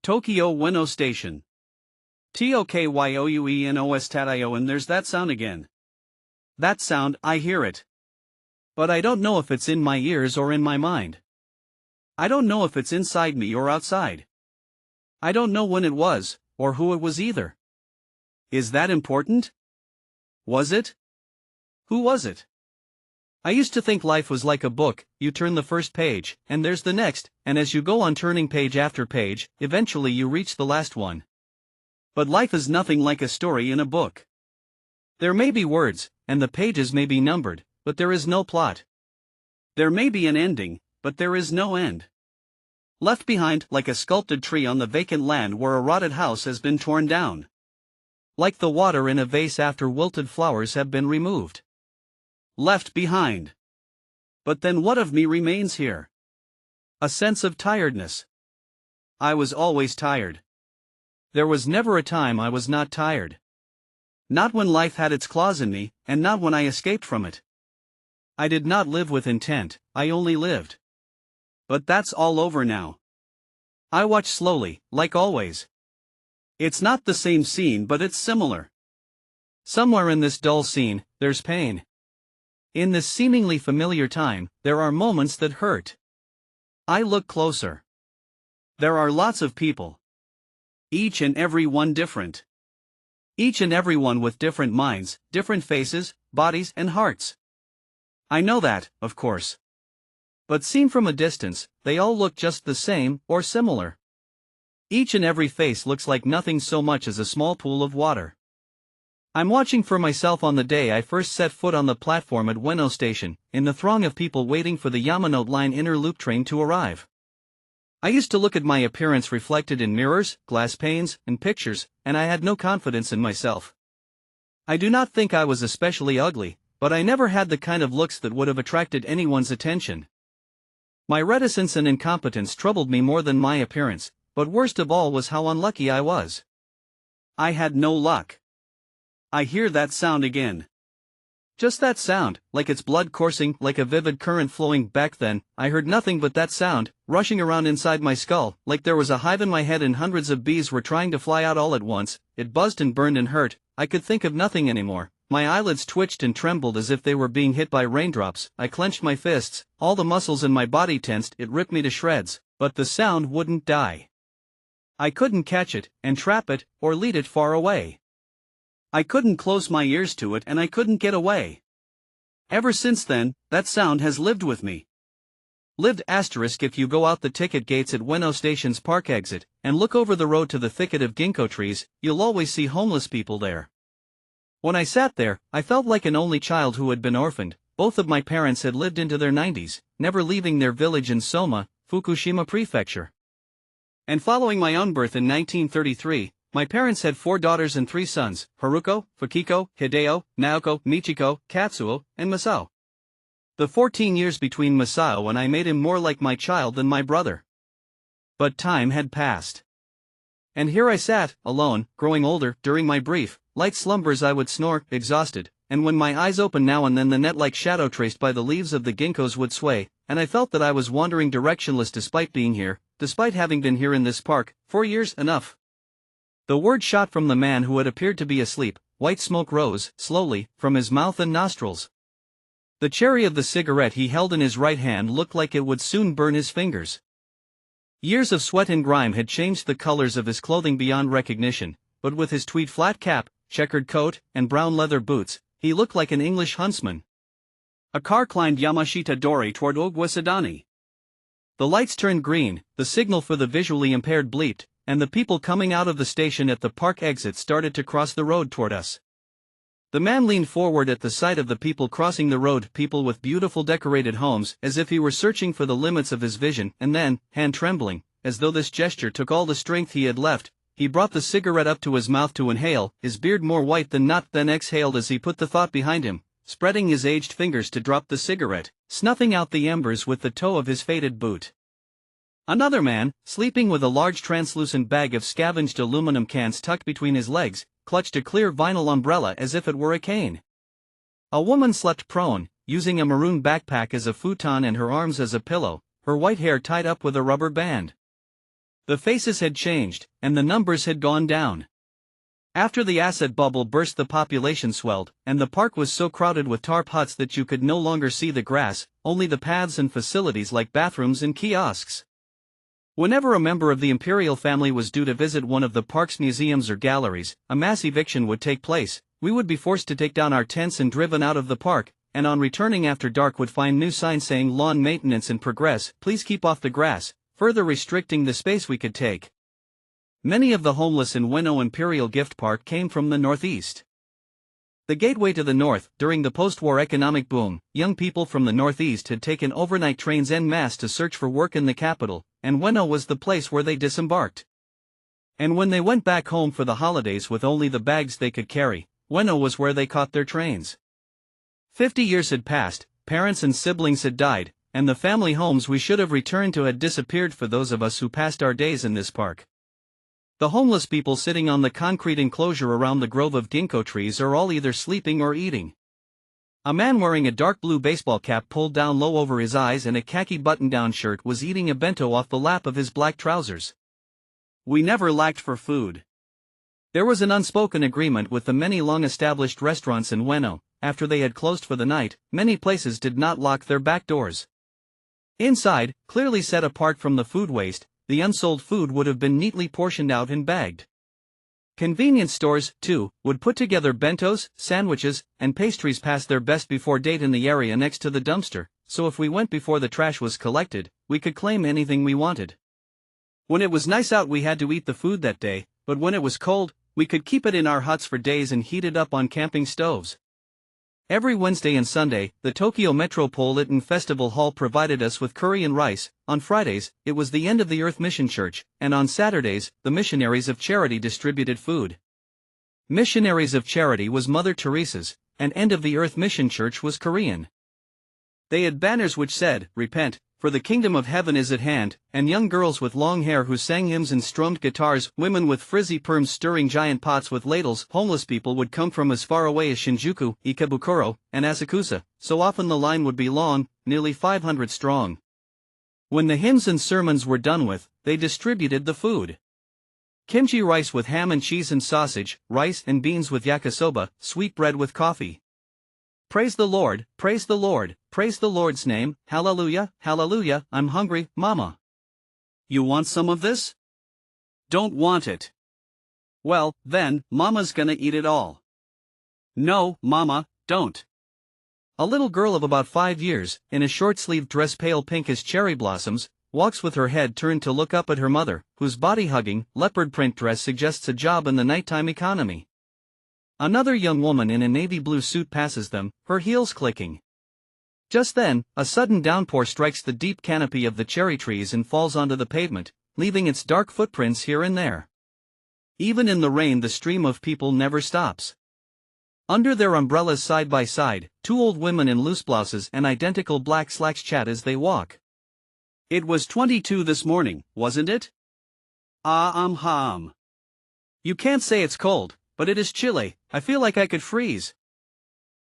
Tokyo Ueno Station. TokyoUENO and there's that sound again. That sound, I hear it. But I don't know if it's in my ears or in my mind. I don't know if it's inside me or outside. I don't know when it was, or who it was either. Is that important? Was it? Who was it? I used to think life was like a book. You turn the first page, and there's the next, and as you go on turning page after page, eventually you reach the last one. But life is nothing like a story in a book. There may be words, and the pages may be numbered, but there is no plot. There may be an ending, but there is no end. Left behind like a sculpted tree on the vacant land where a rotted house has been torn down. Like the water in a vase after wilted flowers have been removed. Left behind. But then what of me remains here? A sense of tiredness. I was always tired. There was never a time I was not tired. Not when life had its claws in me, and not when I escaped from it. I did not live with intent, I only lived. But that's all over now. I watch slowly, like always. It's not the same scene, but it's similar. Somewhere in this dull scene, there's pain. In this seemingly familiar time, there are moments that hurt. I look closer. There are lots of people. Each and every one different. Each and every one with different minds, different faces, bodies and hearts. I know that, of course. But seen from a distance, they all look just the same, or similar. Each and every face looks like nothing so much as a small pool of water. I'm watching for myself on the day I first set foot on the platform at Ueno Station, in the throng of people waiting for the Yamanote Line inner loop train to arrive. I used to look at my appearance reflected in mirrors, glass panes, and pictures, and I had no confidence in myself. I do not think I was especially ugly, but I never had the kind of looks that would have attracted anyone's attention. My reticence and incompetence troubled me more than my appearance, but worst of all was how unlucky I was. I had no luck. I hear that sound again. Just that sound, like it's blood coursing, like a vivid current flowing. Back then, I heard nothing but that sound, rushing around inside my skull, like there was a hive in my head and hundreds of bees were trying to fly out all at once. It buzzed and burned and hurt. I could think of nothing anymore. My eyelids twitched and trembled as if they were being hit by raindrops. I clenched my fists, all the muscles in my body tensed. It ripped me to shreds, but the sound wouldn't die. I couldn't catch it, and trap it, or lead it far away. I couldn't close my ears to it and I couldn't get away. Ever since then, that sound has lived with me. Lived ** if you go out the ticket gates at Ueno Station's park exit, and look over the road to the thicket of ginkgo trees, you'll always see homeless people there. When I sat there, I felt like an only child who had been orphaned. Both of my parents had lived into their 90s, never leaving their village in Soma, Fukushima Prefecture. And following my own birth in 1933, my parents had 4 daughters and 3 sons, Haruko, Fukiko, Hideo, Naoko, Michiko, Katsuo, and Masao. The 14 years between Masao and I made him more like my child than my brother. But time had passed. And here I sat, alone, growing older. During my brief, light slumbers I would snore, exhausted, and when my eyes opened now and then the net-like shadow traced by the leaves of the ginkgos would sway, and I felt that I was wandering directionless despite being here, despite having been here in this park, 4 years, enough. The word shot from the man who had appeared to be asleep. White smoke rose, slowly, from his mouth and nostrils. The cherry of the cigarette he held in his right hand looked like it would soon burn his fingers. Years of sweat and grime had changed the colors of his clothing beyond recognition, but with his tweed flat cap, checkered coat, and brown leather boots, he looked like an English huntsman. A car climbed Yamashita Dori toward Ogwasadani. The lights turned green, the signal for the visually impaired bleeped, and the people coming out of the station at the park exit started to cross the road toward us. The man leaned forward at the sight of the people crossing the road, people with beautiful decorated homes, as if he were searching for the limits of his vision, and then, hand trembling, as though this gesture took all the strength he had left, he brought the cigarette up to his mouth to inhale, his beard more white than not, then exhaled as he put the thought behind him, spreading his aged fingers to drop the cigarette, snuffing out the embers with the toe of his faded boot. Another man, sleeping with a large translucent bag of scavenged aluminum cans tucked between his legs, clutched a clear vinyl umbrella as if it were a cane. A woman slept prone, using a maroon backpack as a futon and her arms as a pillow, her white hair tied up with a rubber band. The faces had changed, and the numbers had gone down. After the asset bubble burst, the population swelled, and the park was so crowded with tarp huts that you could no longer see the grass, only the paths and facilities like bathrooms and kiosks. Whenever a member of the imperial family was due to visit one of the park's museums or galleries, a mass eviction would take place. We would be forced to take down our tents and driven out of the park, and on returning after dark would find new signs saying lawn maintenance in progress, please keep off the grass, further restricting the space we could take. Many of the homeless in Ueno Imperial Gift Park came from the northeast. The gateway to the north. During the post-war economic boom, young people from the northeast had taken overnight trains en masse to search for work in the capital, and Ueno was the place where they disembarked. And when they went back home for the holidays with only the bags they could carry, Ueno was where they caught their trains. 50 years had passed, parents and siblings had died, and the family homes we should have returned to had disappeared for those of us who passed our days in this park. The homeless people sitting on the concrete enclosure around the grove of ginkgo trees are all either sleeping or eating. A man wearing a dark blue baseball cap pulled down low over his eyes and a khaki button-down shirt was eating a bento off the lap of his black trousers. We never lacked for food. There was an unspoken agreement with the many long-established restaurants in Ueno. After they had closed for the night, many places did not lock their back doors. Inside, clearly set apart from the food waste, the unsold food would have been neatly portioned out and bagged. Convenience stores, too, would put together bentos, sandwiches, and pastries past their best before date in the area next to the dumpster, so if we went before the trash was collected, we could claim anything we wanted. When it was nice out we had to eat the food that day, but when it was cold, we could keep it in our huts for days and heat it up on camping stoves. Every Wednesday and Sunday, the Tokyo Metropolitan Festival Hall provided us with curry and rice. On Fridays, it was the End of the Earth Mission Church, and on Saturdays, the Missionaries of Charity distributed food. Missionaries of Charity was Mother Teresa's, and End of the Earth Mission Church was Korean. They had banners which said, "Repent, for the kingdom of heaven is at hand," and young girls with long hair who sang hymns and strummed guitars, women with frizzy perms stirring giant pots with ladles. Homeless people would come from as far away as Shinjuku, Ikebukuro, and Asakusa, so often the line would be long, nearly 500 strong. When the hymns and sermons were done with, they distributed the food. Kimchi rice with ham and cheese and sausage, rice and beans with yakisoba, sweet bread with coffee. Praise the Lord, praise the Lord, praise the Lord's name, hallelujah, hallelujah, I'm hungry, mama. You want some of this? Don't want it. Well, then, mama's gonna eat it all. No, mama, don't. A little girl of about 5 years, in a short-sleeved dress pale pink as cherry blossoms, walks with her head turned to look up at her mother, whose body-hugging, leopard print dress suggests a job in the nighttime economy. Another young woman in a navy blue suit passes them, her heels clicking. Just then, a sudden downpour strikes the deep canopy of the cherry trees and falls onto the pavement, leaving its dark footprints here and there. Even in the rain the stream of people never stops. Under their umbrellas side by side, 2 old women in loose blouses and identical black slacks chat as they walk. It was 22 this morning, wasn't it? You can't say it's cold, but it is chilly. I feel like I could freeze.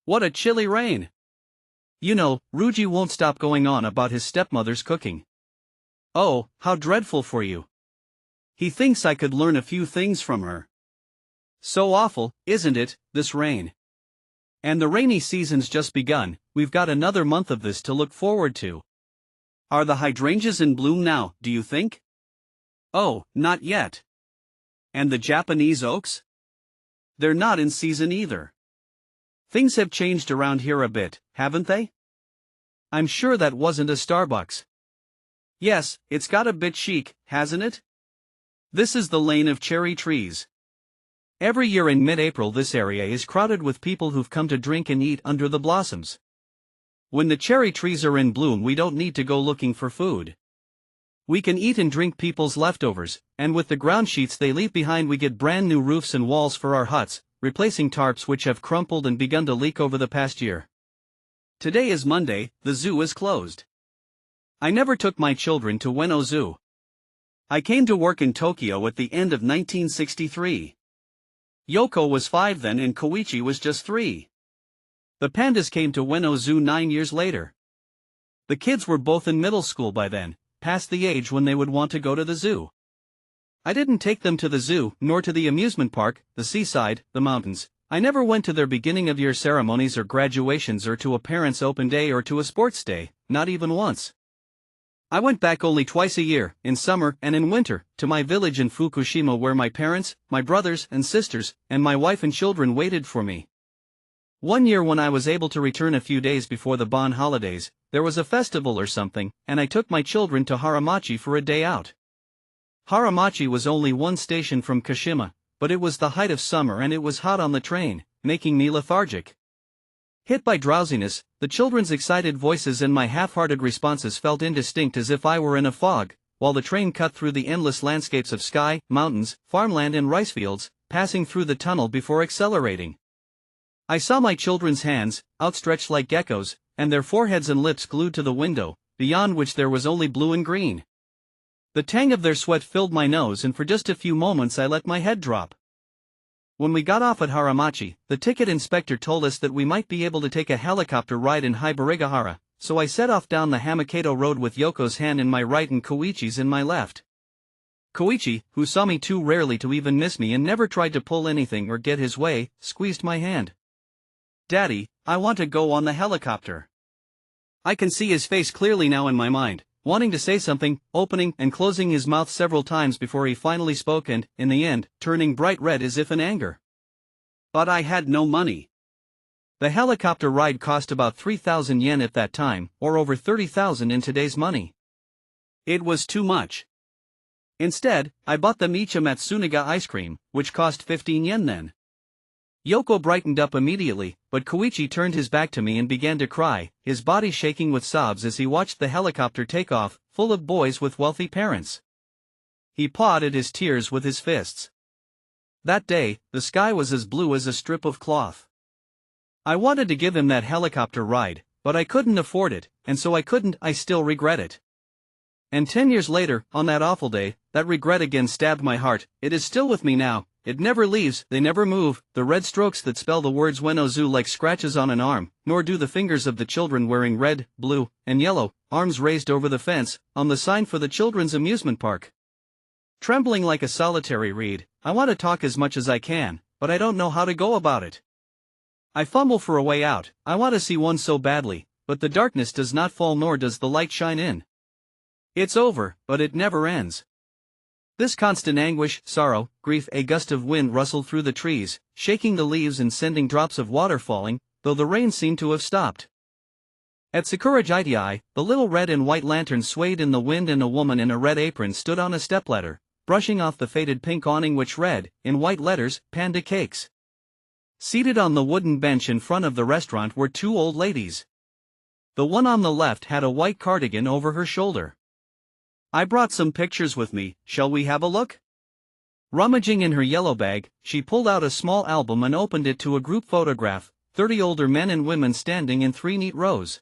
What a chilly rain. You know, Ruji won't stop going on about his stepmother's cooking. Oh, how dreadful for you. He thinks I could learn a few things from her. So awful, isn't it, this rain? And the rainy season's just begun. We've got another month of this to look forward to. Are the hydrangeas in bloom now, do you think? Oh, not yet. And the Japanese oaks? They're not in season either. Things have changed around here a bit, haven't they? I'm sure that wasn't a Starbucks. Yes, it's got a bit chic, hasn't it? This is the lane of cherry trees. Every year in mid-April this area is crowded with people who've come to drink and eat under the blossoms. When the cherry trees are in bloom we don't need to go looking for food. We can eat and drink people's leftovers, and with the ground sheets they leave behind we get brand new roofs and walls for our huts, replacing tarps which have crumpled and begun to leak over the past year. Today is Monday, the zoo is closed. I never took my children to Ueno Zoo. I came to work in Tokyo at the end of 1963. Yoko was 5 then and Koichi was just 3. The pandas came to Ueno Zoo 9 years later. The kids were both in middle school by then, past the age when they would want to go to the zoo. I didn't take them to the zoo, nor to the amusement park, the seaside, the mountains. I never went to their beginning of year ceremonies or graduations or to a parents' open day or to a sports day, not even once. I went back only twice a year, in summer and in winter, to my village in Fukushima where my parents, my brothers and sisters, and my wife and children waited for me. One year when I was able to return a few days before the Bon holidays, there was a festival or something, and I took my children to Haramachi for a day out. Haramachi was only one station from Kashima, but it was the height of summer and it was hot on the train, making me lethargic. Hit by drowsiness, the children's excited voices and my half-hearted responses felt indistinct as if I were in a fog, while the train cut through the endless landscapes of sky, mountains, farmland and rice fields, passing through the tunnel before accelerating. I saw my children's hands, outstretched like geckos, and their foreheads and lips glued to the window, beyond which there was only blue and green. The tang of their sweat filled my nose and for just a few moments I let my head drop. When we got off at Haramachi, the ticket inspector told us that we might be able to take a helicopter ride in Hibarigahara, so I set off down the Hamakedo road with Yoko's hand in my right and Koichi's in my left. Koichi, who saw me too rarely to even miss me and never tried to pull anything or get his way, squeezed my hand. "Daddy, I want to go on the helicopter." I can see his face clearly now in my mind, wanting to say something, opening and closing his mouth several times before he finally spoke and, in the end, turning bright red as if in anger. But I had no money. The helicopter ride cost about 3,000 yen at that time, or over 30,000 in today's money. It was too much. Instead, I bought them each a Matsunaga ice cream, which cost 15 yen then. Yoko brightened up immediately, but Koichi turned his back to me and began to cry, his body shaking with sobs as he watched the helicopter take off, full of boys with wealthy parents. He pawed at his tears with his fists. That day, the sky was as blue as a strip of cloth. I wanted to give him that helicopter ride, but I couldn't afford it, and so I still regret it. And 10 years later, on that awful day, that regret again stabbed my heart. It is still with me now. It never leaves, they never move, the red strokes that spell the words Ueno Zoo like scratches on an arm, nor do the fingers of the children wearing red, blue, and yellow, arms raised over the fence, on the sign for the children's amusement park. Trembling like a solitary reed, I want to talk as much as I can, but I don't know how to go about it. I fumble for a way out, I want to see one so badly, but the darkness does not fall nor does the light shine in. It's over, but it never ends. This constant anguish, sorrow, grief. A gust of wind rustled through the trees, shaking the leaves and sending drops of water falling, though the rain seemed to have stopped. At Sakurajaitai, the little red and white lantern swayed in the wind and a woman in a red apron stood on a stepladder, brushing off the faded pink awning which read, in white letters, Panda Cakes. Seated on the wooden bench in front of the restaurant were two old ladies. The one on the left had a white cardigan over her shoulder. "I brought some pictures with me, shall we have a look?" Rummaging in her yellow bag, she pulled out a small album and opened it to a group photograph, 30 older men and women standing in 3 neat rows.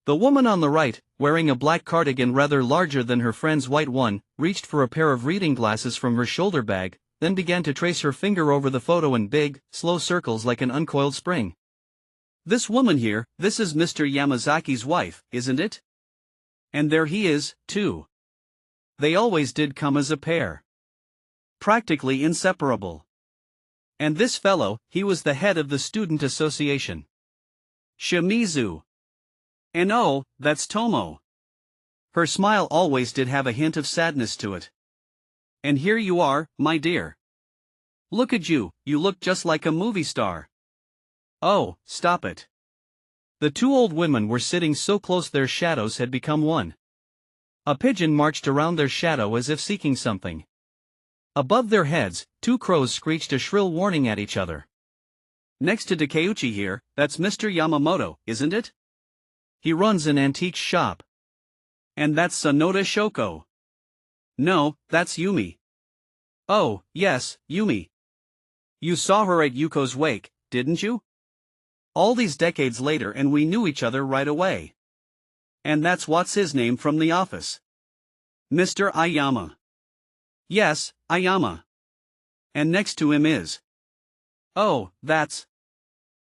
The woman on the right, wearing a black cardigan rather larger than her friend's white one, reached for a pair of reading glasses from her shoulder bag, then began to trace her finger over the photo in big, slow circles like an uncoiled spring. "This woman here, this is Mr. Yamazaki's wife, isn't it? And there he is, too. They always did come as a pair. Practically inseparable. And this fellow, he was the head of the student association. Shimizu. And oh, that's Tomo." Her smile always did have a hint of sadness to it. "And here you are, my dear. Look at you, you look just like a movie star." "Oh, stop it." The two old women were sitting so close their shadows had become one. A pigeon marched around their shadow as if seeking something. Above their heads, 2 crows screeched a shrill warning at each other. "Next to Takeuchi here, that's Mr. Yamamoto, isn't it? He runs an antique shop. And that's Sonoda Shoko." "No, that's Yumi." "Oh, yes, Yumi. You saw her at Yuko's wake, didn't you? All these decades later and we knew each other right away. And that's what's his name from the office. Mr. Ayama." "Yes, Ayama. And next to him is. Oh, that's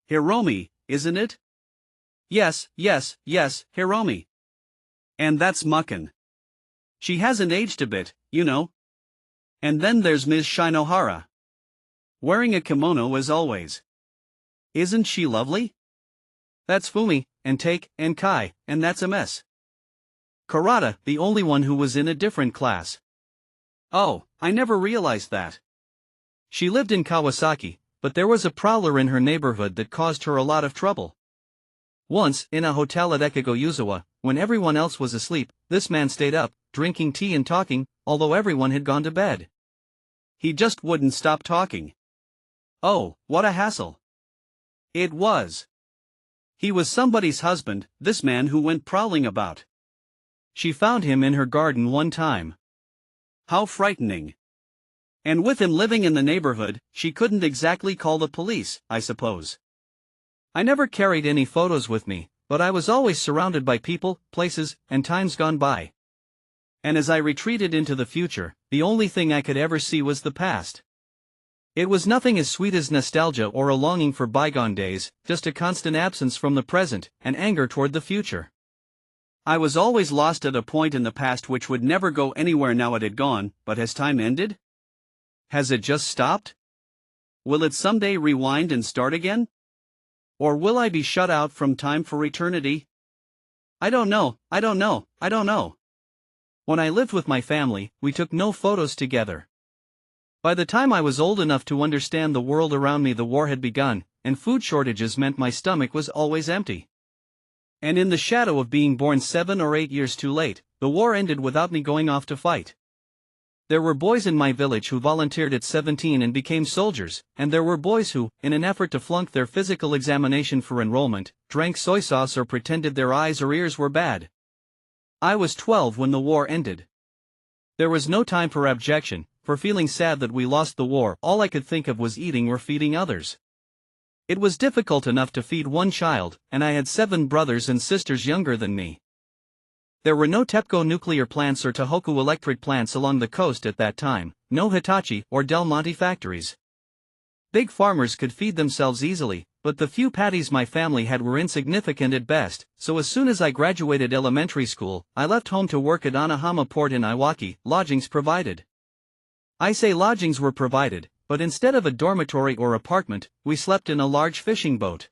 Hiromi, isn't it?" Yes, Hiromi. "And that's Mucken. She hasn't aged a bit, you know." And then there's Ms. Shinohara. Wearing a kimono as always. Isn't she lovely? That's Fumi, and Take, and Kai, and that's a mess. Karada, the only one who was in a different class. Oh, I never realized that. She lived in Kawasaki, but there was a prowler in her neighborhood that caused her a lot of trouble. Once, in a hotel at Ekigo-Yuzawa, when everyone else was asleep, this man stayed up, drinking tea and talking, although everyone had gone to bed. He just wouldn't stop talking. Oh, what a hassle. It was. He was somebody's husband, this man who went prowling about. She found him in her garden one time. How frightening. And with him living in the neighborhood, she couldn't exactly call the police, I suppose. I never carried any photos with me, but I was always surrounded by people, places, and times gone by. And as I retreated into the future, the only thing I could ever see was the past. It was nothing as sweet as nostalgia or a longing for bygone days, just a constant absence from the present, and anger toward the future. I was always lost at a point in the past which would never go anywhere now it had gone, but has time ended? Has it just stopped? Will it someday rewind and start again? Or will I be shut out from time for eternity? I don't know. When I lived with my family, we took no photos together. By the time I was old enough to understand the world around me, the war had begun, and food shortages meant my stomach was always empty. And in the shadow of being born 7 or 8 years too late, the war ended without me going off to fight. There were boys in my village who volunteered at 17 and became soldiers, and there were boys who, in an effort to flunk their physical examination for enrollment, drank soy sauce or pretended their eyes or ears were bad. I was 12 when the war ended. There was no time for abjection, for feeling sad that we lost the war. All I could think of was eating or feeding others. It was difficult enough to feed one child, and I had 7 brothers and sisters younger than me. There were no TEPCO nuclear plants or Tohoku electric plants along the coast at that time, no Hitachi or Del Monte factories. Big farmers could feed themselves easily, but the few patties my family had were insignificant at best, so as soon as I graduated elementary school, I left home to work at Anahama Port in Iwaki, lodgings provided. I say lodgings were provided, but instead of a dormitory or apartment, we slept in a large fishing boat.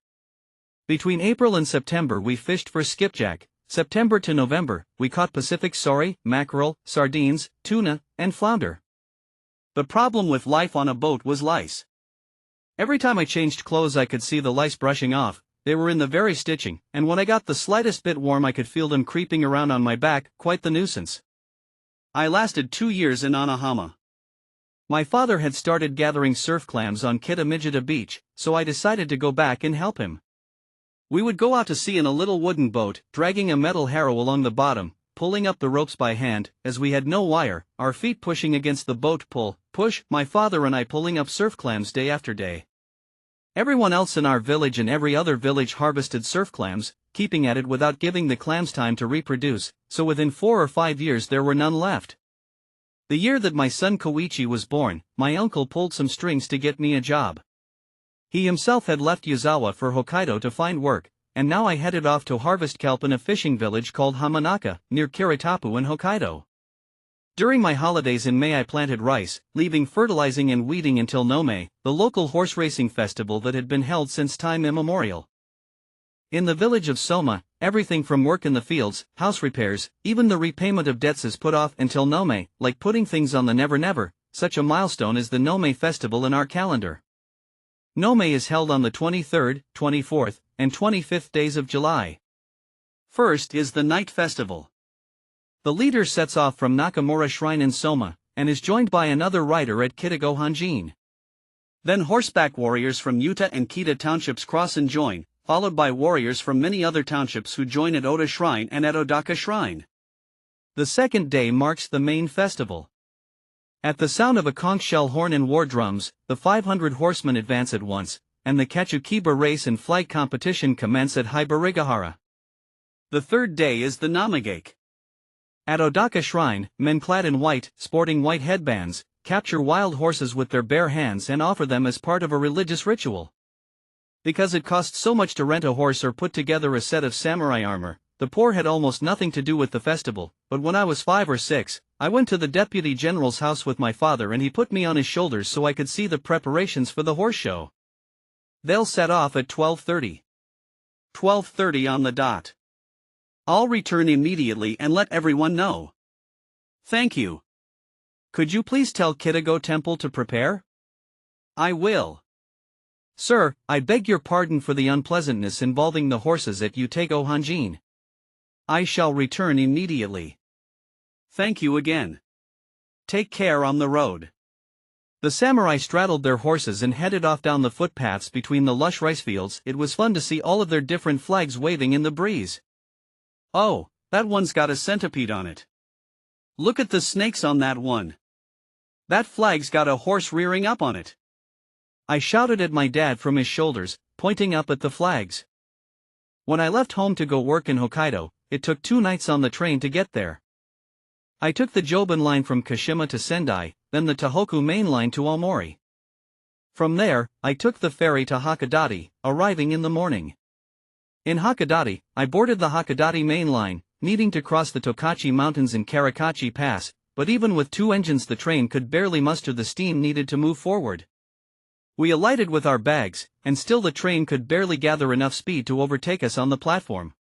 Between April and September we fished for skipjack. September to November, we caught Pacific sorry, mackerel, sardines, tuna, and flounder. The problem with life on a boat was lice. Every time I changed clothes I could see the lice brushing off. They were in the very stitching, and when I got the slightest bit warm I could feel them creeping around on my back, quite the nuisance. I lasted 2 years in Anahama. My father had started gathering surf clams on Kitamijita Beach, so I decided to go back and help him. We would go out to sea in a little wooden boat, dragging a metal harrow along the bottom, pulling up the ropes by hand, as we had no wire, our feet pushing against the boat push, my father and I pulling up surf clams day after day. Everyone else in our village and every other village harvested surf clams, keeping at it without giving the clams time to reproduce, so within 4 or 5 years there were none left. The year that my son Koichi was born, my uncle pulled some strings to get me a job. He himself had left Yuzawa for Hokkaido to find work, and now I headed off to harvest kelp in a fishing village called Hamanaka, near Kiritapu in Hokkaido. During my holidays in May I planted rice, leaving fertilizing and weeding until Nome, the local horse racing festival that had been held since time immemorial. In the village of Soma, everything from work in the fields, house repairs, even the repayment of debts is put off until Nome, like putting things on the never-never. Such a milestone is the Nome festival in our calendar. Nome is held on the 23rd, 24th, and 25th days of July. First is the night festival. The leader sets off from Nakamura Shrine in Soma, and is joined by another rider at Kitago Hanjin. Then horseback warriors from Yuta and Kita townships cross and join, followed by warriors from many other townships who join at Oda Shrine and at Odaka Shrine. The second day marks the main festival. At the sound of a conch shell horn and war drums, the 500 horsemen advance at once, and the Kachukiba race and flight competition commence at Hibarigahara. The third day is the Namagake. At Odaka Shrine, men clad in white, sporting white headbands, capture wild horses with their bare hands and offer them as part of a religious ritual. Because it costs so much to rent a horse or put together a set of samurai armor, the poor had almost nothing to do with the festival, but when I was 5 or 6, I went to the deputy general's house with my father and he put me on his shoulders so I could see the preparations for the horse show. They'll set off at 12:30. 12:30 on the dot. I'll return immediately and let everyone know. Thank you. Could you please tell Kitago Temple to prepare? I will. Sir, I beg your pardon for the unpleasantness involving the horses at Utego Hanjin. I shall return immediately. Thank you again. Take care on the road. The samurai straddled their horses and headed off down the footpaths between the lush rice fields. It was fun to see all of their different flags waving in the breeze. Oh, that one's got a centipede on it. Look at the snakes on that one. That flag's got a horse rearing up on it. I shouted at my dad from his shoulders, pointing up at the flags. When I left home to go work in Hokkaido, it took 2 nights on the train to get there. I took the Joban line from Kashima to Sendai, then the Tohoku main line to Aomori. From there, I took the ferry to Hakodate, arriving in the morning. In Hakodate, I boarded the Hakodate main line, needing to cross the Tokachi Mountains and Karakachi Pass, but even with 2 engines the train could barely muster the steam needed to move forward. We alighted with our bags, and still the train could barely gather enough speed to overtake us on the platform.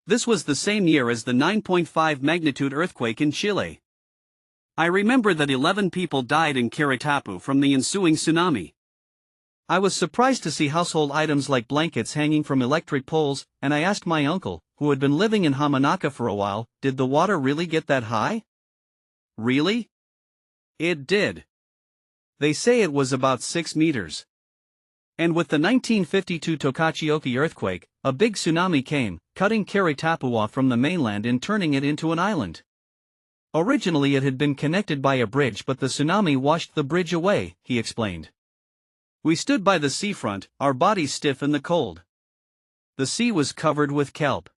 This was the same year as the 9.5 magnitude earthquake in Chile. I remember that 11 people died in Kiritapu from the ensuing tsunami. I was surprised to see household items like blankets hanging from electric poles, and I asked my uncle, who had been living in Hamanaka for a while, did the water really get that high? Really? It did. They say it was about 6 meters. And with the 1952 Tokachioki earthquake, a big tsunami came, cutting Kiritapu off from the mainland and turning it into an island. Originally it had been connected by a bridge, but the tsunami washed the bridge away, he explained. We stood by the seafront, our bodies stiff in the cold. The sea was covered with kelp.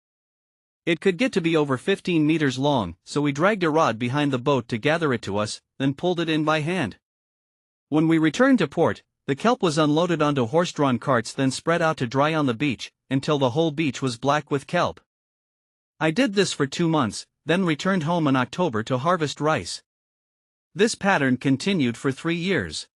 It could get to be over 15 meters long, so we dragged a rod behind the boat to gather it to us, then pulled it in by hand. When we returned to port, the kelp was unloaded onto horse-drawn carts, then spread out to dry on the beach, until the whole beach was black with kelp. I did this for 2 months, then returned home in October to harvest rice. This pattern continued for 3 years.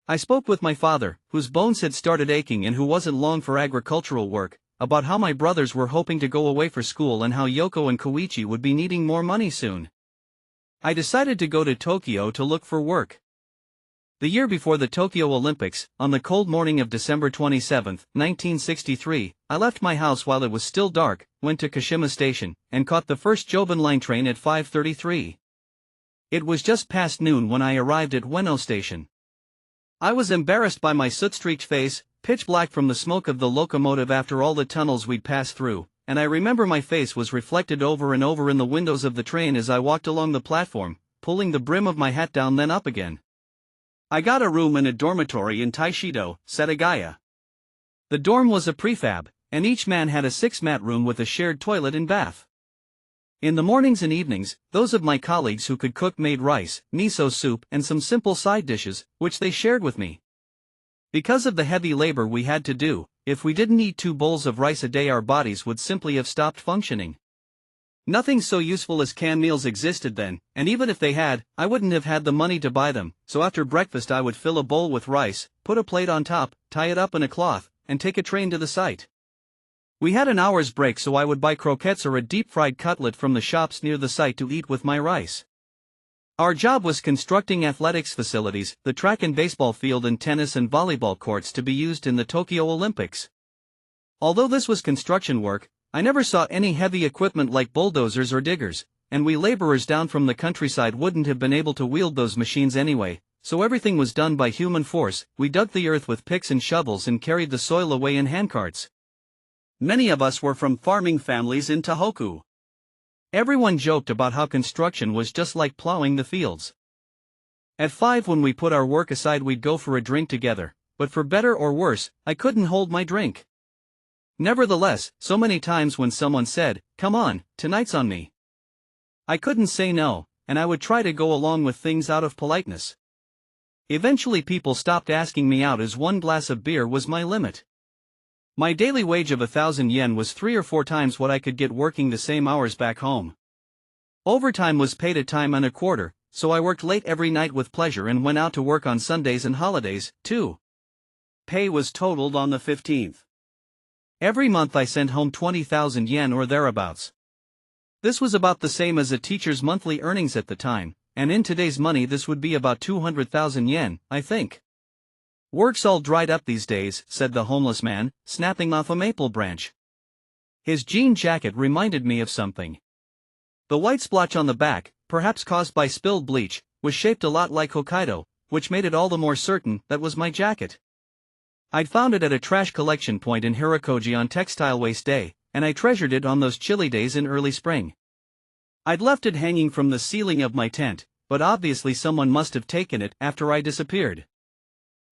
I spoke with my father, whose bones had started aching and who wasn't long for agricultural work, about how my brothers were hoping to go away for school and how Yoko and Koichi would be needing more money soon. I decided to go to Tokyo to look for work. The year before the Tokyo Olympics, on the cold morning of December 27, 1963, I left my house while it was still dark, went to Kashima Station, and caught the first Joban Line train at 5:33. It was just past noon when I arrived at Ueno Station. I was embarrassed by my soot-streaked face, pitch black from the smoke of the locomotive after all the tunnels we'd passed through, and I remember my face was reflected over and over in the windows of the train as I walked along the platform, pulling the brim of my hat down then up again. I got a room in a dormitory in Taishido, Setagaya. The dorm was a prefab, and each man had a 6-mat room with a shared toilet and bath. In the mornings and evenings, those of my colleagues who could cook made rice, miso soup, and some simple side dishes, which they shared with me. Because of the heavy labor we had to do, if we didn't eat 2 bowls of rice a day, our bodies would simply have stopped functioning. Nothing so useful as canned meals existed then, and even if they had, I wouldn't have had the money to buy them, so after breakfast I would fill a bowl with rice, put a plate on top, tie it up in a cloth, and take a train to the site. We had an hour's break, so I would buy croquettes or a deep-fried cutlet from the shops near the site to eat with my rice. Our job was constructing athletics facilities, the track and baseball field and tennis and volleyball courts to be used in the Tokyo Olympics. Although this was construction work, I never saw any heavy equipment like bulldozers or diggers, and we laborers down from the countryside wouldn't have been able to wield those machines anyway, so everything was done by human force. We dug the earth with picks and shovels and carried the soil away in handcarts. Many of us were from farming families in Tohoku. Everyone joked about how construction was just like plowing the fields. At 5 when we put our work aside we'd go for a drink together, but for better or worse, I couldn't hold my drink. Nevertheless, so many times when someone said, "Come on, tonight's on me," I couldn't say no, and I would try to go along with things out of politeness. Eventually people stopped asking me out as 1 glass of beer was my limit. My daily wage of 1,000 yen was 3 or 4 times what I could get working the same hours back home. Overtime was paid at time and a quarter, so I worked late every night with pleasure and went out to work on Sundays and holidays, too. Pay was totaled on the 15th. Every month I sent home 20,000 yen or thereabouts. This was about the same as a teacher's monthly earnings at the time, and in today's money this would be about 200,000 yen, I think. Work's all dried up these days, said the homeless man, snapping off a maple branch. His jean jacket reminded me of something. The white splotch on the back, perhaps caused by spilled bleach, was shaped a lot like Hokkaido, which made it all the more certain that was my jacket. I'd found it at a trash collection point in Hirakoji on Textile Waste Day, and I treasured it on those chilly days in early spring. I'd left it hanging from the ceiling of my tent, but obviously someone must have taken it after I disappeared.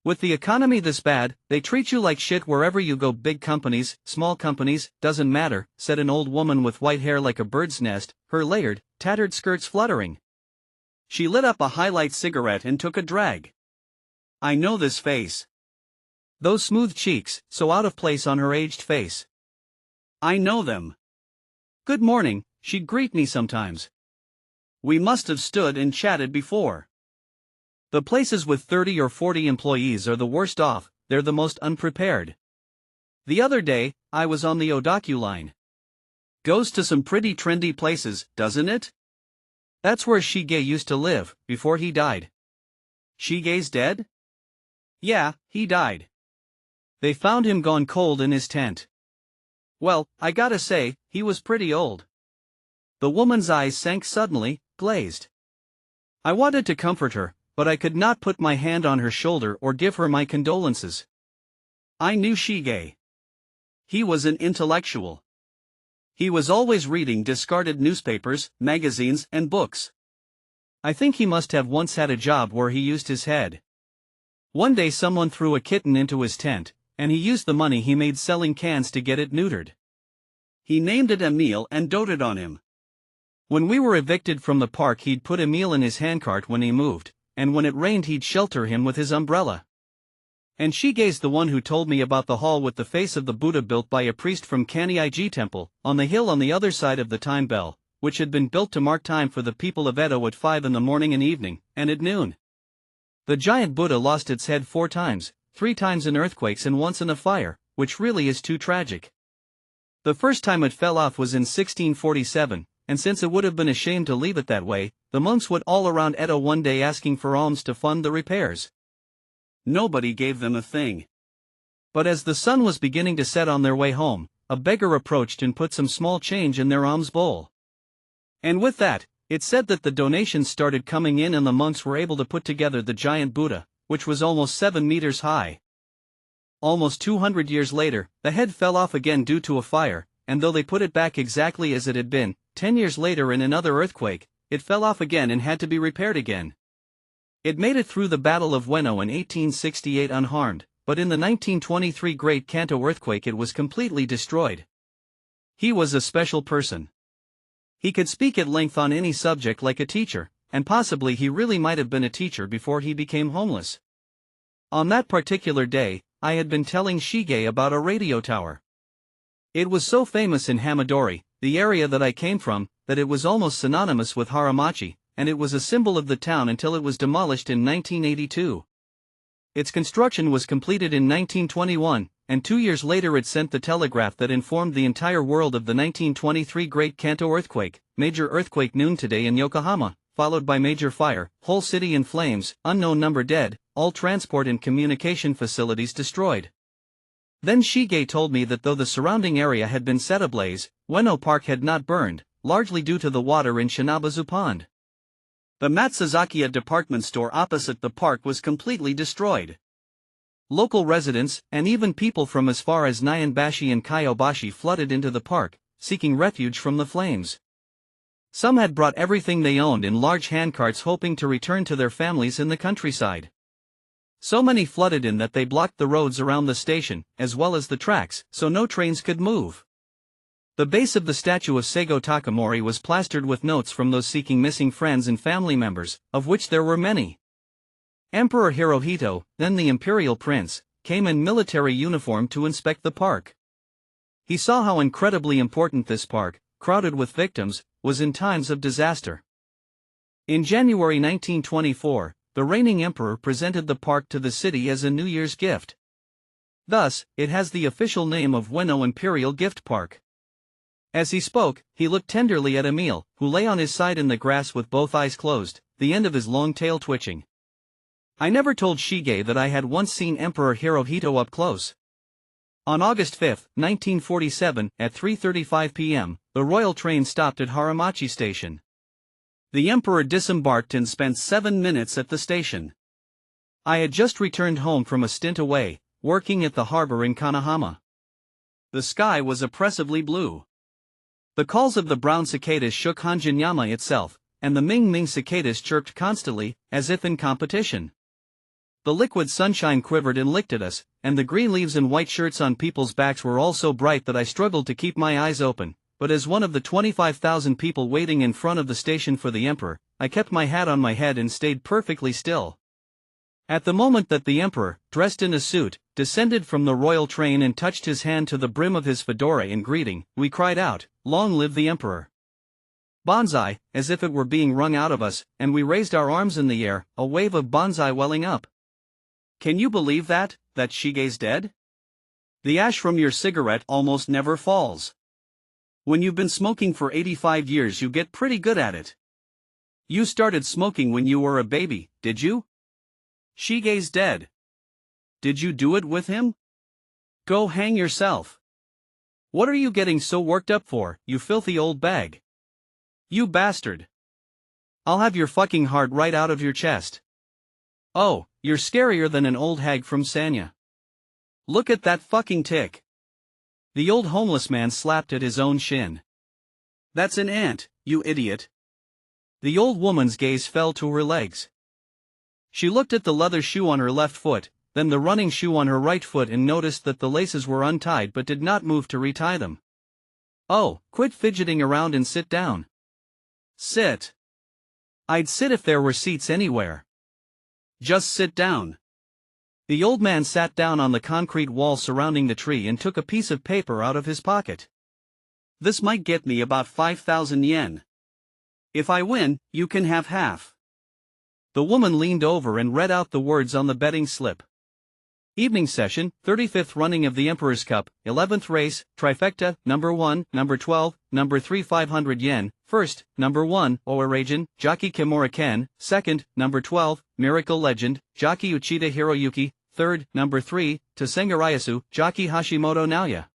With the economy this bad, they treat you like shit wherever you go. Big companies, small companies, doesn't matter, said an old woman with white hair like a bird's nest, her layered, tattered skirts fluttering. She lit up a highlight cigarette and took a drag. I know this face. Those smooth cheeks, so out of place on her aged face. I know them. Good morning, she'd greet me sometimes. We must have stood and chatted before. The places with 30 or 40 employees are the worst off, they're the most unprepared. The other day, I was on the Odaku line. Goes to some pretty trendy places, doesn't it? That's where Shige used to live, before he died. Shige's dead? Yeah, he died. They found him gone cold in his tent. Well, I gotta say, he was pretty old. The woman's eyes sank suddenly, glazed. I wanted to comfort her, but I could not put my hand on her shoulder or give her my condolences. I knew Shige. He was an intellectual. He was always reading discarded newspapers, magazines, and books. I think he must have once had a job where he used his head. One day someone threw a kitten into his tent, and he used the money he made selling cans to get it neutered. He named it Emile and doted on him. When we were evicted from the park, he'd put Emile in his handcart when he moved, and when it rained he'd shelter him with his umbrella. And Shige's the one who told me about the hall with the face of the Buddha built by a priest from Kanei-ji Temple, on the hill on the other side of the time bell, which had been built to mark time for the people of Edo at 5 in the morning and evening, and at noon. The giant Buddha lost its head 4 times, 3 times in earthquakes and once in a fire, which really is too tragic. The first time it fell off was in 1647, and since it would have been a shame to leave it that way, the monks went all around Edo one day asking for alms to fund the repairs. Nobody gave them a thing. But as the sun was beginning to set on their way home, a beggar approached and put some small change in their alms bowl. And with that, it said that the donations started coming in and the monks were able to put together the giant Buddha, which was almost 7 meters high. Almost 200 years later, the head fell off again due to a fire, and though they put it back exactly as it had been, 10 years later in another earthquake, it fell off again and had to be repaired again. It made it through the Battle of Ueno in 1868 unharmed, but in the 1923 Great Kanto earthquake it was completely destroyed. He was a special person. He could speak at length on any subject like a teacher, and possibly he really might have been a teacher before he became homeless. On that particular day, I had been telling Shige about a radio tower. It was so famous in Hamadori, the area that I came from, that it was almost synonymous with Haramachi, and it was a symbol of the town until it was demolished in 1982. Its construction was completed in 1921, and 2 years later it sent the telegraph that informed the entire world of the 1923 Great Kanto earthquake, major earthquake noon today in Yokohama, followed by major fire, whole city in flames, unknown number dead, all transport and communication facilities destroyed. Then Shige told me that though the surrounding area had been set ablaze, Ueno Park had not burned, largely due to the water in Shinabazu Pond. The Matsuzakiya department store opposite the park was completely destroyed. Local residents, and even people from as far as Nyanbashi and Kyobashi flooded into the park, seeking refuge from the flames. Some had brought everything they owned in large handcarts hoping to return to their families in the countryside. So many flooded in that they blocked the roads around the station, as well as the tracks, so no trains could move. The base of the statue of Seigo Takamori was plastered with notes from those seeking missing friends and family members, of which there were many. Emperor Hirohito, then the imperial prince, came in military uniform to inspect the park. He saw how incredibly important this park, crowded with victims, was in times of disaster. In January 1924, the reigning emperor presented the park to the city as a New Year's gift. Thus, it has the official name of Ueno Imperial Gift Park. As he spoke, he looked tenderly at Emil, who lay on his side in the grass with both eyes closed, the end of his long tail twitching. I never told Shige that I had once seen Emperor Hirohito up close. On August 5, 1947, at 3:35 p.m., the royal train stopped at Haramachi Station. The emperor disembarked and spent 7 minutes at the station. I had just returned home from a stint away, working at the harbor in Kanahama. The sky was oppressively blue. The calls of the brown cicadas shook Hanjinyama itself, and the Ming cicadas chirped constantly, as if in competition. The liquid sunshine quivered and licked at us, and the green leaves and white shirts on people's backs were all so bright that I struggled to keep my eyes open, but as one of the 25,000 people waiting in front of the station for the emperor, I kept my hat on my head and stayed perfectly still. At the moment that the emperor, dressed in a suit, descended from the royal train and touched his hand to the brim of his fedora in greeting, we cried out, "Long live the emperor!" Bonsai, as if it were being wrung out of us, and we raised our arms in the air, a wave of bonsai welling up. Can you believe that Shige's dead? The ash from your cigarette almost never falls. When you've been smoking for 85 years you get pretty good at it. You started smoking when you were a baby, did you? Shige's dead. Did you do it with him? Go hang yourself. What are you getting so worked up for, you filthy old bag? You bastard. I'll have your fucking heart right out of your chest. Oh, you're scarier than an old hag from Sanya. Look at that fucking tick. The old homeless man slapped at his own shin. That's an ant, you idiot. The old woman's gaze fell to her legs. She looked at the leather shoe on her left foot, then the running shoe on her right foot and noticed that the laces were untied but did not move to retie them. Oh, quit fidgeting around and sit down. Sit. I'd sit if there were seats anywhere. Just sit down. The old man sat down on the concrete wall surrounding the tree and took a piece of paper out of his pocket. This might get me about 5,000 yen. If I win, you can have half. The woman leaned over and read out the words on the betting slip. Evening session, 35th running of the Emperor's Cup, 11th race, trifecta, number 1, number 12, number 3 500 yen, first, number 1, Oaragen, jockey Kimura Ken, second, number 12, Miracle Legend, jockey Uchida Hiroyuki, third, number 3, Tasengarayasu, jockey Hashimoto Naoya.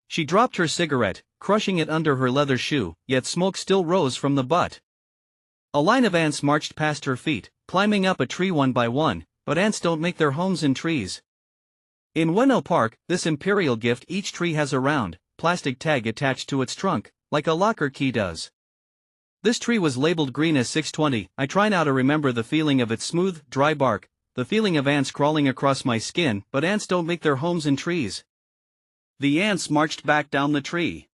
She dropped her cigarette, crushing it under her leather shoe, yet smoke still rose from the butt. A line of ants marched past her feet, climbing up a tree one by one, but ants don't make their homes in trees. In Ueno Park, this imperial gift, each tree has a round, plastic tag attached to its trunk, like a locker key does. This tree was labeled green as 620. I try now to remember the feeling of its smooth, dry bark, the feeling of ants crawling across my skin, but ants don't make their homes in trees. The ants marched back down the tree.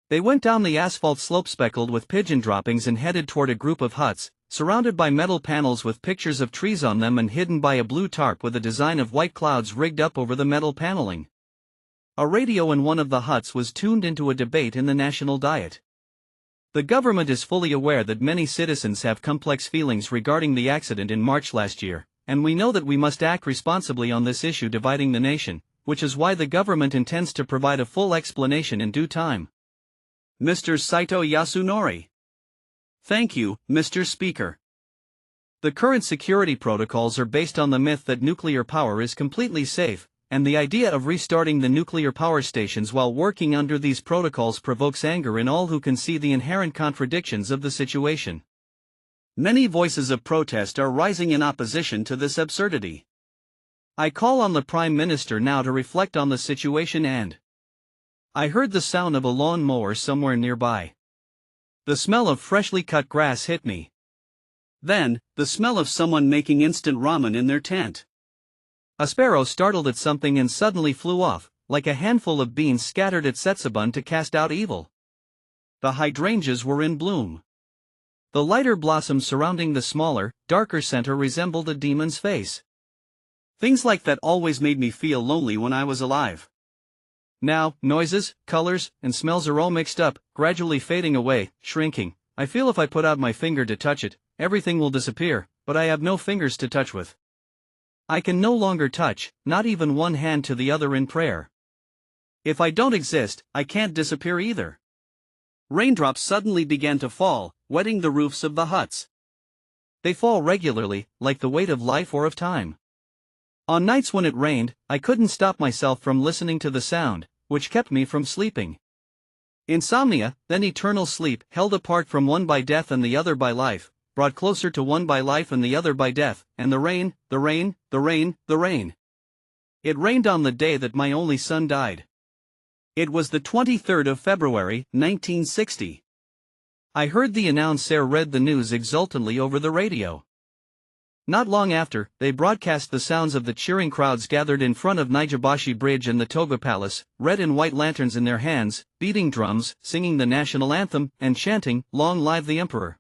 They went down the asphalt slope speckled with pigeon droppings and headed toward a group of huts, surrounded by metal panels with pictures of trees on them and hidden by a blue tarp with a design of white clouds rigged up over the metal paneling. A radio in one of the huts was tuned into a debate in the national diet. The government is fully aware that many citizens have complex feelings regarding the accident in March last year, and we know that we must act responsibly on this issue dividing the nation, which is why the government intends to provide a full explanation in due time. Mr. Saito Yasunori. Thank you, Mr. Speaker. The current security protocols are based on the myth that nuclear power is completely safe, and the idea of restarting the nuclear power stations while working under these protocols provokes anger in all who can see the inherent contradictions of the situation. Many voices of protest are rising in opposition to this absurdity. I call on the Prime Minister now to reflect on the situation and I heard the sound of a lawn mower somewhere nearby. The smell of freshly cut grass hit me. Then, the smell of someone making instant ramen in their tent. A sparrow startled at something and suddenly flew off, like a handful of beans scattered at Setsubun to cast out evil. The hydrangeas were in bloom. The lighter blossoms surrounding the smaller, darker center resembled a demon's face. Things like that always made me feel lonely when I was alive. Now, noises, colors, and smells are all mixed up, gradually fading away, shrinking. I feel if I put out my finger to touch it, everything will disappear, but I have no fingers to touch with. I can no longer touch, not even one hand to the other in prayer. If I don't exist, I can't disappear either. Raindrops suddenly began to fall, wetting the roofs of the huts. They fall regularly, like the weight of life or of time. On nights when it rained, I couldn't stop myself from listening to the sound, which kept me from sleeping. Insomnia, then eternal sleep, held apart from one by death and the other by life, brought closer to one by life and the other by death, and the rain, the rain, the rain, the rain. It rained on the day that my only son died. It was the 23rd of February, 1960. I heard the announcer read the news exultantly over the radio. Not long after, they broadcast the sounds of the cheering crowds gathered in front of Nijibashi Bridge and the Toga Palace, red and white lanterns in their hands, beating drums, singing the national anthem, and chanting, "Long live the Emperor."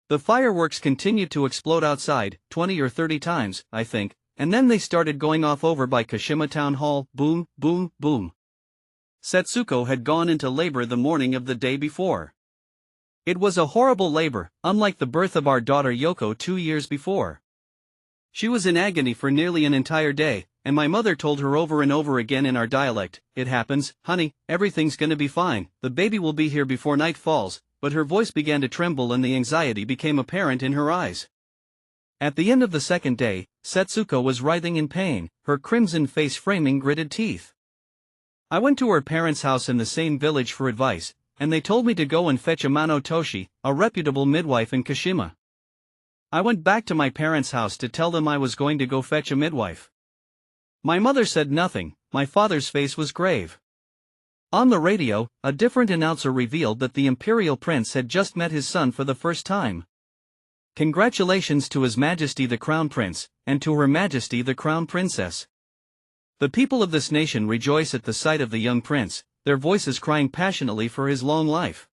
The fireworks continued to explode outside, 20 or 30 times, I think, and then they started going off over by Kashima Town Hall, boom, boom, boom. Setsuko had gone into labor the morning of the day before. It was a horrible labor, unlike the birth of our daughter Yoko 2 years before. She was in agony for nearly an entire day, and my mother told her over and over again in our dialect, "It happens, honey, everything's gonna be fine, the baby will be here before night falls," but her voice began to tremble and the anxiety became apparent in her eyes. At the end of the second day, Setsuko was writhing in pain, her crimson face framing gritted teeth. I went to her parents' house in the same village for advice, and they told me to go and fetch Amano Toshi, a reputable midwife in Kashima. I went back to my parents' house to tell them I was going to go fetch a midwife. My mother said nothing, my father's face was grave. On the radio, a different announcer revealed that the imperial prince had just met his son for the first time. Congratulations to His Majesty the Crown Prince, and to Her Majesty the Crown Princess. The people of this nation rejoice at the sight of the young prince, their voices crying passionately for his long life.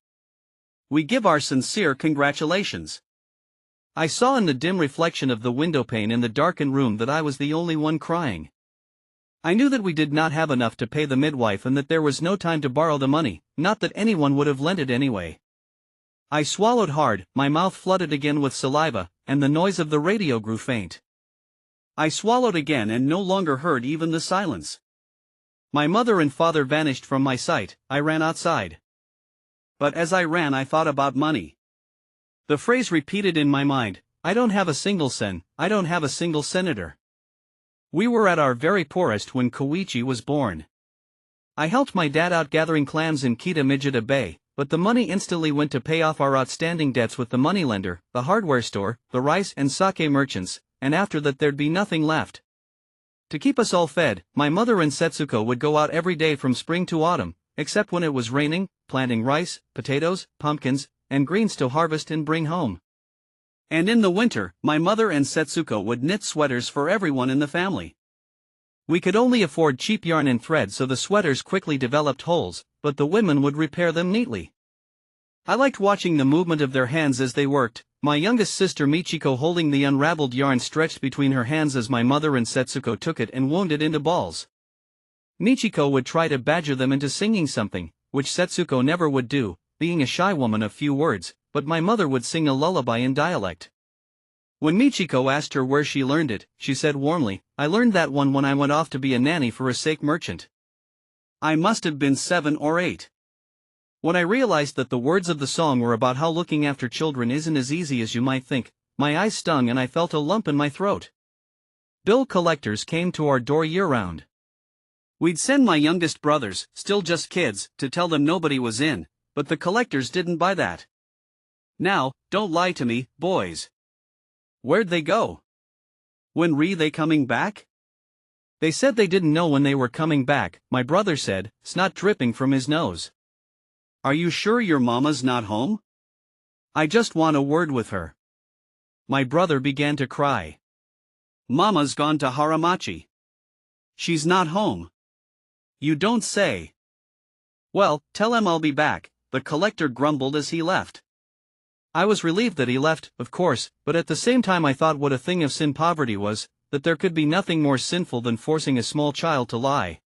We give our sincere congratulations. I saw in the dim reflection of the windowpane in the darkened room that I was the only one crying. I knew that we did not have enough to pay the midwife and that there was no time to borrow the money, not that anyone would have lent it anyway. I swallowed hard, my mouth flooded again with saliva, and the noise of the radio grew faint. I swallowed again and no longer heard even the silence. My mother and father vanished from my sight, I ran outside. But as I ran I thought about money. The phrase repeated in my mind, "I don't have a single sen, I don't have a single senator." We were at our very poorest when Koichi was born. I helped my dad out gathering clams in Kita Mijita Bay, but the money instantly went to pay off our outstanding debts with the moneylender, the hardware store, the rice and sake merchants, and after that there'd be nothing left. To keep us all fed, my mother and Setsuko would go out every day from spring to autumn, except when it was raining, planting rice, potatoes, pumpkins, and greens to harvest and bring home. And in the winter, my mother and Setsuko would knit sweaters for everyone in the family. We could only afford cheap yarn and thread, so the sweaters quickly developed holes, but the women would repair them neatly. I liked watching the movement of their hands as they worked, my youngest sister Michiko holding the unraveled yarn stretched between her hands as my mother and Setsuko took it and wound it into balls. Michiko would try to badger them into singing something, which Setsuko never would do, being a shy woman of few words, but my mother would sing a lullaby in dialect. When Michiko asked her where she learned it, she said warmly, "I learned that one when I went off to be a nanny for a sake merchant." I must have been 7 or 8. When I realized that the words of the song were about how looking after children isn't as easy as you might think, my eyes stung and I felt a lump in my throat. Bill collectors came to our door year-round. We'd send my youngest brothers, still just kids, to tell them nobody was in, but the collectors didn't buy that. Now, don't lie to me, boys. Where'd they go? When were they coming back? They said they didn't know when they were coming back, my brother said, snot dripping from his nose. Are you sure your mama's not home? I just want a word with her. My brother began to cry. Mama's gone to Haramachi. She's not home. You don't say. Well, tell him I'll be back, the collector grumbled as he left. I was relieved that he left, of course, but at the same time I thought what a thing of sin poverty was, that there could be nothing more sinful than forcing a small child to lie.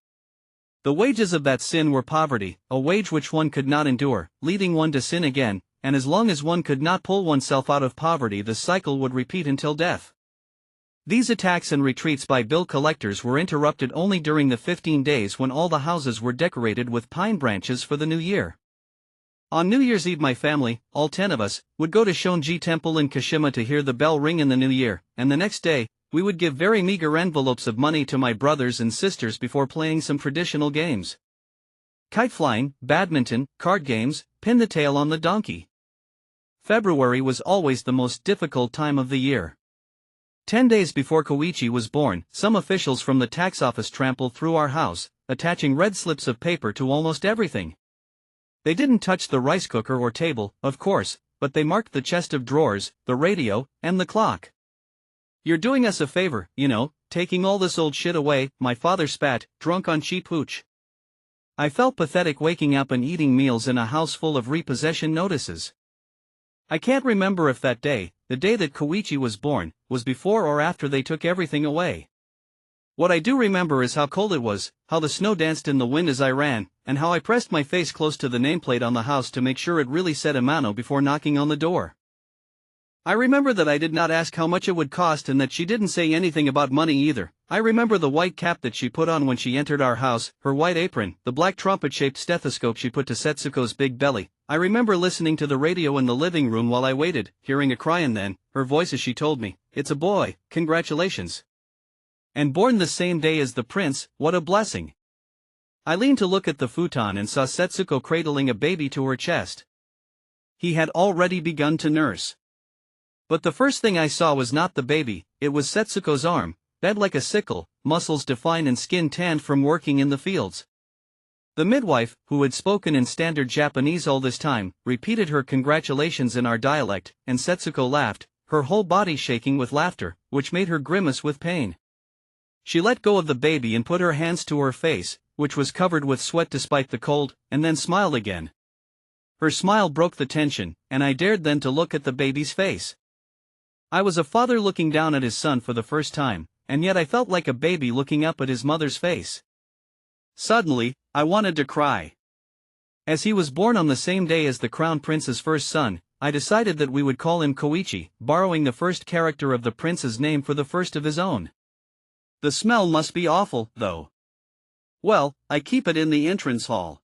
The wages of that sin were poverty, a wage which one could not endure, leading one to sin again, and as long as one could not pull oneself out of poverty, the cycle would repeat until death. These attacks and retreats by bill collectors were interrupted only during the 15 days when all the houses were decorated with pine branches for the new year. On New Year's Eve my family, all 10 of us, would go to Shonji Temple in Kashima to hear the bell ring in the new year, and the next day, we would give very meager envelopes of money to my brothers and sisters before playing some traditional games. Kite flying, badminton, card games, pin the tail on the donkey. February was always the most difficult time of the year. 10 days before Koichi was born, some officials from the tax office trampled through our house, attaching red slips of paper to almost everything. They didn't touch the rice cooker or table, of course, but they marked the chest of drawers, the radio, and the clock. "You're doing us a favor, you know, taking all this old shit away," my father spat, drunk on cheap hooch. I felt pathetic waking up and eating meals in a house full of repossession notices. I can't remember if that day, the day that Koichi was born, was before or after they took everything away. What I do remember is how cold it was, how the snow danced in the wind as I ran, and how I pressed my face close to the nameplate on the house to make sure it really said Amano before knocking on the door. I remember that I did not ask how much it would cost and that she didn't say anything about money either. I remember the white cap that she put on when she entered our house, her white apron, the black trumpet-shaped stethoscope she put to Setsuko's big belly. I remember listening to the radio in the living room while I waited, hearing a cry and then, her voice as she told me, "It's a boy, congratulations." And born the same day as the prince, what a blessing. I leaned to look at the futon and saw Setsuko cradling a baby to her chest. He had already begun to nurse. But the first thing I saw was not the baby, it was Setsuko's arm, bent like a sickle, muscles defined and skin tanned from working in the fields. The midwife, who had spoken in standard Japanese all this time, repeated her congratulations in our dialect, and Setsuko laughed, her whole body shaking with laughter, which made her grimace with pain. She let go of the baby and put her hands to her face, which was covered with sweat despite the cold, and then smiled again. Her smile broke the tension, and I dared then to look at the baby's face. I was a father looking down at his son for the first time, and yet I felt like a baby looking up at his mother's face. Suddenly, I wanted to cry. As he was born on the same day as the Crown Prince's first son, I decided that we would call him Koichi, borrowing the first character of the prince's name for the first of his own. The smell must be awful, though. Well, I keep it in the entrance hall.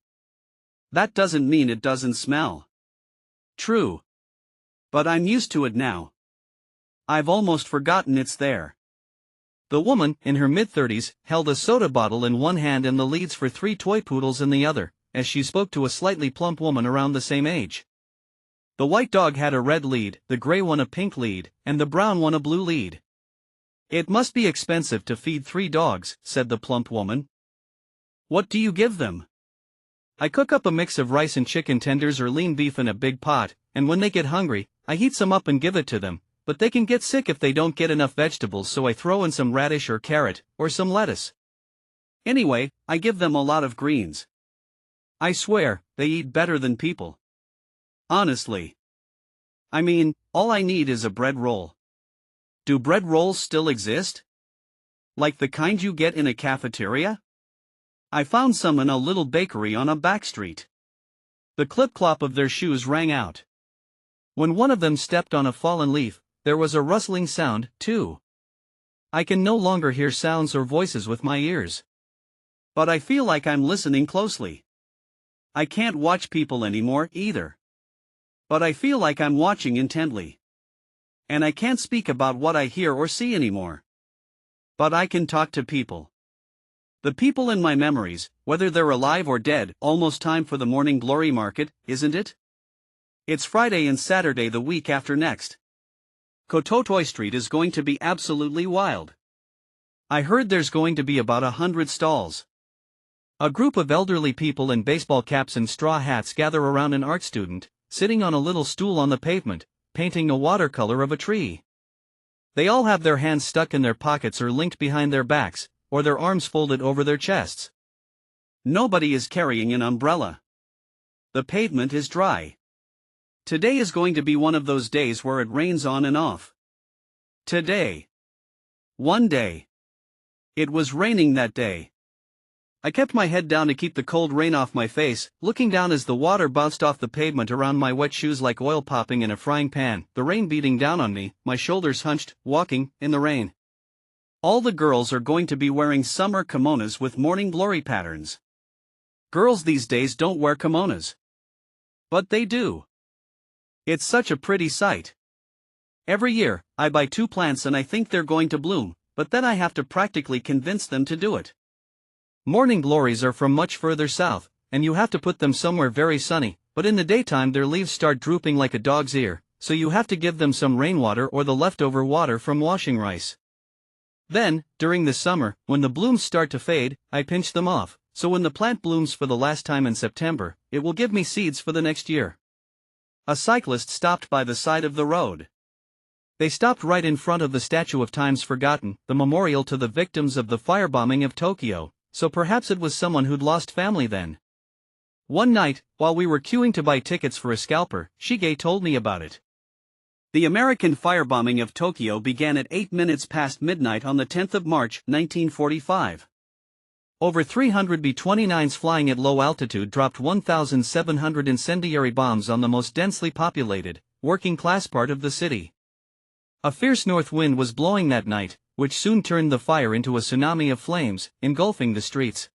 That doesn't mean it doesn't smell. True. But I'm used to it now. I've almost forgotten it's there. The woman, in her mid-30s, held a soda bottle in one hand and the leads for 3 toy poodles in the other, as she spoke to a slightly plump woman around the same age. The white dog had a red lead, the gray one a pink lead, and the brown one a blue lead. "It must be expensive to feed 3 dogs," said the plump woman. "What do you give them?" "I cook up a mix of rice and chicken tenders or lean beef in a big pot, and when they get hungry, I heat some up and give it to them. But they can get sick if they don't get enough vegetables, so I throw in some radish or carrot, or some lettuce. Anyway, I give them a lot of greens. I swear, they eat better than people. Honestly. I mean, all I need is a bread roll." "Do bread rolls still exist? Like the kind you get in a cafeteria?" "I found some in a little bakery on a back street." The clip-clop of their shoes rang out. When one of them stepped on a fallen leaf, there was a rustling sound, too. I can no longer hear sounds or voices with my ears. But I feel like I'm listening closely. I can't watch people anymore, either. But I feel like I'm watching intently. And I can't speak about what I hear or see anymore. But I can talk to people. The people in my memories, whether they're alive or dead. Almost time for the morning glory market, isn't it? It's Friday and Saturday the week after next. Kototoi Street is going to be absolutely wild. I heard there's going to be about 100 stalls. A group of elderly people in baseball caps and straw hats gather around an art student, sitting on a little stool on the pavement, painting a watercolor of a tree. They all have their hands stuck in their pockets or linked behind their backs, or their arms folded over their chests. Nobody is carrying an umbrella. The pavement is dry. Today is going to be one of those days where it rains on and off. Today. One day. It was raining that day. I kept my head down to keep the cold rain off my face, looking down as the water bounced off the pavement around my wet shoes like oil popping in a frying pan, the rain beating down on me, my shoulders hunched, walking in the rain. All the girls are going to be wearing summer kimonos with morning glory patterns. Girls these days don't wear kimonos. But they do. It's such a pretty sight. Every year, I buy 2 plants and I think they're going to bloom, but then I have to practically convince them to do it. Morning glories are from much further south, and you have to put them somewhere very sunny, but in the daytime their leaves start drooping like a dog's ear, so you have to give them some rainwater or the leftover water from washing rice. Then, during the summer, when the blooms start to fade, I pinch them off, so when the plant blooms for the last time in September, it will give me seeds for the next year. A cyclist stopped by the side of the road. They stopped right in front of the statue of Times Forgotten, the memorial to the victims of the firebombing of Tokyo. So perhaps it was someone who'd lost family then. One night, while we were queuing to buy tickets for a scalper, Shige told me about it. The American firebombing of Tokyo began at 8 minutes past midnight on the 10th of March, 1945. Over 300 B-29s flying at low altitude dropped 1,700 incendiary bombs on the most densely populated, working-class part of the city. A fierce north wind was blowing that night, which soon turned the fire into a tsunami of flames, engulfing the streets.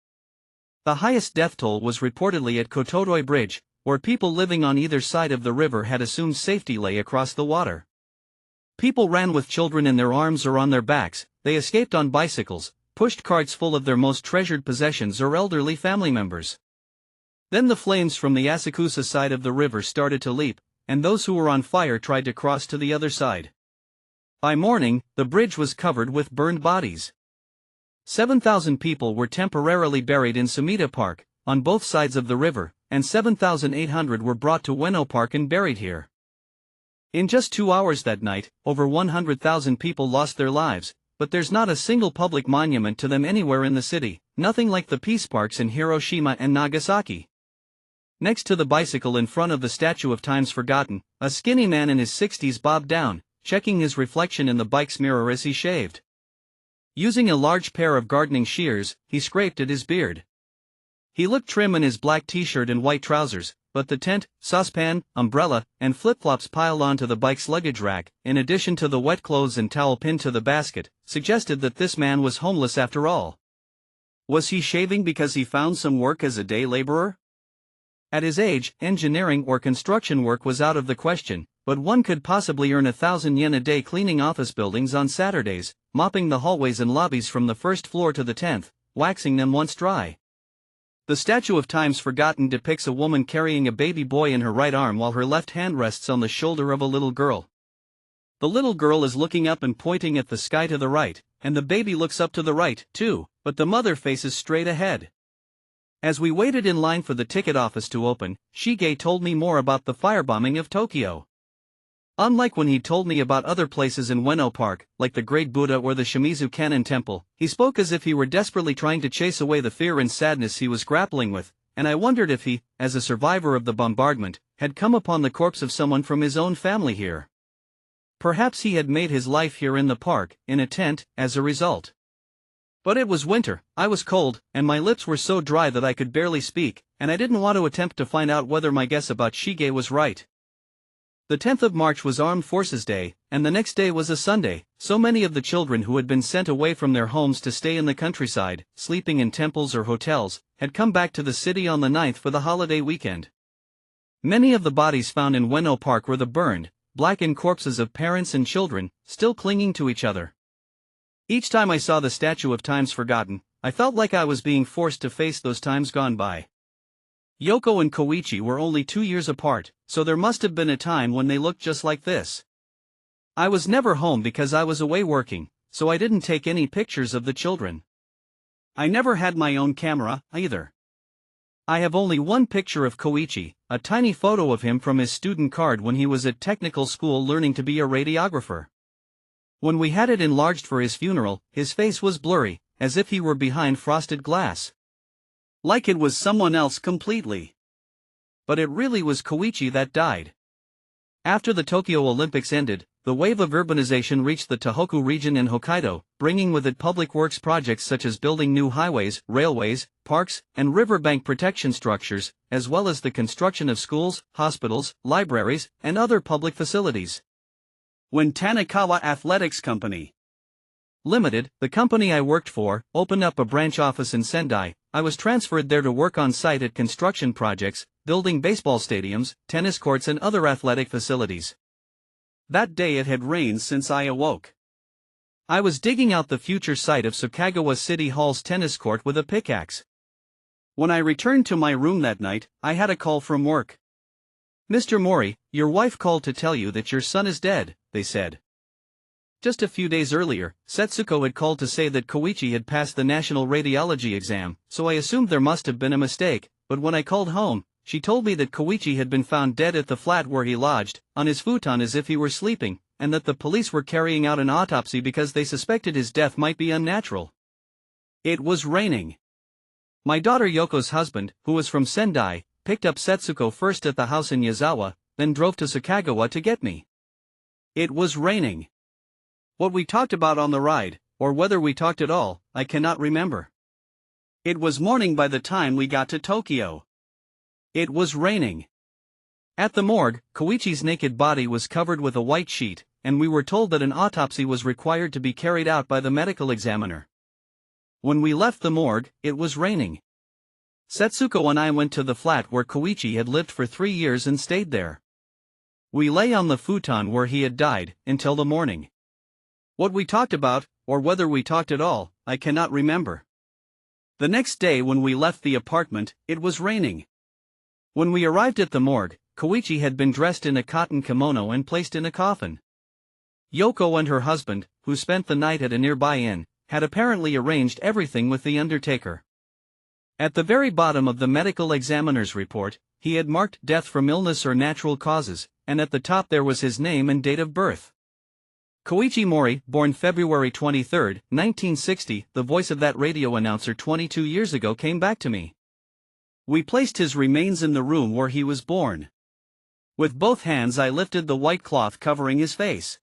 The highest death toll was reportedly at Kotoroi Bridge, where people living on either side of the river had assumed safety lay across the water. People ran with children in their arms or on their backs, they escaped on bicycles, pushed carts full of their most treasured possessions or elderly family members. Then the flames from the Asakusa side of the river started to leap, and those who were on fire tried to cross to the other side. By morning, the bridge was covered with burned bodies. 7,000 people were temporarily buried in Sumida Park, on both sides of the river, and 7,800 were brought to Ueno Park and buried here. In just 2 hours that night, over 100,000 people lost their lives, but there's not a single public monument to them anywhere in the city, nothing like the peace parks in Hiroshima and Nagasaki. Next to the bicycle in front of the statue of Times Forgotten, a skinny man in his 60s bobbed down, checking his reflection in the bike's mirror as he shaved. Using a large pair of gardening shears, he scraped at his beard. He looked trim in his black t-shirt and white trousers, but the tent, saucepan, umbrella, and flip-flops piled onto the bike's luggage rack, in addition to the wet clothes and towel pinned to the basket, suggested that this man was homeless after all. Was he shaving because he found some work as a day laborer? At his age, engineering or construction work was out of the question, but one could possibly earn 1,000 yen a day cleaning office buildings on Saturdays, mopping the hallways and lobbies from the first floor to the 10th, waxing them once dry. The statue of Times Forgotten depicts a woman carrying a baby boy in her right arm while her left hand rests on the shoulder of a little girl. The little girl is looking up and pointing at the sky to the right, and the baby looks up to the right, too, but the mother faces straight ahead. As we waited in line for the ticket office to open, Shige told me more about the firebombing of Tokyo. Unlike when he told me about other places in Ueno Park, like the Great Buddha or the Shimizu Kannon Temple, he spoke as if he were desperately trying to chase away the fear and sadness he was grappling with, and I wondered if he, as a survivor of the bombardment, had come upon the corpse of someone from his own family here. Perhaps he had made his life here in the park, in a tent, as a result. But it was winter, I was cold, and my lips were so dry that I could barely speak, and I didn't want to attempt to find out whether my guess about Shige was right. The 10th of March was Armed Forces Day, and the next day was a Sunday, so many of the children who had been sent away from their homes to stay in the countryside, sleeping in temples or hotels, had come back to the city on the 9th for the holiday weekend. Many of the bodies found in Ueno Park were the burned, blackened corpses of parents and children, still clinging to each other. Each time I saw the statue of Times Forgotten, I felt like I was being forced to face those times gone by. Yoko and Koichi were only 2 years apart, so there must have been a time when they looked just like this. I was never home because I was away working, so I didn't take any pictures of the children. I never had my own camera, either. I have only one picture of Koichi, a tiny photo of him from his student card when he was at technical school learning to be a radiographer. When we had it enlarged for his funeral, his face was blurry, as if he were behind frosted glass. Like it was someone else completely. But it really was Koichi that died. After the Tokyo Olympics ended, the wave of urbanization reached the Tohoku region in Hokkaido, bringing with it public works projects such as building new highways, railways, parks, and riverbank protection structures, as well as the construction of schools, hospitals, libraries, and other public facilities. When Tanikawa Athletics Company Limited, the company I worked for, opened up a branch office in Sendai, I was transferred there to work on site at construction projects, building baseball stadiums, tennis courts and other athletic facilities. That day it had rained since I awoke. I was digging out the future site of Sukagawa City Hall's tennis court with a pickaxe. When I returned to my room that night, I had a call from work. "Mr. Mori, your wife called to tell you that your son is dead," they said. Just a few days earlier, Setsuko had called to say that Koichi had passed the national radiology exam, so I assumed there must have been a mistake, but when I called home, she told me that Koichi had been found dead at the flat where he lodged, on his futon as if he were sleeping, and that the police were carrying out an autopsy because they suspected his death might be unnatural. It was raining. My daughter Yoko's husband, who was from Sendai, picked up Setsuko first at the house in Yazawa, then drove to Sukagawa to get me. It was raining. What we talked about on the ride, or whether we talked at all, I cannot remember. It was morning by the time we got to Tokyo. It was raining. At the morgue, Koichi's naked body was covered with a white sheet, and we were told that an autopsy was required to be carried out by the medical examiner. When we left the morgue, it was raining. Setsuko and I went to the flat where Koichi had lived for 3 years and stayed there. We lay on the futon where he had died, until the morning. What we talked about, or whether we talked at all, I cannot remember. The next day when we left the apartment, it was raining. When we arrived at the morgue, Koichi had been dressed in a cotton kimono and placed in a coffin. Yoko and her husband, who spent the night at a nearby inn, had apparently arranged everything with the undertaker. At the very bottom of the medical examiner's report, he had marked death from illness or natural causes, and at the top there was his name and date of birth. Koichi Mori, born February 23, 1960, the voice of that radio announcer 22 years ago came back to me. We placed his remains in the room where he was born. With both hands I lifted the white cloth covering his face.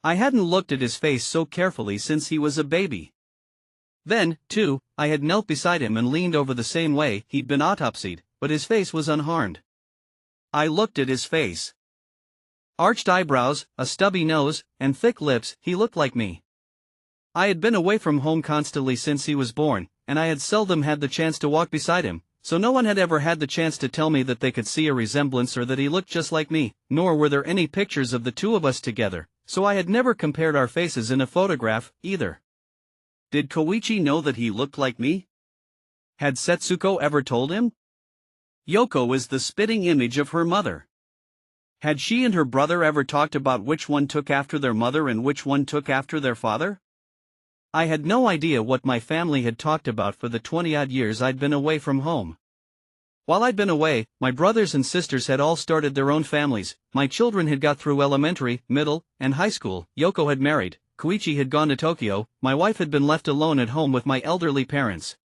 I hadn't looked at his face so carefully since he was a baby. Then, too, I had knelt beside him and leaned over the same way he'd been autopsied, but his face was unharmed. I looked at his face. Arched eyebrows, a stubby nose, and thick lips, he looked like me. I had been away from home constantly since he was born, and I had seldom had the chance to walk beside him, so no one had ever had the chance to tell me that they could see a resemblance or that he looked just like me, nor were there any pictures of the two of us together, so I had never compared our faces in a photograph, either. Did Koichi know that he looked like me? Had Setsuko ever told him? Yoko is the spitting image of her mother. Had she and her brother ever talked about which one took after their mother and which one took after their father? I had no idea what my family had talked about for the 20-odd years I'd been away from home. While I'd been away, my brothers and sisters had all started their own families, my children had got through elementary, middle, and high school, Yoko had married, Koichi had gone to Tokyo, my wife had been left alone at home with my elderly parents.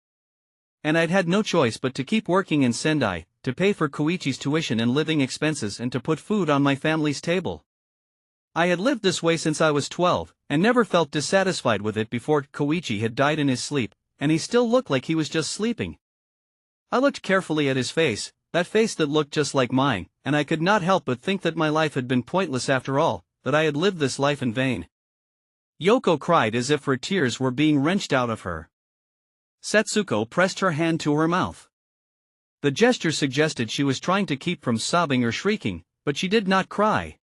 And I'd had no choice but to keep working in Sendai, to pay for Koichi's tuition and living expenses and to put food on my family's table. I had lived this way since I was 12, and never felt dissatisfied with it before Koichi had died in his sleep, and he still looked like he was just sleeping. I looked carefully at his face, that face that looked just like mine, and I could not help but think that my life had been pointless after all, that I had lived this life in vain. Yoko cried as if her tears were being wrenched out of her. Setsuko pressed her hand to her mouth. The gesture suggested she was trying to keep from sobbing or shrieking, but she did not cry.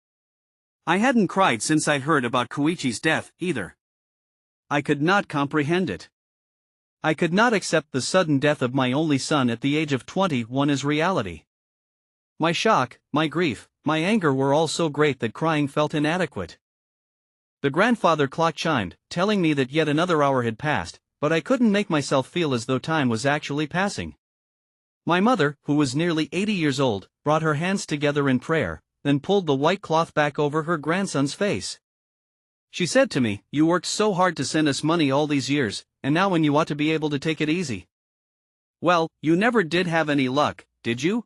I hadn't cried since I'd heard about Koichi's death, either. I could not comprehend it. I could not accept the sudden death of my only son at the age of 21 as reality. My shock, my grief, my anger were all so great that crying felt inadequate. The grandfather clock chimed, telling me that yet another hour had passed, but I couldn't make myself feel as though time was actually passing. My mother, who was nearly 80 years old, brought her hands together in prayer, then pulled the white cloth back over her grandson's face. She said to me, "You worked so hard to send us money all these years, and now when you ought to be able to take it easy. Well, you never did have any luck, did you?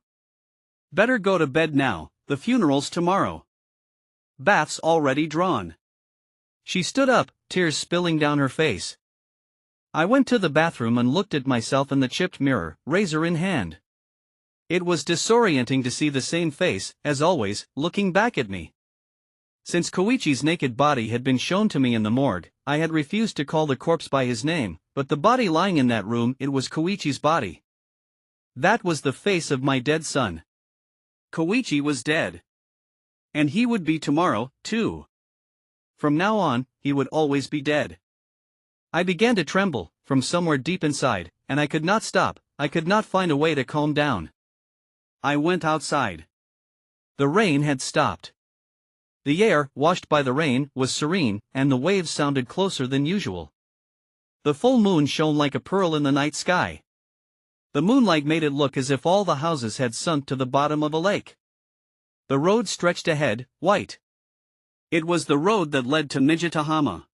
Better go to bed now, the funeral's tomorrow." Baths already drawn. She stood up, tears spilling down her face. I went to the bathroom and looked at myself in the chipped mirror, razor in hand. It was disorienting to see the same face, as always, looking back at me. Since Koichi's naked body had been shown to me in the morgue, I had refused to call the corpse by his name, but the body lying in that room, it was Koichi's body. That was the face of my dead son. Koichi was dead. And he would be tomorrow, too. From now on, he would always be dead. I began to tremble, from somewhere deep inside, and I could not stop, I could not find a way to calm down. I went outside. The rain had stopped. The air, washed by the rain, was serene, and the waves sounded closer than usual. The full moon shone like a pearl in the night sky. The moonlight made it look as if all the houses had sunk to the bottom of a lake. The road stretched ahead, white. It was the road that led to Nijitahama.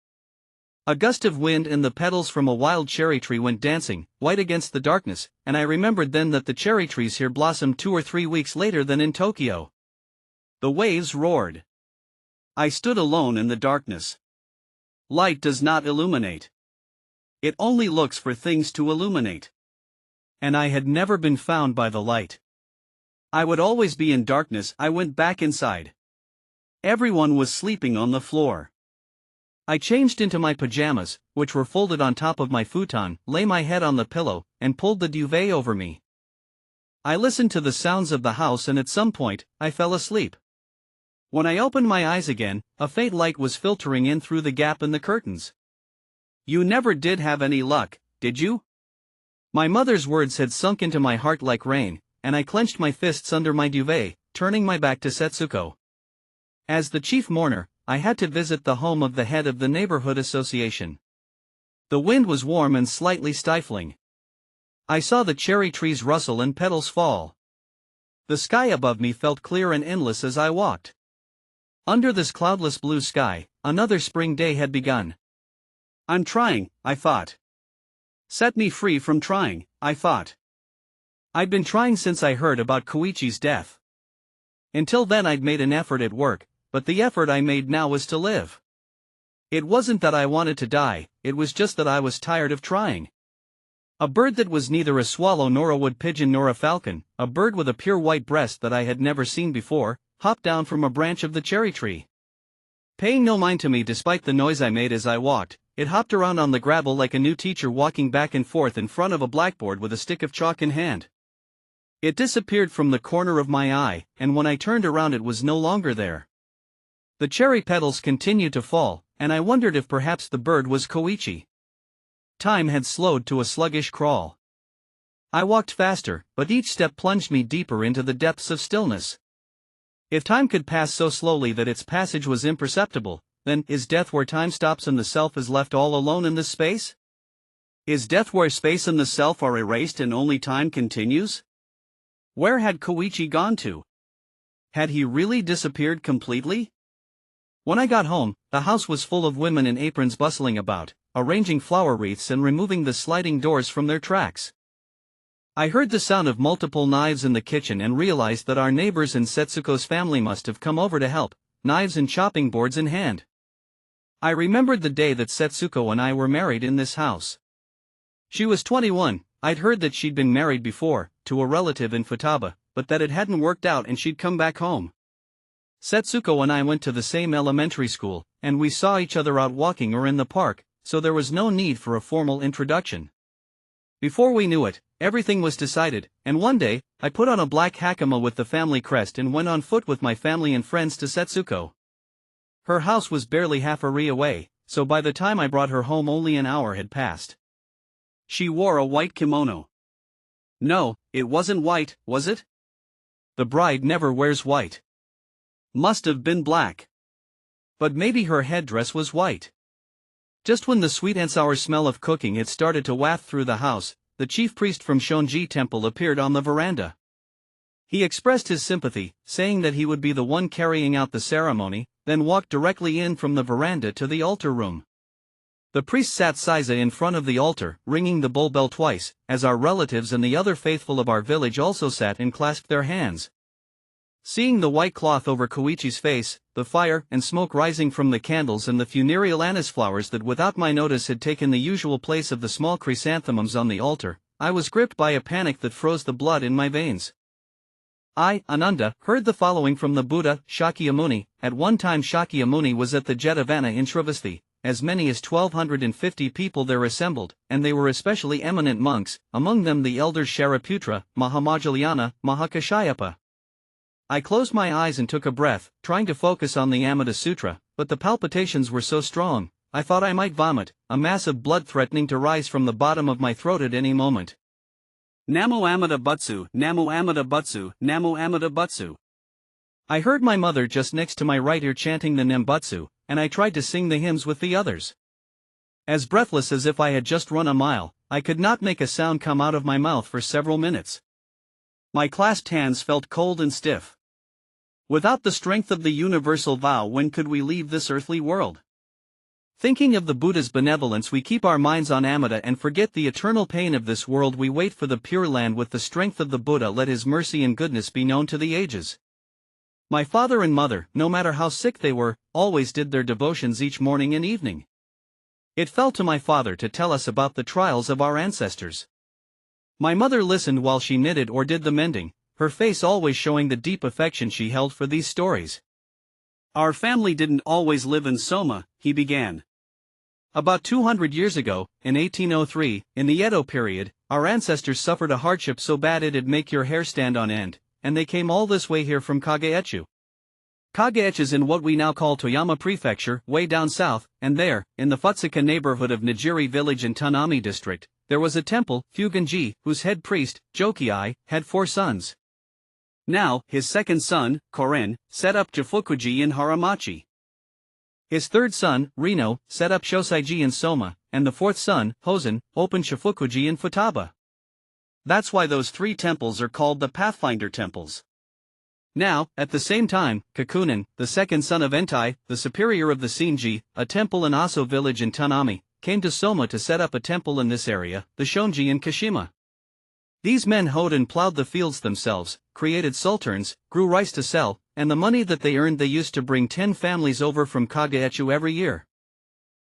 A gust of wind and the petals from a wild cherry tree went dancing, white against the darkness, and I remembered then that the cherry trees here blossomed 2 or 3 weeks later than in Tokyo. The waves roared. I stood alone in the darkness. Light does not illuminate. It only looks for things to illuminate. And I had never been found by the light. I would always be in darkness. I went back inside. Everyone was sleeping on the floor. I changed into my pajamas, which were folded on top of my futon, lay my head on the pillow, and pulled the duvet over me. I listened to the sounds of the house and at some point, I fell asleep. When I opened my eyes again, a faint light was filtering in through the gap in the curtains. "You never did have any luck, did you?" My mother's words had sunk into my heart like rain, and I clenched my fists under my duvet, turning my back to Setsuko. As the chief mourner, I had to visit the home of the head of the neighborhood association. The wind was warm and slightly stifling. I saw the cherry trees rustle and petals fall. The sky above me felt clear and endless as I walked. Under this cloudless blue sky, another spring day had begun. "I'm trying," I thought. "Set me free from trying," I thought. I'd been trying since I heard about Koichi's death. Until then I'd made an effort at work, but the effort I made now was to live. It wasn't that I wanted to die, it was just that I was tired of trying. A bird that was neither a swallow nor a wood pigeon nor a falcon, a bird with a pure white breast that I had never seen before, hopped down from a branch of the cherry tree. Paying no mind to me despite the noise I made as I walked, it hopped around on the gravel like a new teacher walking back and forth in front of a blackboard with a stick of chalk in hand. It disappeared from the corner of my eye, and when I turned around it was no longer there. The cherry petals continued to fall, and I wondered if perhaps the bird was Koichi. Time had slowed to a sluggish crawl. I walked faster, but each step plunged me deeper into the depths of stillness. If time could pass so slowly that its passage was imperceptible, then is death where time stops and the self is left all alone in this space? Is death where space and the self are erased and only time continues? Where had Koichi gone to? Had he really disappeared completely? When I got home, the house was full of women in aprons bustling about, arranging flower wreaths and removing the sliding doors from their tracks. I heard the sound of multiple knives in the kitchen and realized that our neighbors and Setsuko's family must have come over to help, knives and chopping boards in hand. I remembered the day that Setsuko and I were married in this house. She was 21, I'd heard that she'd been married before, to a relative in Futaba, but that it hadn't worked out and she'd come back home. Setsuko and I went to the same elementary school, and we saw each other out walking or in the park, so there was no need for a formal introduction. Before we knew it, everything was decided, and one day, I put on a black hakama with the family crest and went on foot with my family and friends to Setsuko. Her house was barely half a ri away, so by the time I brought her home only an hour had passed. She wore a white kimono. No, it wasn't white, was it? The bride never wears white. Must have been black. But maybe her headdress was white. Just when the sweet and sour smell of cooking had started to waft through the house, the chief priest from Shonji Temple appeared on the veranda. He expressed his sympathy, saying that he would be the one carrying out the ceremony, then walked directly in from the veranda to the altar room. The priest sat Saiza in front of the altar, ringing the bull bell twice, as our relatives and the other faithful of our village also sat and clasped their hands. Seeing the white cloth over Koichi's face, the fire and smoke rising from the candles and the funereal anise flowers that without my notice had taken the usual place of the small chrysanthemums on the altar, I was gripped by a panic that froze the blood in my veins. I, Ananda, heard the following from the Buddha, Shakyamuni. At one time Shakyamuni was at the Jetavana in Sravasti. As many as 1,250 people there assembled, and they were especially eminent monks, among them the elders Shariputra, Mahamajjalayana, Mahakashyapa. I closed my eyes and took a breath, trying to focus on the Amida Sutra, but the palpitations were so strong, I thought I might vomit, a mass of blood threatening to rise from the bottom of my throat at any moment. Namo Amida Butsu, Namo Amida Butsu, Namo Amida Butsu. I heard my mother just next to my right ear chanting the Nembutsu, and I tried to sing the hymns with the others. As breathless as if I had just run a mile, I could not make a sound come out of my mouth for several minutes. My clasped hands felt cold and stiff. Without the strength of the universal vow, when could we leave this earthly world? Thinking of the Buddha's benevolence, we keep our minds on Amida and forget the eternal pain of this world. We wait for the Pure Land with the strength of the Buddha. Let his mercy and goodness be known to the ages. My father and mother, no matter how sick they were, always did their devotions each morning and evening. It fell to my father to tell us about the trials of our ancestors. My mother listened while she knitted or did the mending, her face always showing the deep affection she held for these stories. Our family didn't always live in Soma, he began. About 200 years ago, in 1803, in the Edo period, our ancestors suffered a hardship so bad it'd make your hair stand on end, and they came all this way here from Kageechu. Kageechu is in what we now call Toyama Prefecture, way down south, and there, in the Futsuka neighborhood of Nijiri village in Tanami district, there was a temple, Fugenji, whose head priest, Jokiai, had 4 sons. Now, his second son, Koren, set up Jifukuji in Haramachi. His third son, Reno, set up Shosaiji in Soma, and the fourth son, Hosen, opened Shifukuji in Futaba. That's why those 3 temples are called the Pathfinder temples. Now, at the same time, Kakunin, the second son of Entai, the superior of the Shinji, a temple in Aso village in Tanami, came to Soma to set up a temple in this area, the Shonji in Kashima. These men hoed and plowed the fields themselves, created sulterns, grew rice to sell, and the money that they earned they used to bring 10 families over from Kageechu every year.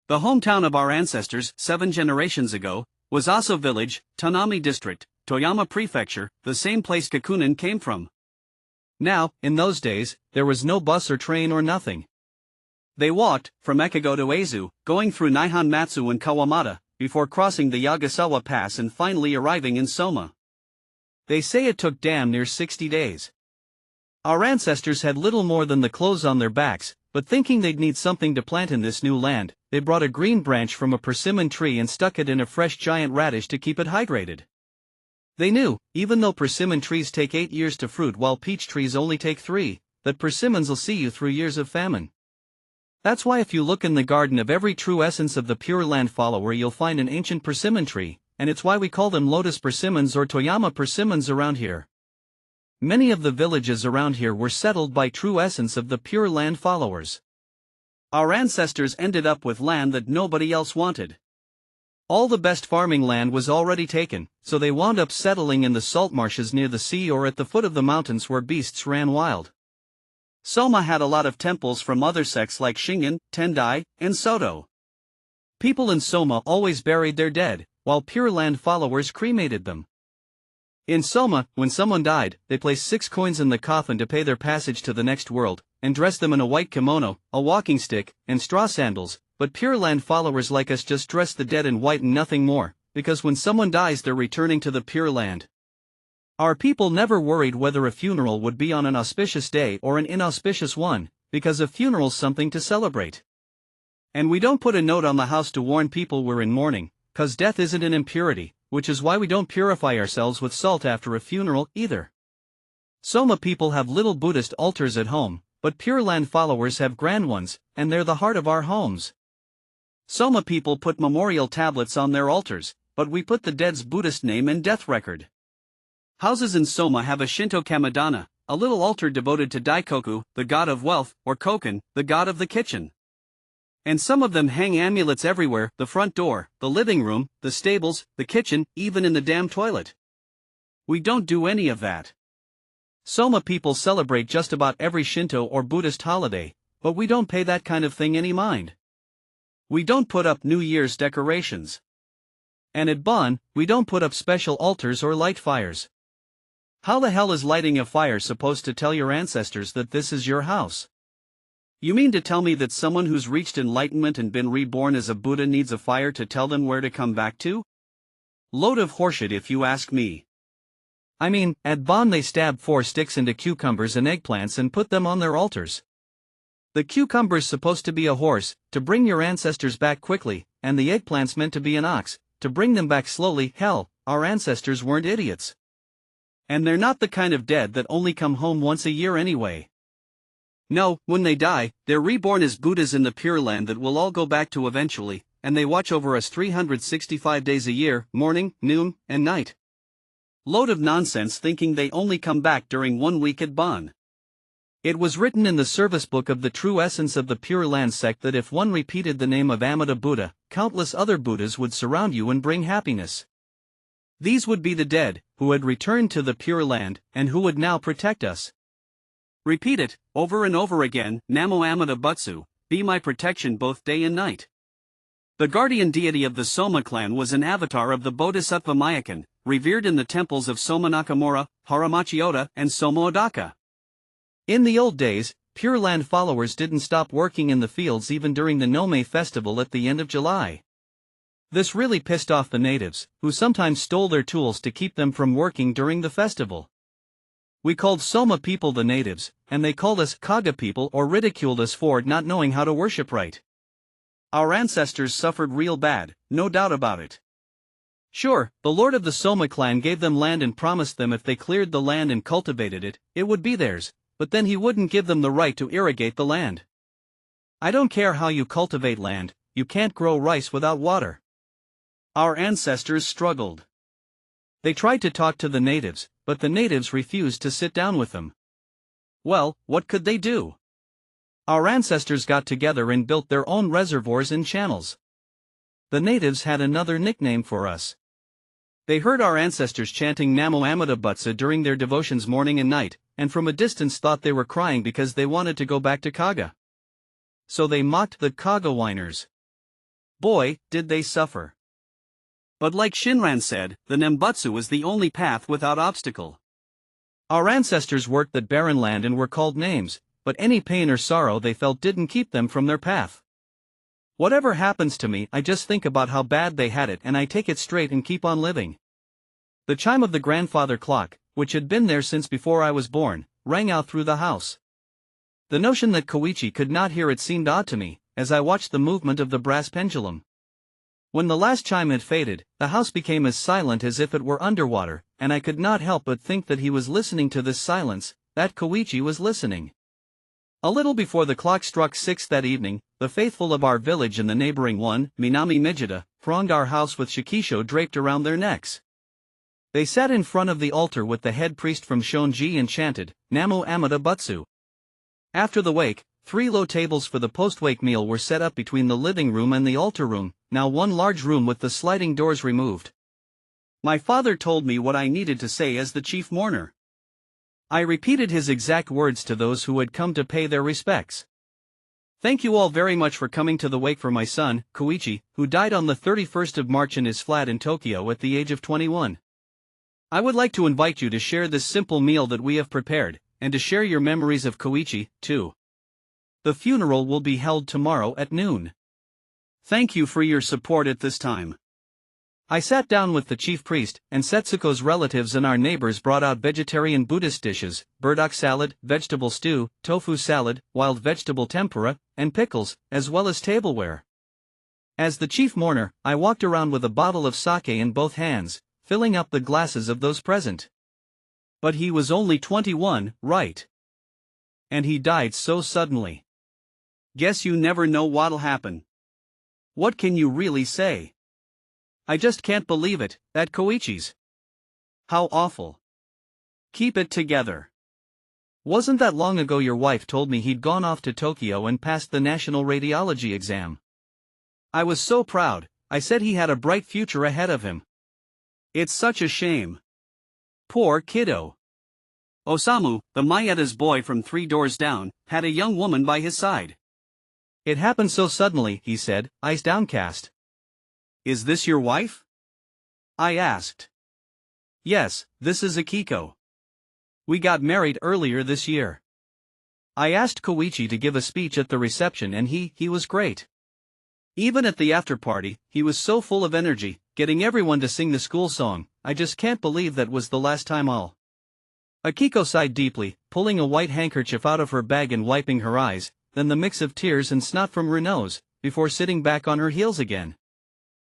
The hometown of our ancestors, 7 generations ago, was Aso village, Tanami district, Toyama Prefecture, the same place Kakunin came from. Now, in those days, there was no bus or train or nothing. They walked, from Ekigo to Eizu, going through Nihonmatsu and Kawamata, before crossing the Yagasawa Pass and finally arriving in Soma. They say it took damn near 60 days. Our ancestors had little more than the clothes on their backs, but thinking they'd need something to plant in this new land, they brought a green branch from a persimmon tree and stuck it in a fresh giant radish to keep it hydrated. They knew, even though persimmon trees take 8 years to fruit while peach trees only take 3, that persimmons'll see you through years of famine. That's why if you look in the garden of every true essence of the Pure Land follower you'll find an ancient persimmon tree, and it's why we call them lotus persimmons or Toyama persimmons around here. Many of the villages around here were settled by true essence of the Pure Land followers. Our ancestors ended up with land that nobody else wanted. All the best farming land was already taken, so they wound up settling in the salt marshes near the sea or at the foot of the mountains where beasts ran wild. Soma had a lot of temples from other sects like Shingen, Tendai, and Soto. People in Soma always buried their dead, while Pure Land followers cremated them. In Soma, when someone died, they placed 6 coins in the coffin to pay their passage to the next world, and dressed them in a white kimono, a walking stick, and straw sandals, but Pure Land followers like us just dress the dead in white and nothing more, because when someone dies they're returning to the Pure Land. Our people never worried whether a funeral would be on an auspicious day or an inauspicious one, because a funeral's something to celebrate. And we don't put a note on the house to warn people we're in mourning, 'cause death isn't an impurity, which is why we don't purify ourselves with salt after a funeral either. Soma people have little Buddhist altars at home, but Pure Land followers have grand ones, and they're the heart of our homes. Soma people put memorial tablets on their altars, but we put the dead's Buddhist name and death record. Houses in Soma have a Shinto kamidana, a little altar devoted to Daikoku, the god of wealth, or Koken, the god of the kitchen. And some of them hang amulets everywhere, the front door, the living room, the stables, the kitchen, even in the damn toilet. We don't do any of that. Soma people celebrate just about every Shinto or Buddhist holiday, but we don't pay that kind of thing any mind. We don't put up New Year's decorations. And at Bon, we don't put up special altars or light fires. How the hell is lighting a fire supposed to tell your ancestors that this is your house? You mean to tell me that someone who's reached enlightenment and been reborn as a Buddha needs a fire to tell them where to come back to? Load of horseshit if you ask me. I mean, at Bon they stab 4 sticks into cucumbers and eggplants and put them on their altars. The cucumber's supposed to be a horse, to bring your ancestors back quickly, and the eggplant's meant to be an ox, to bring them back slowly. Hell, our ancestors weren't idiots. And they're not the kind of dead that only come home once a year anyway. No, when they die, they're reborn as Buddhas in the Pure Land that we'll all go back to eventually, and they watch over us 365 days a year, morning, noon, and night. Load of nonsense thinking they only come back during 1 week at Bon. It was written in the service book of the true essence of the Pure Land sect that if one repeated the name of Amida Buddha, countless other Buddhas would surround you and bring happiness. These would be the dead, who had returned to the Pure Land, and who would now protect us. Repeat it, over and over again, Namo Amida Butsu, be my protection both day and night. The guardian deity of the Soma clan was an avatar of the Bodhisattva Myakan, revered in the temples of Soma Nakamura, Haramachi-Oda, and Soma Odaka. In the old days, Pure Land followers didn't stop working in the fields even during the Nome festival at the end of July. This really pissed off the natives, who sometimes stole their tools to keep them from working during the festival. We called Soma people the natives, and they called us Kaga people or ridiculed us for not knowing how to worship right. Our ancestors suffered real bad, no doubt about it. Sure, the lord of the Soma clan gave them land and promised them if they cleared the land and cultivated it, it would be theirs, but then he wouldn't give them the right to irrigate the land. I don't care how you cultivate land, you can't grow rice without water. Our ancestors struggled. They tried to talk to the natives, but the natives refused to sit down with them. Well, what could they do? Our ancestors got together and built their own reservoirs and channels. The natives had another nickname for us. They heard our ancestors chanting Namo Amida Butsu during their devotions morning and night, and from a distance thought they were crying because they wanted to go back to Kaga. So they mocked the Kaga whiners. Boy, did they suffer. But like Shinran said, the Nembutsu is the only path without obstacle. Our ancestors worked that barren land and were called names, but any pain or sorrow they felt didn't keep them from their path. Whatever happens to me, I just think about how bad they had it and I take it straight and keep on living. The chime of the grandfather clock, which had been there since before I was born, rang out through the house. The notion that Koichi could not hear it seemed odd to me, as I watched the movement of the brass pendulum. When the last chime had faded, the house became as silent as if it were underwater, and I could not help but think that he was listening to this silence, that Koichi was listening. A little before the clock struck 6 that evening, the faithful of our village and the neighboring one, Minami Mijita, thronged our house with shikisho draped around their necks. They sat in front of the altar with the head priest from Shonji and chanted, Namo Amida Butsu. After the wake, 3 low tables for the post-wake meal were set up between the living room and the altar room, now one large room with the sliding doors removed. My father told me what I needed to say as the chief mourner. I repeated his exact words to those who had come to pay their respects. Thank you all very much for coming to the wake for my son, Koichi, who died on the 31st of March in his flat in Tokyo at the age of 21. I would like to invite you to share this simple meal that we have prepared, and to share your memories of Koichi, too. The funeral will be held tomorrow at noon. Thank you for your support at this time. I sat down with the chief priest, and Setsuko's relatives and our neighbors brought out vegetarian Buddhist dishes, burdock salad, vegetable stew, tofu salad, wild vegetable tempura, and pickles, as well as tableware. As the chief mourner, I walked around with a bottle of sake in both hands, filling up the glasses of those present. But he was only 21, right? And he died so suddenly. Guess you never know what'll happen. What can you really say? I just can't believe it, that Koichi's. How awful. Keep it together. Wasn't that long ago your wife told me he'd gone off to Tokyo and passed the national radiology exam? I was so proud, I said he had a bright future ahead of him. It's such a shame. Poor kiddo. Osamu, the Maeda's boy from 3 doors down, had a young woman by his side. "It happened so suddenly," he said, eyes downcast. "Is this your wife?" I asked. "Yes, this is Akiko. We got married earlier this year." I asked Koichi to give a speech at the reception and he was great. Even at the after party, he was so full of energy, getting everyone to sing the school song. I just can't believe that was the last time I'll. Akiko sighed deeply, pulling a white handkerchief out of her bag and wiping her eyes, then the mix of tears and snot from her nose, before sitting back on her heels again.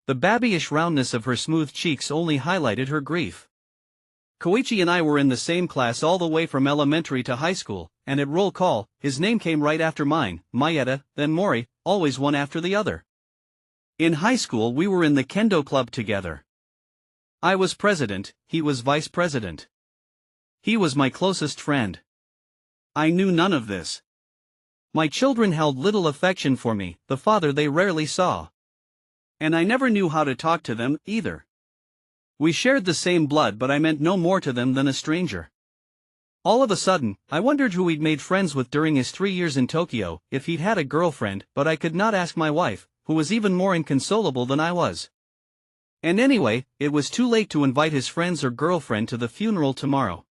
The babyish roundness of her smooth cheeks only highlighted her grief. Koichi and I were in the same class all the way from elementary to high school, and at roll call, his name came right after mine, Maeda, then Mori, always one after the other. In high school we were in the kendo club together. I was president, he was vice president. He was my closest friend. I knew none of this. My children held little affection for me, the father they rarely saw. And I never knew how to talk to them, either. We shared the same blood, but I meant no more to them than a stranger. All of a sudden, I wondered who he'd made friends with during his 3 years in Tokyo, if he'd had a girlfriend, but I could not ask my wife, who was even more inconsolable than I was. And anyway, it was too late to invite his friends or girlfriend to the funeral tomorrow.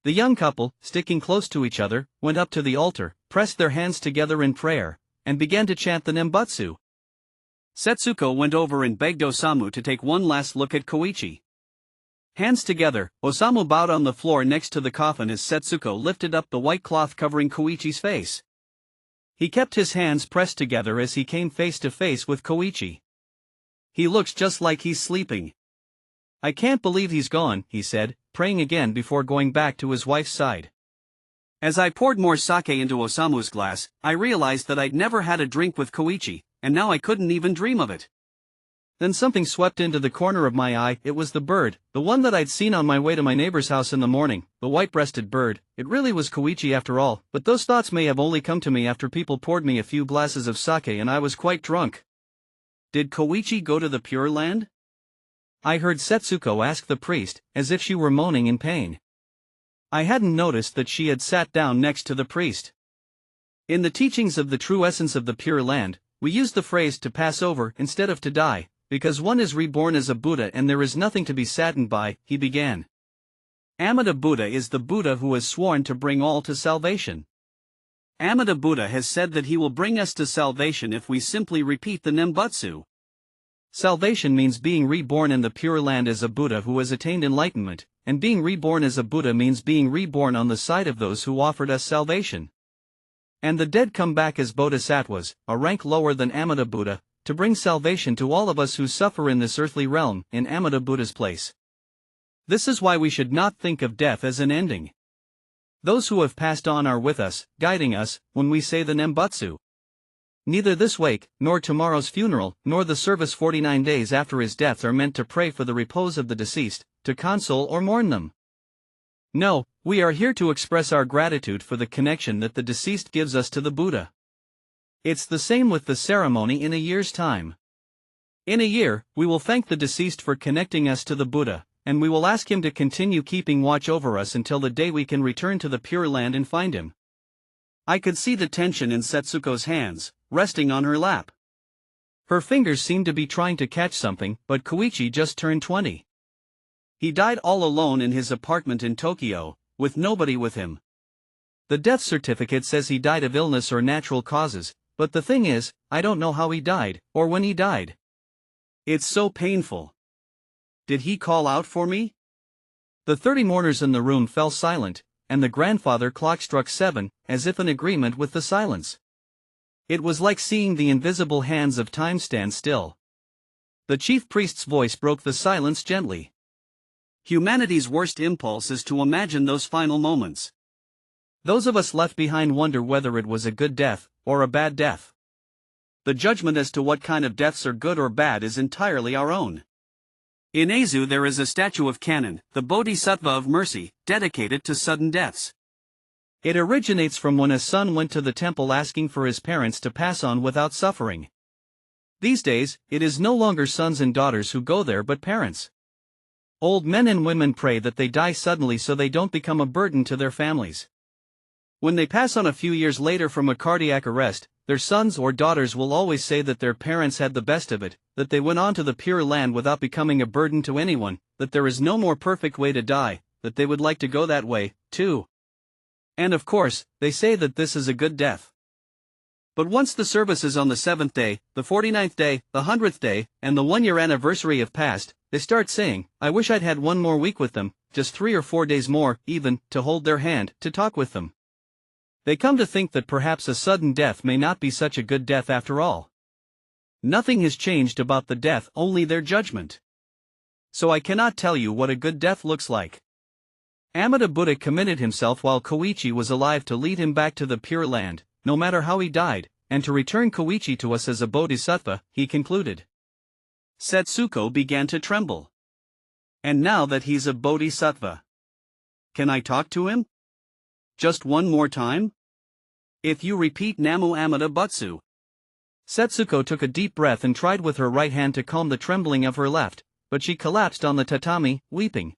The young couple, sticking close to each other, went up to the altar, pressed their hands together in prayer, and began to chant the Nembutsu. Setsuko went over and begged Osamu to take one last look at Koichi. Hands together, Osamu bowed on the floor next to the coffin as Setsuko lifted up the white cloth covering Koichi's face. He kept his hands pressed together as he came face to face with Koichi. "He looks just like he's sleeping. I can't believe he's gone," he said, praying again before going back to his wife's side. As I poured more sake into Osamu's glass, I realized that I'd never had a drink with Koichi, and now I couldn't even dream of it. Then something swept into the corner of my eye. It was the bird, the one that I'd seen on my way to my neighbor's house in the morning, the white-breasted bird. It really was Koichi after all, but those thoughts may have only come to me after people poured me a few glasses of sake and I was quite drunk. Did Koichi go to the Pure Land? I heard Setsuko ask the priest, as if she were moaning in pain. I hadn't noticed that she had sat down next to the priest. In the teachings of the true essence of the Pure Land, we use the phrase to pass over instead of to die, because one is reborn as a Buddha and there is nothing to be saddened by, he began. Amida Buddha is the Buddha who has sworn to bring all to salvation. Amida Buddha has said that he will bring us to salvation if we simply repeat the Nembutsu. Salvation means being reborn in the Pure Land as a Buddha who has attained enlightenment, and being reborn as a Buddha means being reborn on the side of those who offered us salvation. And the dead come back as bodhisattvas, a rank lower than Amida Buddha, to bring salvation to all of us who suffer in this earthly realm, in Amida Buddha's place. This is why we should not think of death as an ending. Those who have passed on are with us, guiding us, when we say the Nembutsu. Neither this wake, nor tomorrow's funeral, nor the service 49 days after his death are meant to pray for the repose of the deceased, to console or mourn them. No, we are here to express our gratitude for the connection that the deceased gives us to the Buddha. It's the same with the ceremony in a year's time. In a year, we will thank the deceased for connecting us to the Buddha, and we will ask him to continue keeping watch over us until the day we can return to the Pure Land and find him. I could see the tension in Setsuko's hands, resting on her lap. Her fingers seemed to be trying to catch something, but Koichi just turned 20. He died all alone in his apartment in Tokyo, with nobody with him. The death certificate says he died of illness or natural causes, but the thing is, I don't know how he died, or when he died. It's so painful. Did he call out for me? The 30 mourners in the room fell silent, and the grandfather clock struck 7, as if in agreement with the silence. It was like seeing the invisible hands of time stand still. The chief priest's voice broke the silence gently. Humanity's worst impulse is to imagine those final moments. Those of us left behind wonder whether it was a good death, or a bad death. The judgment as to what kind of deaths are good or bad is entirely our own. In Eizu there is a statue of Kannon, the Bodhisattva of mercy, dedicated to sudden deaths. It originates from when a son went to the temple asking for his parents to pass on without suffering. These days, it is no longer sons and daughters who go there but parents. Old men and women pray that they die suddenly so they don't become a burden to their families. When they pass on a few years later from a cardiac arrest, their sons or daughters will always say that their parents had the best of it, that they went on to the Pure Land without becoming a burden to anyone, that there is no more perfect way to die, that they would like to go that way, too. And of course, they say that this is a good death. But once the services on the 7th day, the 49th day, the 100th day, and the 1-year anniversary have passed, they start saying, I wish I'd had one more week with them, just 3 or 4 days more, even, to hold their hand, to talk with them. They come to think that perhaps a sudden death may not be such a good death after all. Nothing has changed about the death, only their judgment. So I cannot tell you what a good death looks like. Amida Buddha committed himself while Koichi was alive to lead him back to the Pure Land, no matter how he died, and to return Koichi to us as a bodhisattva, he concluded. Setsuko began to tremble. And now that he's a bodhisattva, can I talk to him? Just one more time? If you repeat Namu Amida Butsu. Setsuko took a deep breath and tried with her right hand to calm the trembling of her left, but she collapsed on the tatami, weeping.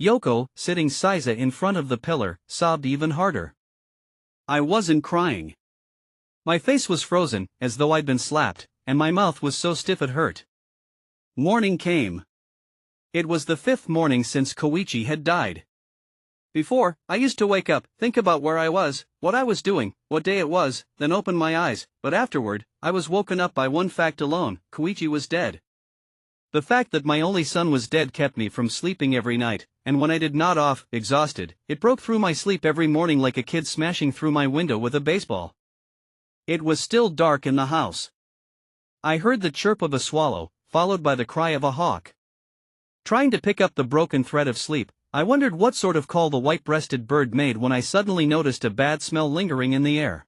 Yoko, sitting Seiza in front of the pillar, sobbed even harder. I wasn't crying. My face was frozen, as though I'd been slapped, and my mouth was so stiff it hurt. Morning came. It was the 5th morning since Koichi had died. Before, I used to wake up, think about where I was, what I was doing, what day it was, then open my eyes, but afterward, I was woken up by one fact alone: Koichi was dead. The fact that my only son was dead kept me from sleeping every night, and when I did nod off, exhausted, it broke through my sleep every morning like a kid smashing through my window with a baseball. It was still dark in the house. I heard the chirp of a swallow, followed by the cry of a hawk. Trying to pick up the broken thread of sleep, I wondered what sort of call the white-breasted bird made when I suddenly noticed a bad smell lingering in the air.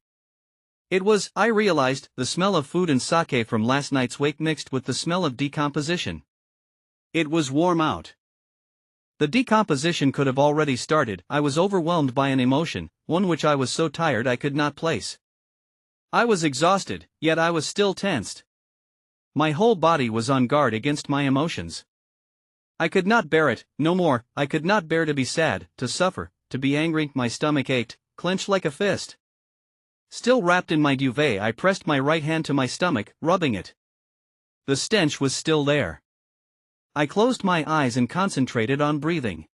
It was, I realized, the smell of food and sake from last night's wake mixed with the smell of decomposition. It was warm out. The decomposition could have already started. I was overwhelmed by an emotion, one which I was so tired I could not place. I was exhausted, yet I was still tensed. My whole body was on guard against my emotions. I could not bear it, no more. I could not bear to be sad, to suffer, to be angry. My stomach ached, clenched like a fist. Still wrapped in my duvet, I pressed my right hand to my stomach, rubbing it. The stench was still there. I closed my eyes and concentrated on breathing.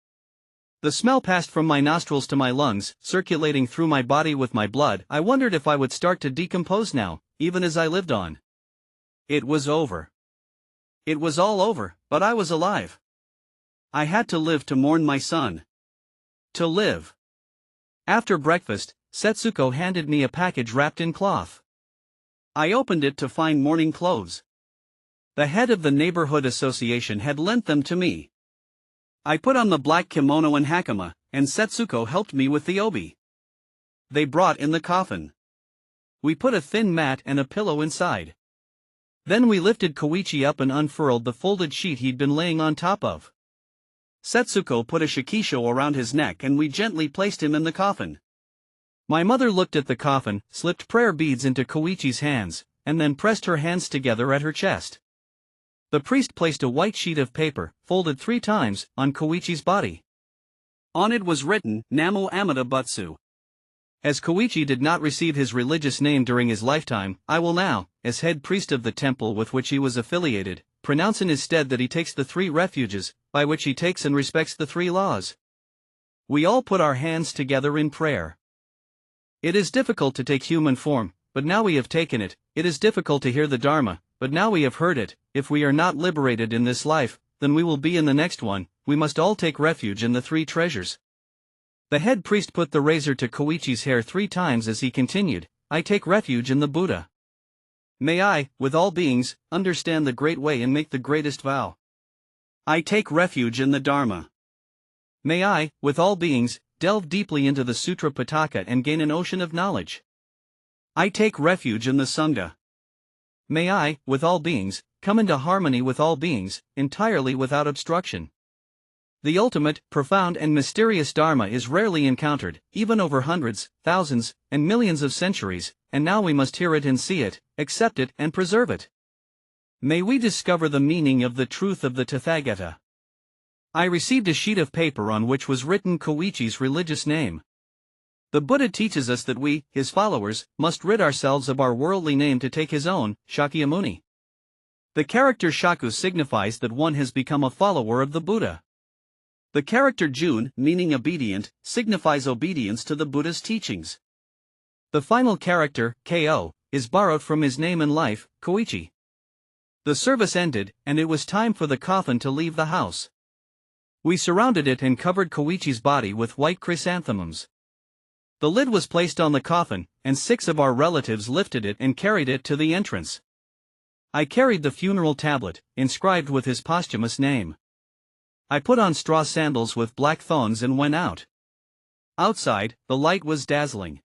The smell passed from my nostrils to my lungs, circulating through my body with my blood. I wondered if I would start to decompose now, even as I lived on. It was over. It was all over, but I was alive. I had to live to mourn my son. To live. After breakfast, Setsuko handed me a package wrapped in cloth. I opened it to find mourning clothes. The head of the neighborhood association had lent them to me. I put on the black kimono and hakama, and Setsuko helped me with the obi. They brought in the coffin. We put a thin mat and a pillow inside. Then we lifted Koichi up and unfurled the folded sheet he'd been laying on top of. Setsuko put a shikisho around his neck and we gently placed him in the coffin. My mother looked at the coffin, slipped prayer beads into Koichi's hands, and then pressed her hands together at her chest. The priest placed a white sheet of paper, folded 3 times, on Koichi's body. On it was written, Namu Amida Butsu. As Koichi did not receive his religious name during his lifetime, I will now, as head priest of the temple with which he was affiliated, pronounce in his stead that he takes the 3 refuges, by which he takes and respects the 3 laws. We all put our hands together in prayer. It is difficult to take human form, but now we have taken it. It is difficult to hear the Dharma, but now we have heard it. If we are not liberated in this life, then we will be in the next one. We must all take refuge in the 3 treasures. The head priest put the razor to Koichi's hair 3 times as he continued, I take refuge in the Buddha. May I, with all beings, understand the great way and make the greatest vow. I take refuge in the Dharma. May I, with all beings, delve deeply into the Sutra Pitaka and gain an ocean of knowledge. I take refuge in the Sangha. May I, with all beings, come into harmony with all beings, entirely without obstruction. The ultimate, profound and mysterious Dharma is rarely encountered, even over hundreds, thousands, and millions of centuries, and now we must hear it and see it, accept it and preserve it. May we discover the meaning of the truth of the Tathagata. I received a sheet of paper on which was written Koichi's religious name. The Buddha teaches us that we, his followers, must rid ourselves of our worldly name to take his own, Shakyamuni. The character Shaku signifies that one has become a follower of the Buddha. The character Jun, meaning obedient, signifies obedience to the Buddha's teachings. The final character, Ko, is borrowed from his name in life, Koichi. The service ended, and it was time for the coffin to leave the house. We surrounded it and covered Koichi's body with white chrysanthemums. The lid was placed on the coffin, and 6 of our relatives lifted it and carried it to the entrance. I carried the funeral tablet, inscribed with his posthumous name. I put on straw sandals with black thongs and went out. Outside, the light was dazzling.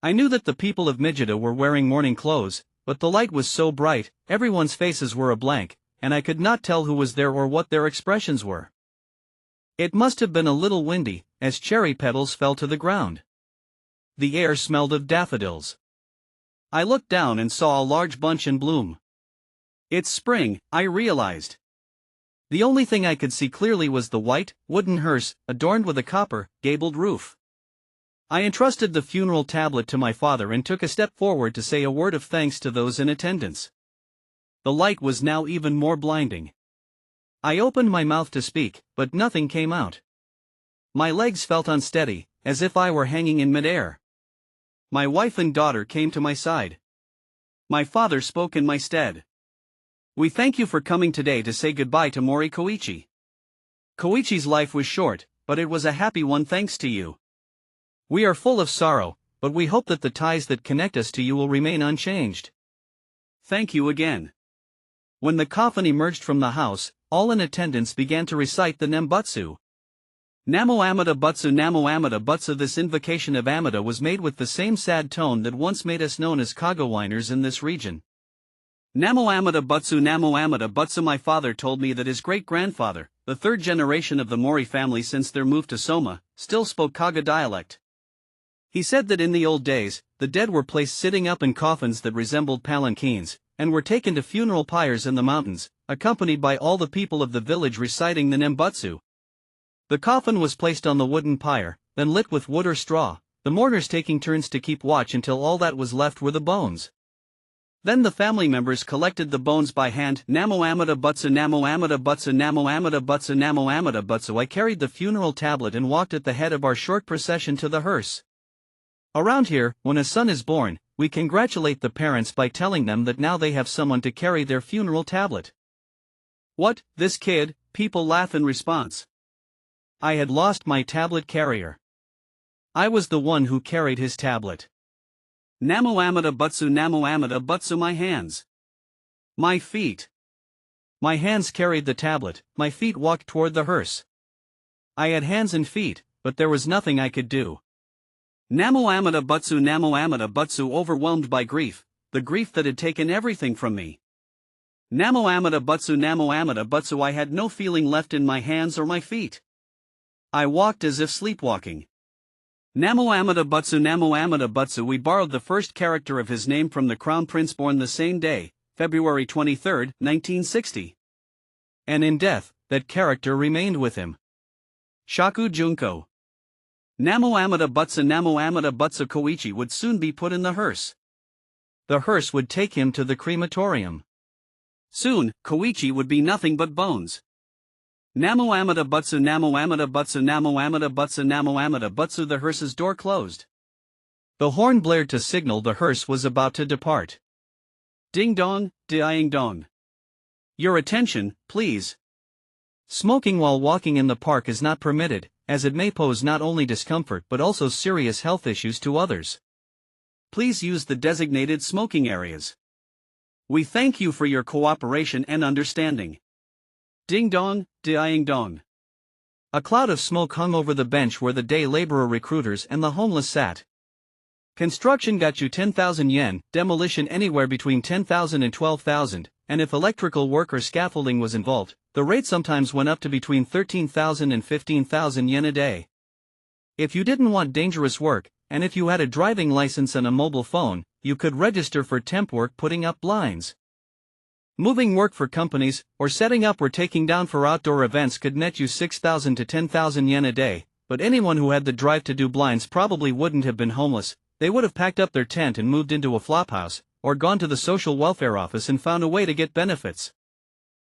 I knew that the people of Mijita were wearing mourning clothes, but the light was so bright, everyone's faces were a blank, and I could not tell who was there or what their expressions were. It must have been a little windy, as cherry petals fell to the ground. The air smelled of daffodils. I looked down and saw a large bunch in bloom. It's spring, I realized. The only thing I could see clearly was the white, wooden hearse, adorned with a copper, gabled roof. I entrusted the funeral tablet to my father and took a step forward to say a word of thanks to those in attendance. The light was now even more blinding. I opened my mouth to speak, but nothing came out. My legs felt unsteady, as if I were hanging in midair. My wife and daughter came to my side. My father spoke in my stead. We thank you for coming today to say goodbye to Mori Koichi. Koichi's life was short, but it was a happy one thanks to you. We are full of sorrow, but we hope that the ties that connect us to you will remain unchanged. Thank you again. When the coffin emerged from the house, all in attendance began to recite the Nembutsu. Namo Amida Butsu, Namo Amida Butsu. This invocation of Amida was made with the same sad tone that once made us known as Kagawiners in this region. Namo Amida Butsu, Namo Amida Butsu. My father told me that his great-grandfather, the 3rd generation of the Mori family since their move to Soma, still spoke Kaga dialect. He said that in the old days, the dead were placed sitting up in coffins that resembled palanquins, and were taken to funeral pyres in the mountains, accompanied by all the people of the village reciting the Nembutsu. The coffin was placed on the wooden pyre, then lit with wood or straw, the mourners taking turns to keep watch until all that was left were the bones. Then the family members collected the bones by hand. Namo Amida Butsu, Namo Amida Butsu, Namo Amida Butsu, Namo Amida Butsu. I carried the funeral tablet and walked at the head of our short procession to the hearse. Around here, when a son is born, we congratulate the parents by telling them that now they have someone to carry their funeral tablet. What, this kid? People laugh in response. I had lost my tablet carrier. I was the one who carried his tablet. Namo Amida Butsu, Namo Amida Butsu. My hands. My feet. My hands carried the tablet, my feet walked toward the hearse. I had hands and feet, but there was nothing I could do. Namo Amida Butsu, Namo Amida Butsu. Overwhelmed by grief, the grief that had taken everything from me. Namo Amida Butsu, Namo Amida Butsu. I had no feeling left in my hands or my feet. I walked as if sleepwalking. Namo Amida Butsu, Namo Amida Butsu. We borrowed the first character of his name from the crown prince born the same day, February 23, 1960. And in death, that character remained with him. Shaku Junko. Namo Amida Butsu, Namo Amida Butsu. Koichi would soon be put in the hearse. The hearse would take him to the crematorium. Soon, Koichi would be nothing but bones. Namo Amida Butsu, Namo Amida Butsu, Namo Amida Butsu, Namo Amida Butsu. The hearse's door closed. The horn blared to signal the hearse was about to depart. Ding dong, ding dong. Your attention, please. Smoking while walking in the park is not permitted, as it may pose not only discomfort but also serious health issues to others. Please use the designated smoking areas. We thank you for your cooperation and understanding. Ding dong, ding dong. A cloud of smoke hung over the bench where the day laborer recruiters and the homeless sat. Construction got you 10,000 yen, demolition anywhere between 10,000 and 12,000, and if electrical work or scaffolding was involved, the rate sometimes went up to between 13,000 and 15,000 yen a day. If you didn't want dangerous work, and if you had a driving license and a mobile phone, you could register for temp work putting up blinds. Moving work for companies, or setting up or taking down for outdoor events could net you 6,000 to 10,000 yen a day, but anyone who had the drive to do blinds probably wouldn't have been homeless. They would have packed up their tent and moved into a flophouse, or gone to the social welfare office and found a way to get benefits.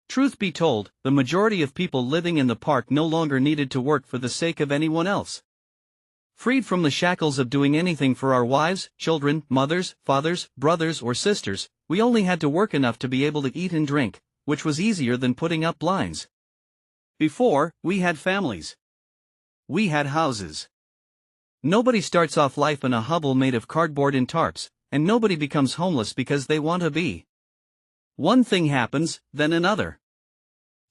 Truth be told, the majority of people living in the park no longer needed to work for the sake of anyone else. Freed from the shackles of doing anything for our wives, children, mothers, fathers, brothers or sisters, we only had to work enough to be able to eat and drink, which was easier than putting up blinds. Before, we had families. We had houses. Nobody starts off life in a hovel made of cardboard and tarps, and nobody becomes homeless because they want to be. One thing happens, then another.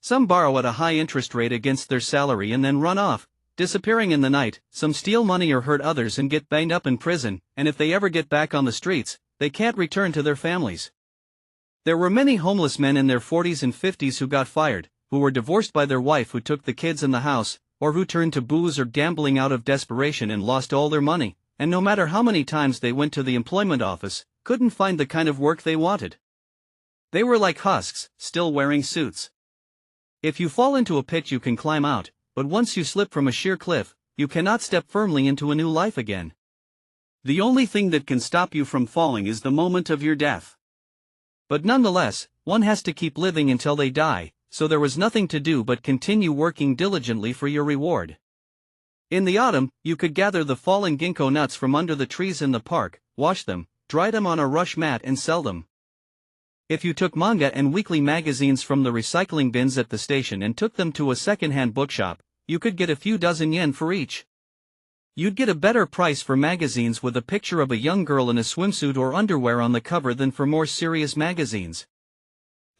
Some borrow at a high interest rate against their salary and then run off, disappearing in the night. Some steal money or hurt others and get banged up in prison, and if they ever get back on the streets, they can't return to their families. There were many homeless men in their 40s and 50s who got fired, who were divorced by their wife who took the kids and the house, or who turned to booze or gambling out of desperation and lost all their money, and no matter how many times they went to the employment office, couldn't find the kind of work they wanted. They were like husks, still wearing suits. If you fall into a pit you can climb out, but once you slip from a sheer cliff, you cannot step firmly into a new life again. The only thing that can stop you from falling is the moment of your death. But nonetheless, one has to keep living until they die, so there was nothing to do but continue working diligently for your reward. In the autumn, you could gather the fallen ginkgo nuts from under the trees in the park, wash them, dry them on a rush mat and sell them. If you took manga and weekly magazines from the recycling bins at the station and took them to a second-hand bookshop, you could get a few dozen yen for each. You'd get a better price for magazines with a picture of a young girl in a swimsuit or underwear on the cover than for more serious magazines.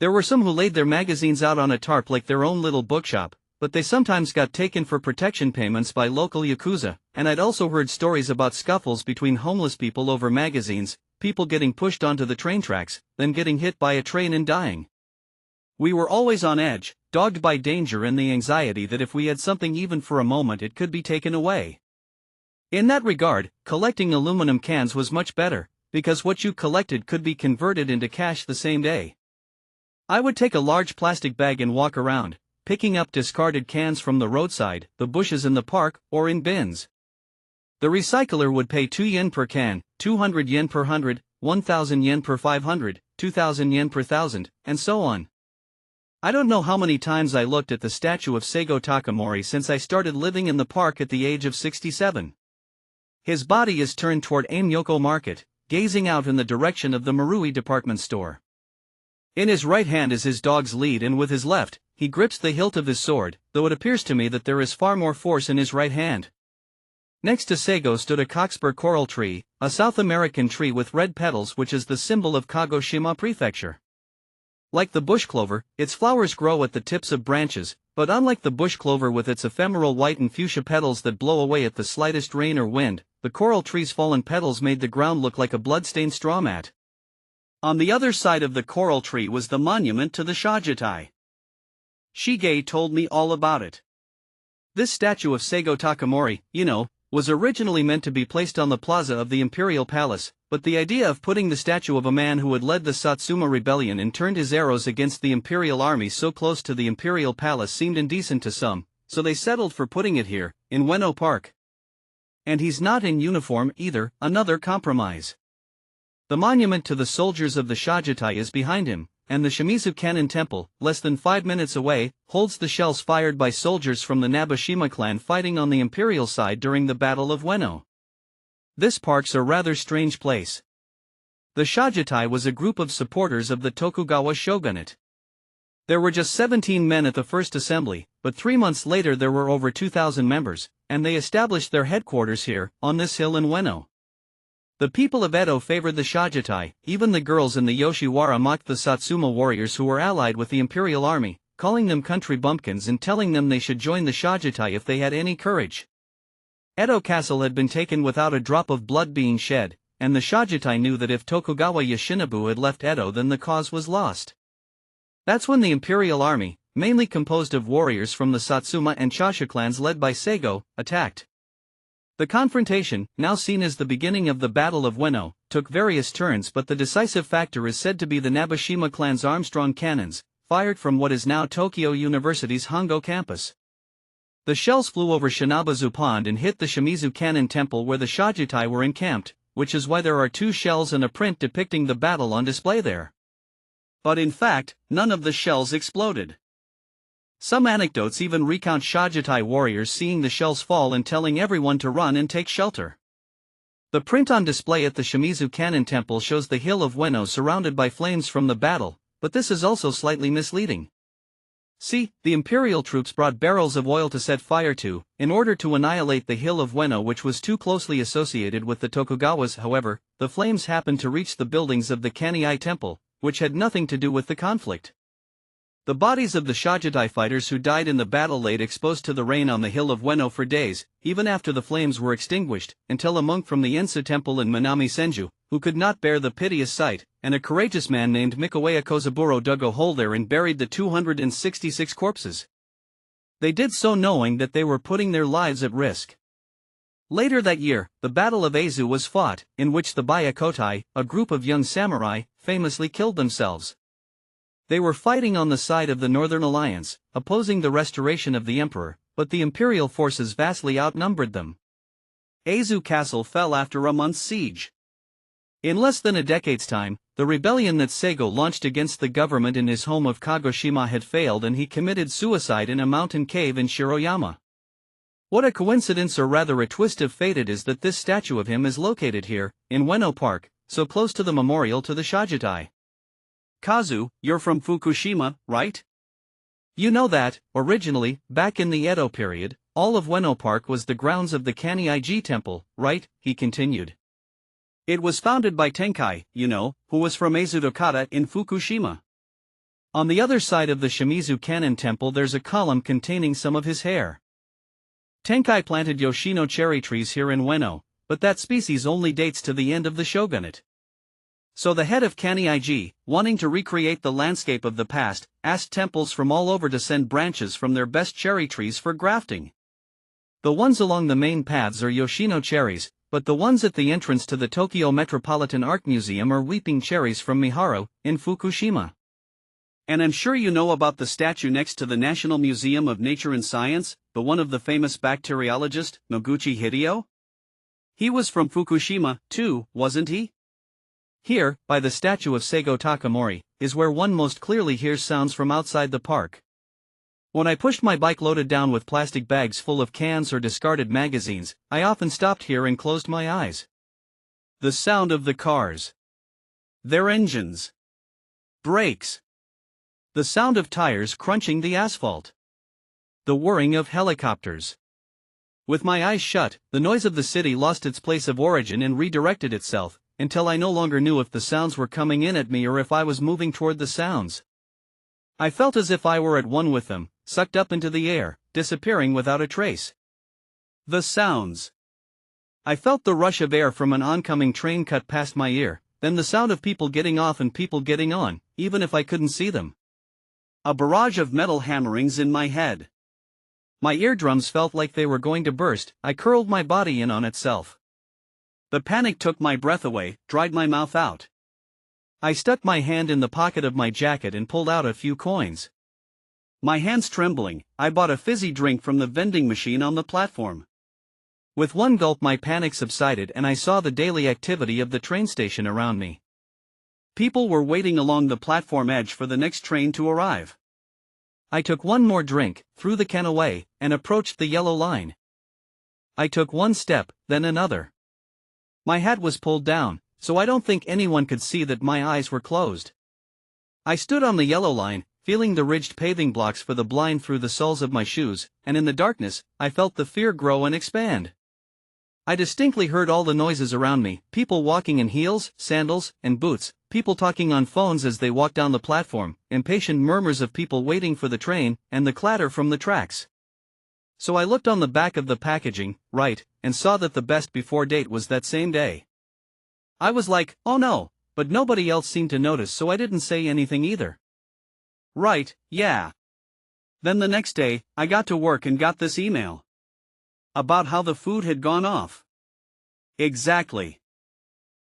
There were some who laid their magazines out on a tarp like their own little bookshop, but they sometimes got taken for protection payments by local yakuza, and I'd also heard stories about scuffles between homeless people over magazines, people getting pushed onto the train tracks, then getting hit by a train and dying. We were always on edge, dogged by danger and the anxiety that if we had something even for a moment it could be taken away. In that regard, collecting aluminum cans was much better, because what you collected could be converted into cash the same day. I would take a large plastic bag and walk around, picking up discarded cans from the roadside, the bushes in the park, or in bins. The recycler would pay 2 yen per can, 200 yen per 100, 1,000 yen per 500, 2,000 yen per 1,000, and so on. I don't know how many times I looked at the statue of Seigo Takamori since I started living in the park at the age of 67. His body is turned toward Amyoko Market, gazing out in the direction of the Marui department store. In his right hand is his dog's lead and with his left, he grips the hilt of his sword, though it appears to me that there is far more force in his right hand. Next to Seigo stood a cockspur coral tree, a South American tree with red petals which is the symbol of Kagoshima Prefecture. Like the bush clover, its flowers grow at the tips of branches, but unlike the bush clover with its ephemeral white and fuchsia petals that blow away at the slightest rain or wind, the coral tree's fallen petals made the ground look like a blood-stained straw mat. On the other side of the coral tree was the monument to the Shajitai. Shige told me all about it. This statue of Seigo Takamori, was originally meant to be placed on the plaza of the Imperial Palace, but the idea of putting the statue of a man who had led the Satsuma Rebellion and turned his arrows against the Imperial Army so close to the Imperial Palace seemed indecent to some, so they settled for putting it here, in Ueno Park. And he's not in uniform either, another compromise. The monument to the soldiers of the Shajitai is behind him, and the Shimizu Cannon Temple, less than 5 minutes away, holds the shells fired by soldiers from the Nabashima clan fighting on the imperial side during the Battle of Ueno. This park's a rather strange place. The Shajitai was a group of supporters of the Tokugawa shogunate. There were just 17 men at the first assembly, but 3 months later there were over 2,000 members, and they established their headquarters here, on this hill in Ueno. The people of Edo favored the Shajitai, even the girls in the Yoshiwara mocked the Satsuma warriors who were allied with the imperial army, calling them country bumpkins and telling them they should join the Shajitai if they had any courage. Edo Castle had been taken without a drop of blood being shed, and the Shajitai knew that if Tokugawa Yoshinobu had left Edo then the cause was lost. That's when the imperial army, mainly composed of warriors from the Satsuma and Chasha clans led by Seigo, attacked. The confrontation, now seen as the beginning of the Battle of Ueno, took various turns, but the decisive factor is said to be the Nabeshima clan's Armstrong cannons, fired from what is now Tokyo University's Hongo campus. The shells flew over Shinabazu Pond and hit the Shimizu Cannon Temple where the Shajutai were encamped, which is why there are 2 shells and a print depicting the battle on display there. But in fact, none of the shells exploded. Some anecdotes even recount Shajutai warriors seeing the shells fall and telling everyone to run and take shelter. The print on display at the Shimizu Cannon Temple shows the hill of Ueno surrounded by flames from the battle, but this is also slightly misleading. See, the imperial troops brought barrels of oil to set fire to, in order to annihilate the hill of Ueno, which was too closely associated with the Tokugawas. However, the flames happened to reach the buildings of the Kaniai Temple, which had nothing to do with the conflict. The bodies of the Shajutai fighters who died in the battle laid exposed to the rain on the hill of Ueno for days, even after the flames were extinguished, until a monk from the Ensu Temple in Minami Senju, who could not bear the piteous sight, and a courageous man named Mikoaya Kozaburo dug a hole there and buried the 266 corpses. They did so knowing that they were putting their lives at risk. Later that year, the Battle of Aizu was fought, in which the Byakutai, a group of young samurai, famously killed themselves. They were fighting on the side of the Northern Alliance, opposing the restoration of the emperor, but the imperial forces vastly outnumbered them. Aizu Castle fell after a month's siege. In less than a decade's time, the rebellion that Seigo launched against the government in his home of Kagoshima had failed and he committed suicide in a mountain cave in Shiroyama. What a coincidence, or rather a twist of fate it is, that this statue of him is located here, in Ueno Park, so close to the memorial to the Shajutai. Kazu, you're from Fukushima, right? You know that, originally, back in the Edo period, all of Ueno Park was the grounds of the Kaniai-ji Temple, right? He continued. It was founded by Tenkai, you know, who was from Eizudokata in Fukushima. On the other side of the Shimizu Cannon Temple there's a column containing some of his hair. Tenkai planted Yoshino cherry trees here in Ueno, but that species only dates to the end of the shogunate. So the head of Kaniai-ji, wanting to recreate the landscape of the past, asked temples from all over to send branches from their best cherry trees for grafting. The ones along the main paths are Yoshino cherries, but the ones at the entrance to the Tokyo Metropolitan Art Museum are weeping cherries from Miharo, in Fukushima. And I'm sure you know about the statue next to the National Museum of Nature and Science, the one of the famous bacteriologist, Noguchi Hideo? He was from Fukushima, too, wasn't he? Here, by the statue of Seigo Takamori, is where one most clearly hears sounds from outside the park. When I pushed my bike loaded down with plastic bags full of cans or discarded magazines, I often stopped here and closed my eyes. The sound of the cars. Their engines. Brakes. The sound of tires crunching the asphalt. The whirring of helicopters. With my eyes shut, the noise of the city lost its place of origin and redirected itself, until I no longer knew if the sounds were coming in at me or if I was moving toward the sounds. I felt as if I were at one with them, sucked up into the air, disappearing without a trace. The sounds. I felt the rush of air from an oncoming train cut past my ear, then the sound of people getting off and people getting on, even if I couldn't see them. A barrage of metal hammerings in my head. My eardrums felt like they were going to burst. I curled my body in on itself. The panic took my breath away, dried my mouth out. I stuck my hand in the pocket of my jacket and pulled out a few coins. My hands trembling, I bought a fizzy drink from the vending machine on the platform. With one gulp my panic subsided and I saw the daily activity of the train station around me. People were waiting along the platform edge for the next train to arrive. I took one more drink, threw the can away, and approached the yellow line. I took one step, then another. My hat was pulled down, so I don't think anyone could see that my eyes were closed. I stood on the yellow line, feeling the ridged paving blocks for the blind through the soles of my shoes, and in the darkness, I felt the fear grow and expand. I distinctly heard all the noises around me, people walking in heels, sandals, and boots, people talking on phones as they walked down the platform, impatient murmurs of people waiting for the train, and the clatter from the tracks. So I looked on the back of the packaging, right, and saw that the best before date was that same day. I was like, oh no, but nobody else seemed to notice, so I didn't say anything either. Right, yeah. Then the next day, I got to work and got this email. About how the food had gone off. Exactly.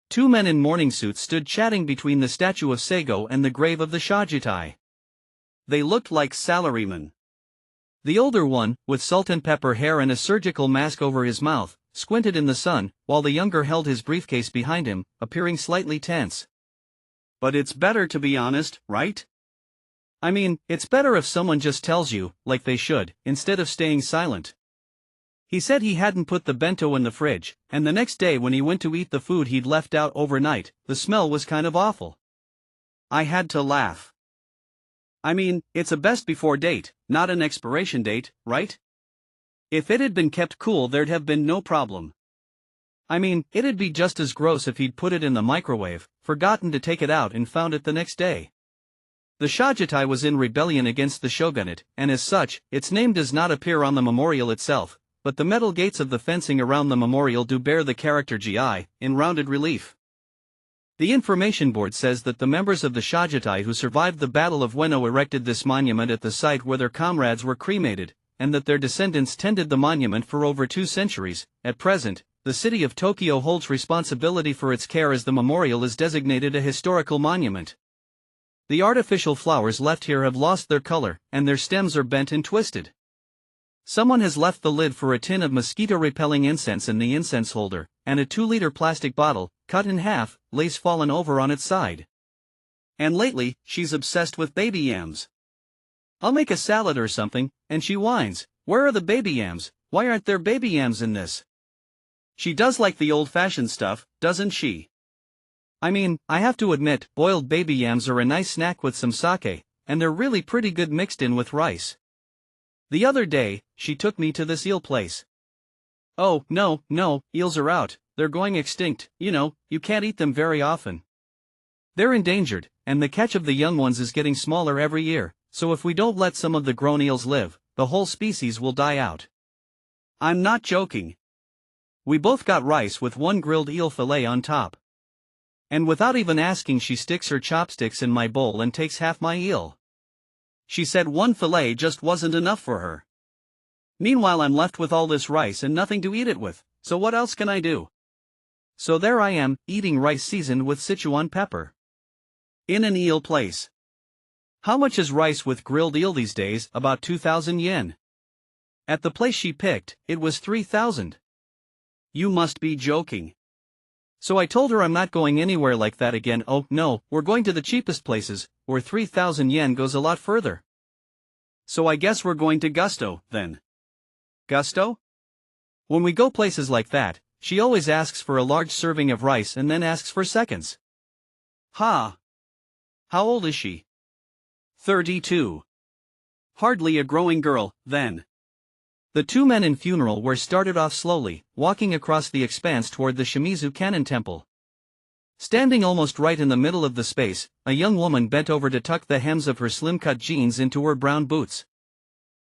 Two men in morning suits stood chatting between the statue of Seigo and the grave of the Shajitai. They looked like salarymen. The older one, with salt and pepper hair and a surgical mask over his mouth, squinted in the sun, while the younger held his briefcase behind him, appearing slightly tense. But it's better to be honest, right? I mean, it's better if someone just tells you, like they should, instead of staying silent. He said he hadn't put the bento in the fridge, and the next day when he went to eat the food he'd left out overnight, the smell was kind of awful. I had to laugh. I mean, it's a best before date, not an expiration date, right? If it had been kept cool there'd have been no problem. I mean, it'd be just as gross if he'd put it in the microwave, forgotten to take it out and found it the next day. The Shajitai was in rebellion against the shogunate, and as such, its name does not appear on the memorial itself, but the metal gates of the fencing around the memorial do bear the character GI, in rounded relief. The information board says that the members of the Shajitai who survived the Battle of Ueno erected this monument at the site where their comrades were cremated, and that their descendants tended the monument for over 2 centuries. At present, the city of Tokyo holds responsibility for its care as the memorial is designated a historical monument. The artificial flowers left here have lost their color, and their stems are bent and twisted. Someone has left the lid for a tin of mosquito-repelling incense in the incense holder, and a 2-liter plastic bottle, cut in half, lays fallen over on its side. And lately, she's obsessed with baby yams. I'll make a salad or something, and she whines, "Where are the baby yams? Why aren't there baby yams in this?" She does like the old-fashioned stuff, doesn't she? I mean, I have to admit, boiled baby yams are a nice snack with some sake, and they're really pretty good mixed in with rice. The other day, she took me to this eel place. Oh, no, eels are out, they're going extinct, you can't eat them very often. They're endangered, and the catch of the young ones is getting smaller every year, so if we don't let some of the grown eels live, the whole species will die out. I'm not joking. We both got rice with 1 grilled eel fillet on top. And without even asking she sticks her chopsticks in my bowl and takes half my eel. She said 1 fillet just wasn't enough for her. Meanwhile I'm left with all this rice and nothing to eat it with, so what else can I do? So there I am, eating rice seasoned with Sichuan pepper. In an eel place. How much is rice with grilled eel these days? About 2,000 yen. At the place she picked, it was 3,000. You must be joking. So I told her I'm not going anywhere like that again. Oh no, we're going to the cheapest places, where 3,000 yen goes a lot further. So I guess we're going to Gusto, then. Gusto? When we go places like that, she always asks for a large serving of rice and then asks for seconds. Ha! How old is she? 32. Hardly a growing girl, then. The 2 men in funeral wear started off slowly, walking across the expanse toward the Shimizu Kannon Temple. Standing almost right in the middle of the space, a young woman bent over to tuck the hems of her slim-cut jeans into her brown boots.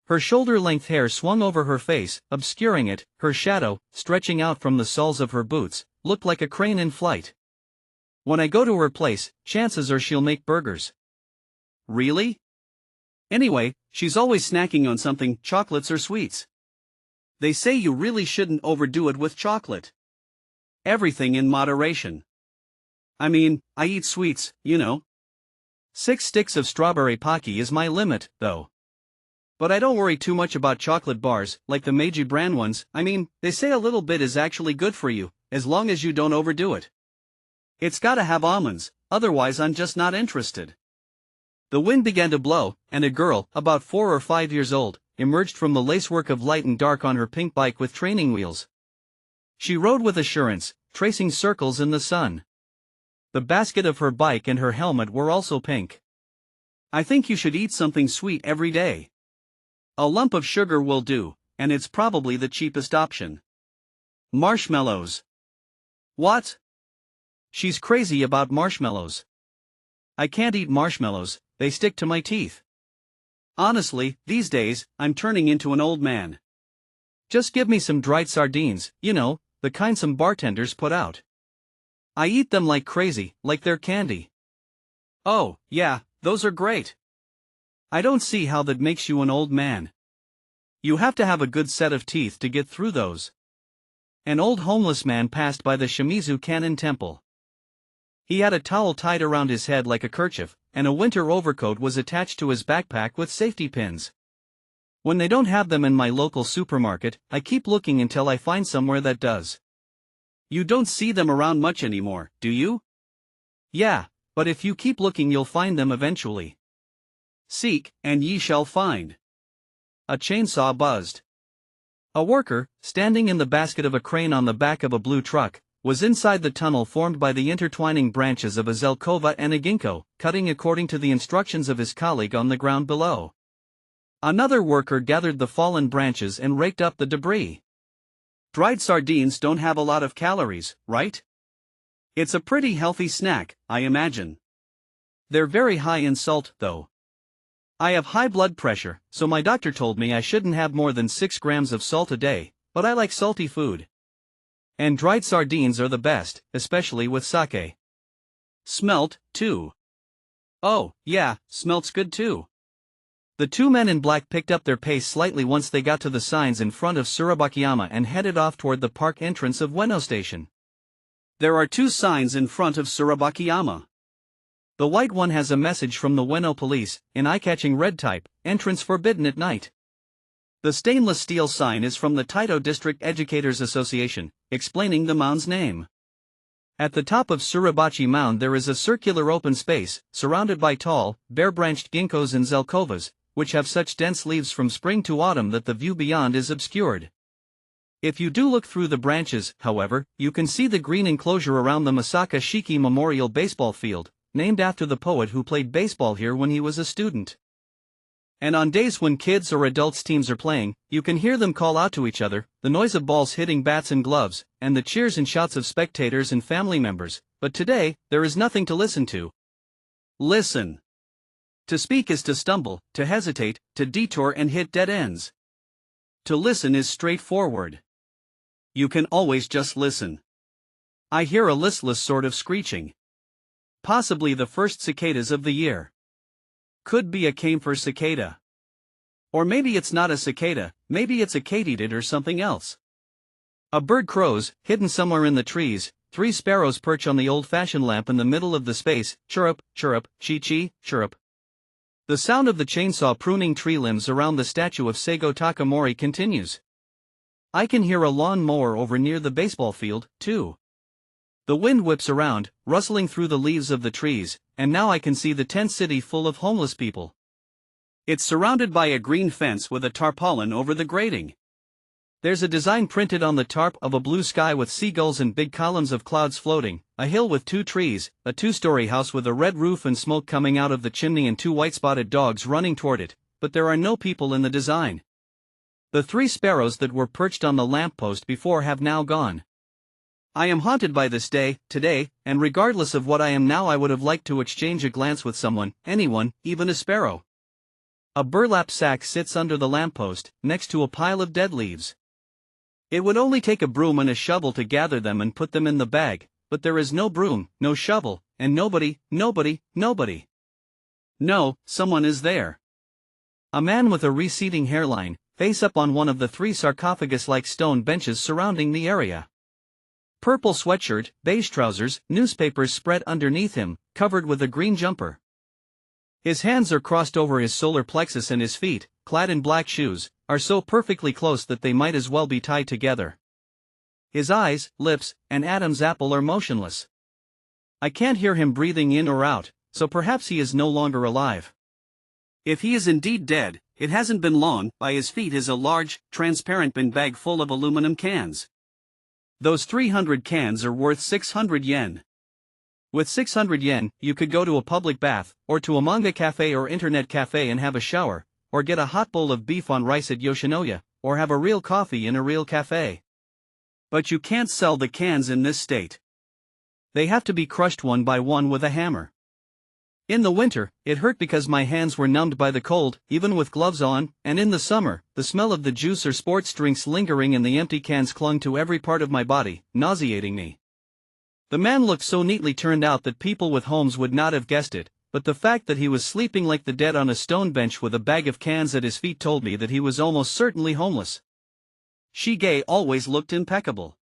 Her shoulder-length hair swung over her face, obscuring it. Her shadow, stretching out from the soles of her boots, looked like a crane in flight. When I go to her place, chances are she'll make burgers. Really? Anyway, she's always snacking on something, chocolates or sweets. They say you really shouldn't overdo it with chocolate. Everything in moderation. I mean, I eat sweets, 6 sticks of strawberry Pocky is my limit, though. But I don't worry too much about chocolate bars, like the Meiji brand ones. I mean, they say a little bit is actually good for you, as long as you don't overdo it. It's gotta have almonds, otherwise I'm just not interested. The wind began to blow, and a girl, about 4 or 5 years old, emerged from the lacework of light and dark on her pink bike with training wheels. She rode with assurance, tracing circles in the sun. The basket of her bike and her helmet were also pink. I think you should eat something sweet every day. A lump of sugar will do, and it's probably the cheapest option. Marshmallows. What? She's crazy about marshmallows. I can't eat marshmallows, they stick to my teeth. Honestly, these days, I'm turning into an old man. Just give me some dried sardines, the kind some bartenders put out. I eat them like crazy, like they're candy. Oh, yeah, those are great. I don't see how that makes you an old man. You have to have a good set of teeth to get through those. An old homeless man passed by the Shimizu Kannon temple. He had a towel tied around his head like a kerchief, and a winter overcoat was attached to his backpack with safety pins. When they don't have them in my local supermarket, I keep looking until I find somewhere that does. You don't see them around much anymore, do you? Yeah, but if you keep looking you'll find them eventually. Seek, and ye shall find. A chainsaw buzzed. A worker, standing in the basket of a crane on the back of a blue truck, was inside the tunnel formed by the intertwining branches of a zelkova and a ginkgo, cutting according to the instructions of his colleague on the ground below. Another worker gathered the fallen branches and raked up the debris. Dried sardines don't have a lot of calories, right? It's a pretty healthy snack, I imagine. They're very high in salt, though. I have high blood pressure, so my doctor told me I shouldn't have more than 6 grams of salt a day, but I like salty food. And dried sardines are the best, especially with sake. Smelt, too. Oh, yeah, smelt's good too. The two men in black picked up their pace slightly once they got to the signs in front of Surabakiyama and headed off toward the park entrance of Ueno Station. There are 2 signs in front of Surabakiyama. The white one has a message from the Ueno police, in eye-catching red type, entrance forbidden at night. The stainless steel sign is from the Taito District Educators Association, explaining the mound's name. At the top of Surabachi Mound there is a circular open space, surrounded by tall, bare-branched ginkgos and zelkovas, which have such dense leaves from spring to autumn that the view beyond is obscured. If you do look through the branches, however, you can see the green enclosure around the Masaka Shiki Memorial Baseball Field, named after the poet who played baseball here when he was a student. And on days when kids or adults teams are playing, you can hear them call out to each other, the noise of balls hitting bats and gloves, and the cheers and shouts of spectators and family members, but today, there is nothing to listen to. Listen. To speak is to stumble, to hesitate, to detour and hit dead ends. To listen is straightforward. You can always just listen. I hear a listless sort of screeching. Possibly the first cicadas of the year. Could be a camphor cicada. Or maybe it's not a cicada, maybe it's a katydid or something else. A bird crows, hidden somewhere in the trees. 3 sparrows perch on the old-fashioned lamp in the middle of the space, chirrup, chirrup, chi-chi, chirrup. The sound of the chainsaw pruning tree limbs around the statue of Seigo Takamori continues. I can hear a lawn mower over near the baseball field, too. The wind whips around, rustling through the leaves of the trees, and now I can see the tent city full of homeless people. It's surrounded by a green fence with a tarpaulin over the grating. There's a design printed on the tarp of a blue sky with seagulls and big columns of clouds floating, a hill with 2 trees, a 2-story house with a red roof and smoke coming out of the chimney and 2 white-spotted dogs running toward it, but there are no people in the design. The 3 sparrows that were perched on the lamppost before have now gone. I am haunted by this day, today, and regardless of what I am now I would have liked to exchange a glance with someone, anyone, even a sparrow. A burlap sack sits under the lamppost, next to a pile of dead leaves. It would only take a broom and a shovel to gather them and put them in the bag, but there is no broom, no shovel, and nobody. No, someone is there. A man with a receding hairline, face up on one of the 3 sarcophagus-like stone benches surrounding the area. Purple sweatshirt, beige trousers, newspapers spread underneath him, covered with a green jumper. His hands are crossed over his solar plexus and his feet, clad in black shoes, are so perfectly close that they might as well be tied together. His eyes, lips, and Adam's apple are motionless. I can't hear him breathing in or out, so perhaps he is no longer alive. If he is indeed dead, it hasn't been long. By his feet is a large, transparent bin bag full of aluminum cans. Those 300 cans are worth 600 yen. With 600 yen, you could go to a public bath, or to a manga cafe or internet cafe and have a shower, or get a hot bowl of beef on rice at Yoshinoya, or have a real coffee in a real cafe. But you can't sell the cans in this state. They have to be crushed one by one with a hammer. In the winter, it hurt because my hands were numbed by the cold, even with gloves on, and in the summer, the smell of the juice or sports drinks lingering in the empty cans clung to every part of my body, nauseating me. The man looked so neatly turned out that people with homes would not have guessed it, but the fact that he was sleeping like the dead on a stone bench with a bag of cans at his feet told me that he was almost certainly homeless. Shige always looked impeccable.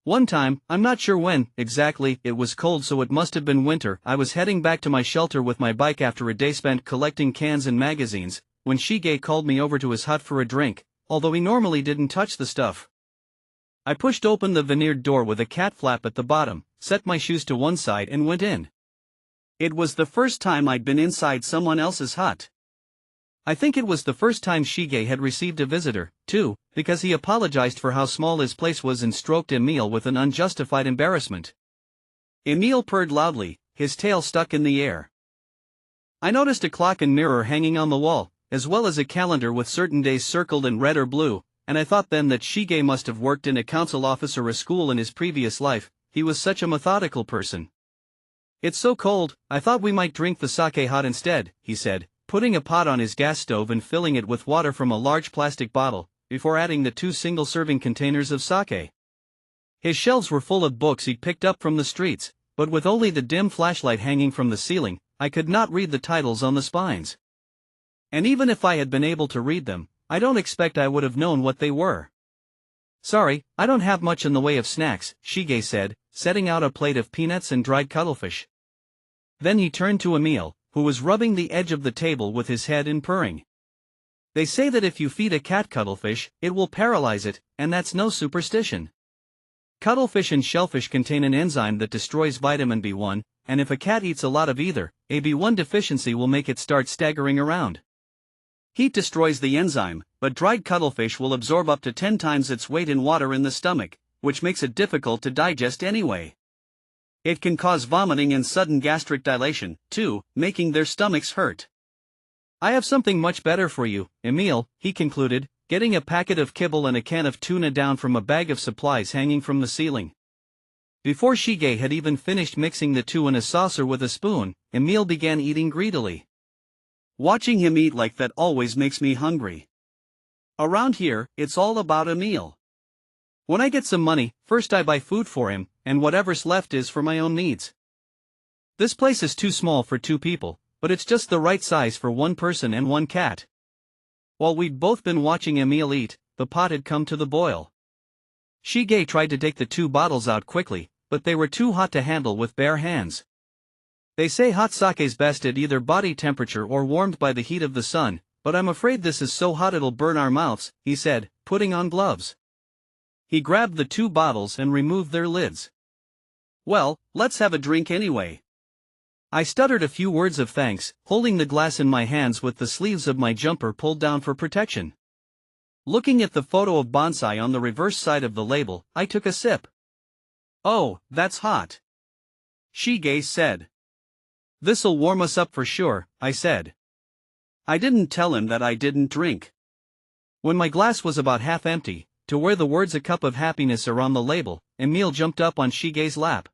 One time, I'm not sure when, exactly, it was cold so it must have been winter, I was heading back to my shelter with my bike after a day spent collecting cans and magazines, when Shige called me over to his hut for a drink, although he normally didn't touch the stuff. I pushed open the veneered door with a cat flap at the bottom, set my shoes to one side and went in. It was the first time I'd been inside someone else's hut. I think it was the first time Shige had received a visitor, too, because he apologized for how small his place was and stroked Emile with an unjustified embarrassment. Emile purred loudly, his tail stuck in the air. I noticed a clock and mirror hanging on the wall, as well as a calendar with certain days circled in red or blue, and I thought then that Shige must have worked in a council office or a school in his previous life, he was such a methodical person. It's so cold, I thought we might drink the sake hot instead, he said, putting a pot on his gas stove and filling it with water from a large plastic bottle, before adding the 2 single-serving containers of sake. His shelves were full of books he'd picked up from the streets, but with only the dim flashlight hanging from the ceiling, I could not read the titles on the spines. And even if I had been able to read them, I don't expect I would have known what they were. Sorry, I don't have much in the way of snacks, Shige said, setting out a plate of peanuts and dried cuttlefish. Then he turned to Emile, who was rubbing the edge of the table with his head and purring. They say that if you feed a cat cuttlefish, it will paralyze it, and that's no superstition. Cuttlefish and shellfish contain an enzyme that destroys vitamin B1, and if a cat eats a lot of either, a B1 deficiency will make it start staggering around. Heat destroys the enzyme, but dried cuttlefish will absorb up to 10 times its weight in water in the stomach, which makes it difficult to digest anyway. It can cause vomiting and sudden gastric dilation, too, making their stomachs hurt. I have something much better for you, Emile, he concluded, getting a packet of kibble and a can of tuna down from a bag of supplies hanging from the ceiling. Before Shige had even finished mixing the two in a saucer with a spoon, Emile began eating greedily. Watching him eat like that always makes me hungry. Around here, it's all about Emile. When I get some money, first I buy food for him, and whatever's left is for my own needs. This place is too small for 2 people, but it's just the right size for 1 person and 1 cat. While we'd both been watching Emile eat, the pot had come to the boil. Shige tried to take the 2 bottles out quickly, but they were too hot to handle with bare hands. They say hot sake's best at either body temperature or warmed by the heat of the sun, but I'm afraid this is so hot it'll burn our mouths, he said, putting on gloves. He grabbed the 2 bottles and removed their lids. Well, let's have a drink anyway. I stuttered a few words of thanks, holding the glass in my hands with the sleeves of my jumper pulled down for protection. Looking at the photo of bonsai on the reverse side of the label, I took a sip. Oh, that's hot, Shige said. This'll warm us up for sure, I said. I didn't tell him that I didn't drink. When my glass was about half empty, to where the words "A Cup of Happiness" are on the label, Emile jumped up on Shige's lap.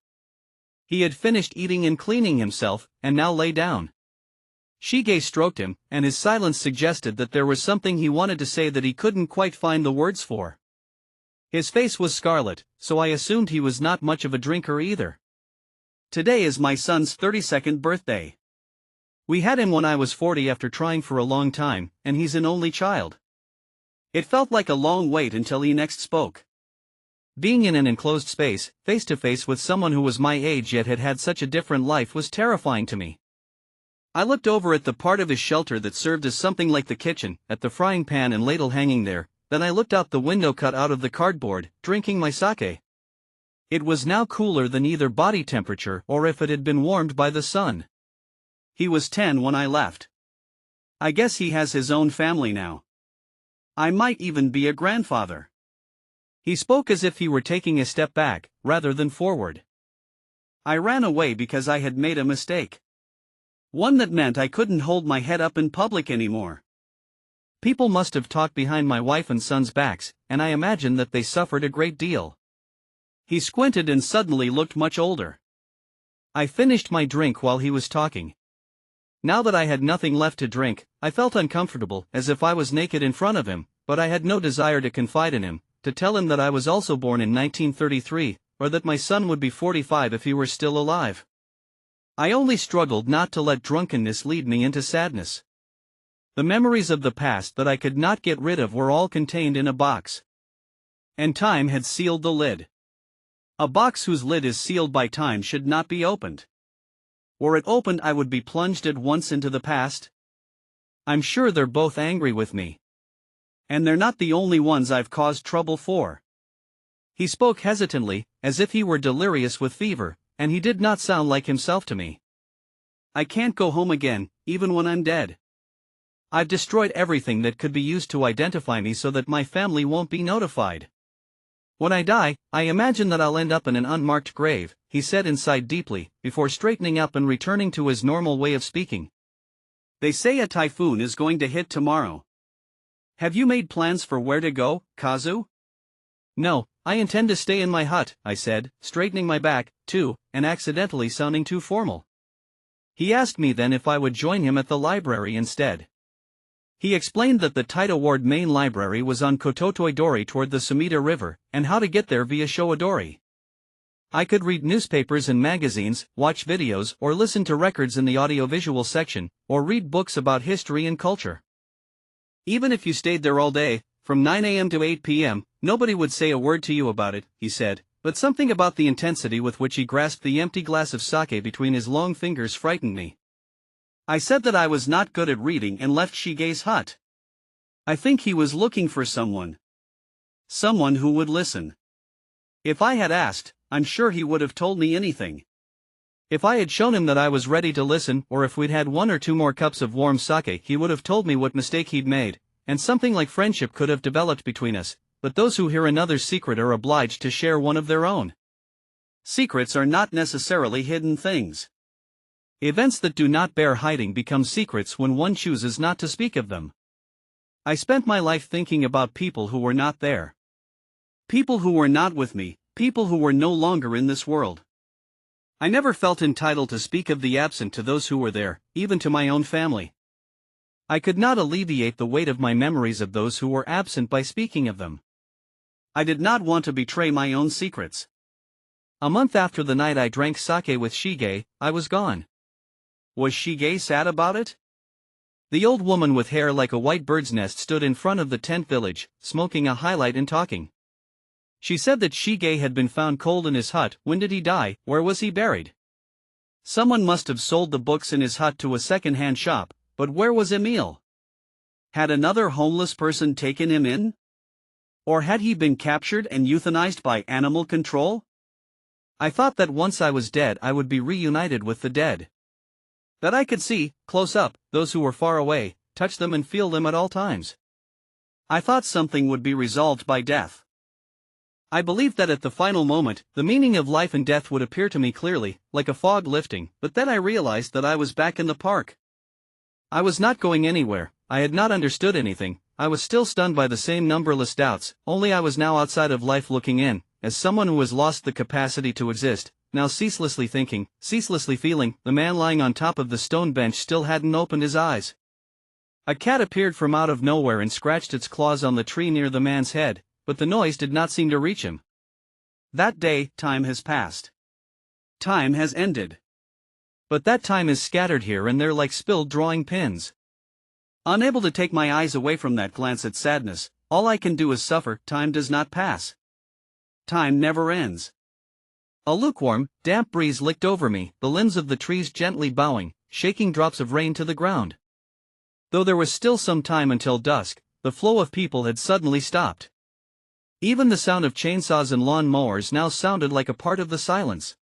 He had finished eating and cleaning himself, and now lay down. Shige stroked him, and his silence suggested that there was something he wanted to say that he couldn't quite find the words for. His face was scarlet, so I assumed he was not much of a drinker either. Today is my son's 32nd birthday. We had him when I was 40 after trying for a long time, and he's an only child. It felt like a long wait until he next spoke. Being in an enclosed space, face to face with someone who was my age yet had had such a different life was terrifying to me. I looked over at the part of his shelter that served as something like the kitchen, at the frying pan and ladle hanging there, then I looked out the window cut out of the cardboard, drinking my sake. It was now cooler than either body temperature or if it had been warmed by the sun. He was 10 when I left. I guess he has his own family now. I might even be a grandfather. He spoke as if he were taking a step back, rather than forward. I ran away because I had made a mistake. One that meant I couldn't hold my head up in public anymore. People must have talked behind my wife and son's backs, and I imagine that they suffered a great deal. He squinted and suddenly looked much older. I finished my drink while he was talking. Now that I had nothing left to drink, I felt uncomfortable, as if I was naked in front of him, but I had no desire to confide in him, to tell him that I was also born in 1933, or that my son would be 45 if he were still alive. I only struggled not to let drunkenness lead me into sadness. The memories of the past that I could not get rid of were all contained in a box. And time had sealed the lid. A box whose lid is sealed by time should not be opened. Were it opened, I would be plunged at once into the past. I'm sure they're both angry with me. And they're not the only ones I've caused trouble for. He spoke hesitantly, as if he were delirious with fever, and he did not sound like himself to me. I can't go home again, even when I'm dead. I've destroyed everything that could be used to identify me so that my family won't be notified. When I die, I imagine that I'll end up in an unmarked grave, he said and sighed deeply, before straightening up and returning to his normal way of speaking. They say a typhoon is going to hit tomorrow. Have you made plans for where to go, Kazu? No, I intend to stay in my hut, I said, straightening my back, too, and accidentally sounding too formal. He asked me then if I would join him at the library instead. He explained that the Taito Ward main library was on Kototoi-dori toward the Sumida River, and how to get there via Showa-dori. I could read newspapers and magazines, watch videos, or listen to records in the audiovisual section, or read books about history and culture. Even if you stayed there all day, from 9 a.m. to 8 p.m., nobody would say a word to you about it, he said, but something about the intensity with which he grasped the empty glass of sake between his long fingers frightened me. I said that I was not good at reading and left Shige's hut. I think he was looking for someone. Someone who would listen. If I had asked, I'm sure he would have told me anything. If I had shown him that I was ready to listen, or if we'd had 1 or 2 more cups of warm sake, he would have told me what mistake he'd made, and something like friendship could have developed between us, but those who hear another's secret are obliged to share one of their own. Secrets are not necessarily hidden things. Events that do not bear hiding become secrets when one chooses not to speak of them. I spent my life thinking about people who were not there. People who were not with me, people who were no longer in this world. I never felt entitled to speak of the absent to those who were there, even to my own family. I could not alleviate the weight of my memories of those who were absent by speaking of them. I did not want to betray my own secrets. A month after the night I drank sake with Shige, I was gone. Was Shige sad about it? The old woman with hair like a white bird's nest stood in front of the tent village, smoking a highlight and talking. She said that Shige had been found cold in his hut. When did he die? Where was he buried? Someone must have sold the books in his hut to a second-hand shop, but where was Emil? Had another homeless person taken him in? Or had he been captured and euthanized by animal control? I thought that once I was dead I would be reunited with the dead. That I could see, close up, those who were far away, touch them and feel them at all times. I thought something would be resolved by death. I believed that at the final moment, the meaning of life and death would appear to me clearly, like a fog lifting, but then I realized that I was back in the park. I was not going anywhere, I had not understood anything, I was still stunned by the same numberless doubts, only I was now outside of life looking in, as someone who has lost the capacity to exist, now ceaselessly thinking, ceaselessly feeling. The man lying on top of the stone bench still hadn't opened his eyes. A cat appeared from out of nowhere and scratched its claws on the tree near the man's head, but the noise did not seem to reach him. That day, time has passed. Time has ended. But that time is scattered here and there like spilled drawing pins. Unable to take my eyes away from that glance at sadness, all I can do is suffer. Time does not pass. Time never ends. A lukewarm, damp breeze licked over me, the limbs of the trees gently bowing, shaking drops of rain to the ground. Though there was still some time until dusk, the flow of people had suddenly stopped. Even the sound of chainsaws and lawn mowers now sounded like a part of the silence.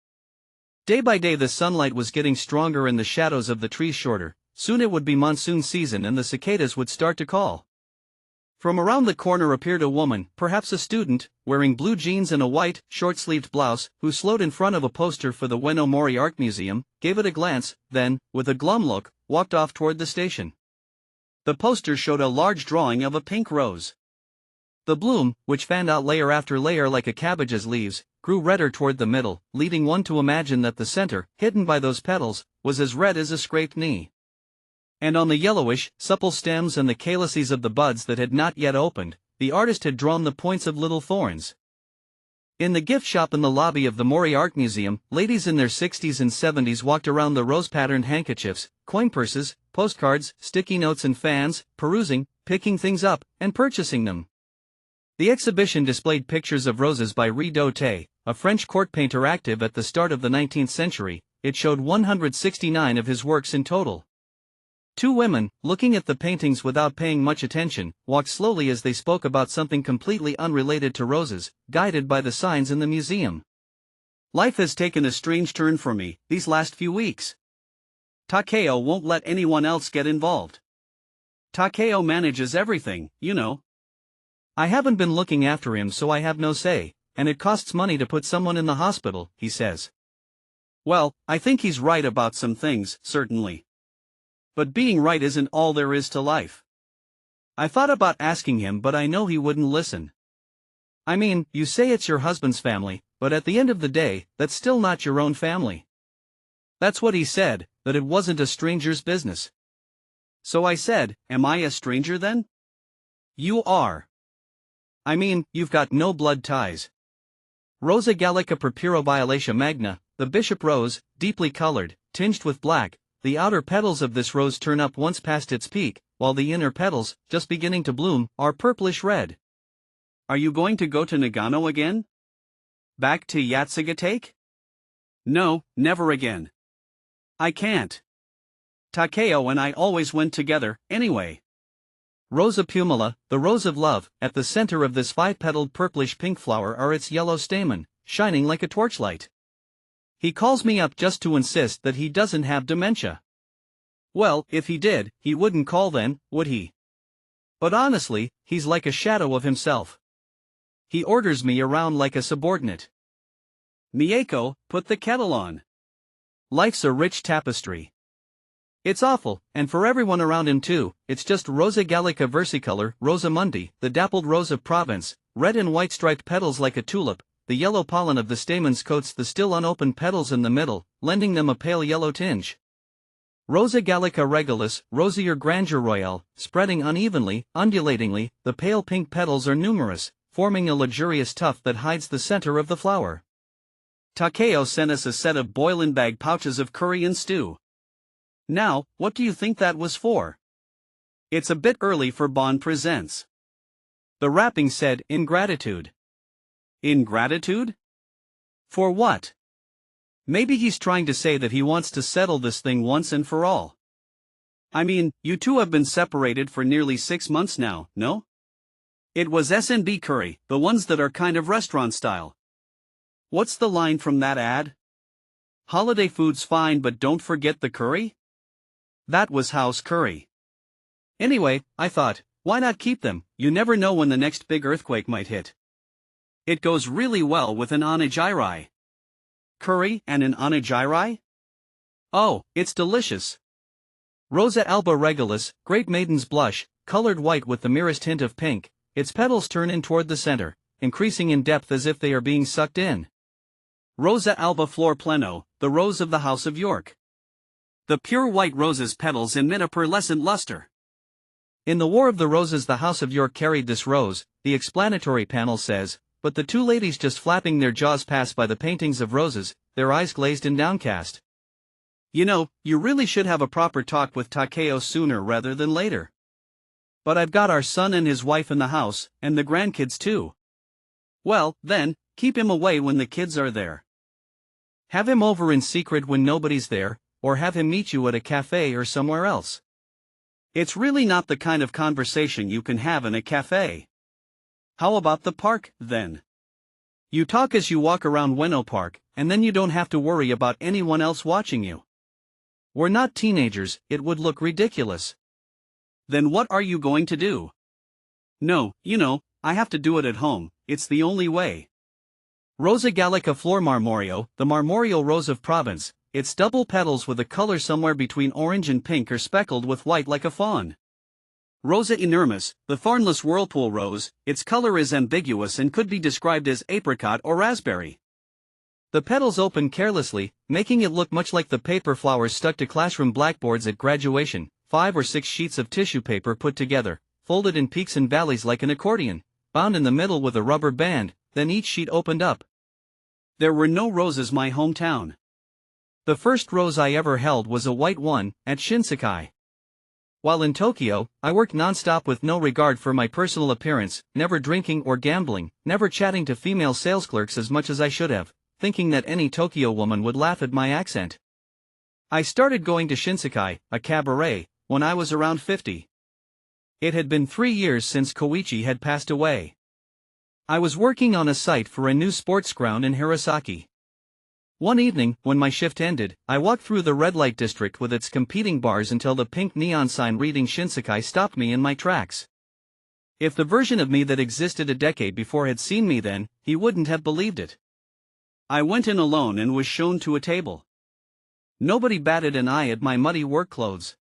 Day by day the sunlight was getting stronger and the shadows of the trees shorter. Soon it would be monsoon season and the cicadas would start to call. From around the corner appeared a woman, perhaps a student, wearing blue jeans and a white, short-sleeved blouse, who slowed in front of a poster for the Ueno Mori Art Museum, gave it a glance, then, with a glum look, walked off toward the station. The poster showed a large drawing of a pink rose. The bloom, which fanned out layer after layer like a cabbage's leaves, grew redder toward the middle, leading one to imagine that the center, hidden by those petals, was as red as a scraped knee. And on the yellowish, supple stems and the calyces of the buds that had not yet opened, the artist had drawn the points of little thorns. In the gift shop in the lobby of the Mori Art Museum, ladies in their 60s and 70s walked around the rose-patterned handkerchiefs, coin purses, postcards, sticky notes and fans, perusing, picking things up, and purchasing them. The exhibition displayed pictures of roses by Rideau, a French court painter active at the start of the 19th century. It showed 169 of his works in total. Two women, looking at the paintings without paying much attention, walked slowly as they spoke about something completely unrelated to roses, guided by the signs in the museum. Life has taken a strange turn for me these last few weeks. Takeo won't let anyone else get involved. Takeo manages everything, you know. I haven't been looking after him, so I have no say, and it costs money to put someone in the hospital, he says. Well, I think he's right about some things, certainly. But being right isn't all there is to life. I thought about asking him, but I know he wouldn't listen. I mean, you say it's your husband's family, but at the end of the day, that's still not your own family. That's what he said, that it wasn't a stranger's business. So I said, am I a stranger then? You are. I mean, you've got no blood ties. Rosa gallica purpuroviolacea magna, the bishop rose, deeply colored, tinged with black. The outer petals of this rose turn up once past its peak, while the inner petals, just beginning to bloom, are purplish red. Are you going to go to Nagano again? Back to Yatsugatake? No, never again. I can't. Takeo and I always went together, anyway. Rosa pumila, the rose of love, at the center of this five-petaled purplish pink flower are its yellow stamen, shining like a torchlight. He calls me up just to insist that he doesn't have dementia. Well, if he did, he wouldn't call then, would he? But honestly, he's like a shadow of himself. He orders me around like a subordinate. Mieko, put the kettle on. Life's a rich tapestry. It's awful, and for everyone around him too. It's just Rosa gallica versicolor, Rosa mundi, the dappled rose of Provence, red and white striped petals like a tulip. The yellow pollen of the stamens coats the still unopened petals in the middle, lending them a pale yellow tinge. Rosa gallica regalis, rosier grandeur royale, spreading unevenly, undulatingly, the pale pink petals are numerous, forming a luxurious tuft that hides the center of the flower. Takeo sent us a set of boil-in-bag pouches of curry and stew. Now, what do you think that was for? It's a bit early for Bon Presents. The wrapping said, ingratitude. Ingratitude? For what? Maybe he's trying to say that he wants to settle this thing once and for all. I mean, you two have been separated for nearly 6 months now, no? It was S&B curry, the ones that are kind of restaurant style. What's the line from that ad? Holiday food's fine, but don't forget the curry? That was house curry. Anyway, I thought, why not keep them? You never know when the next big earthquake might hit. It goes really well with an onigiri. Curry and an onigiri? Oh, it's delicious. Rosa alba regalis, great maiden's blush, colored white with the merest hint of pink, its petals turn in toward the center, increasing in depth as if they are being sucked in. Rosa alba flor pleno, the rose of the House of York. The pure white rose's petals emit a pearlescent luster. In the War of the Roses the House of York carried this rose, the explanatory panel says, but the two ladies just flapping their jaws pass by the paintings of roses, their eyes glazed and downcast. You know, you really should have a proper talk with Takeo sooner rather than later. But I've got our son and his wife in the house, and the grandkids too. Well, then, keep him away when the kids are there. Have him over in secret when nobody's there, or have him meet you at a cafe or somewhere else. It's really not the kind of conversation you can have in a cafe. How about the park, then? You talk as you walk around Ueno Park, and then you don't have to worry about anyone else watching you. We're not teenagers, it would look ridiculous. Then what are you going to do? No, you know, I have to do it at home, it's the only way. Rosa gallica flor marmorio, the marmoreal rose of Provence, its double petals with a color somewhere between orange and pink are speckled with white like a fawn. Rosa inermis, the thornless whirlpool rose, its color is ambiguous and could be described as apricot or raspberry. The petals open carelessly, making it look much like the paper flowers stuck to classroom blackboards at graduation, 5 or 6 sheets of tissue paper put together, folded in peaks and valleys like an accordion, bound in the middle with a rubber band, then each sheet opened up, There were no roses my hometown. The first rose I ever held was a white one, at Shinsekai. While in Tokyo, I worked non-stop with no regard for my personal appearance, never drinking or gambling, never chatting to female sales clerks as much as I should have, thinking that any Tokyo woman would laugh at my accent. I started going to Shinsekai, a cabaret, when I was around 50. It had been 3 years since Koichi had passed away. I was working on a site for a new sports ground in Hirosaki. One evening, when my shift ended, I walked through the red light district with its competing bars until the pink neon sign reading Shinsekai stopped me in my tracks. If the version of me that existed a decade before had seen me then, he wouldn't have believed it. I went in alone and was shown to a table. Nobody batted an eye at my muddy work clothes.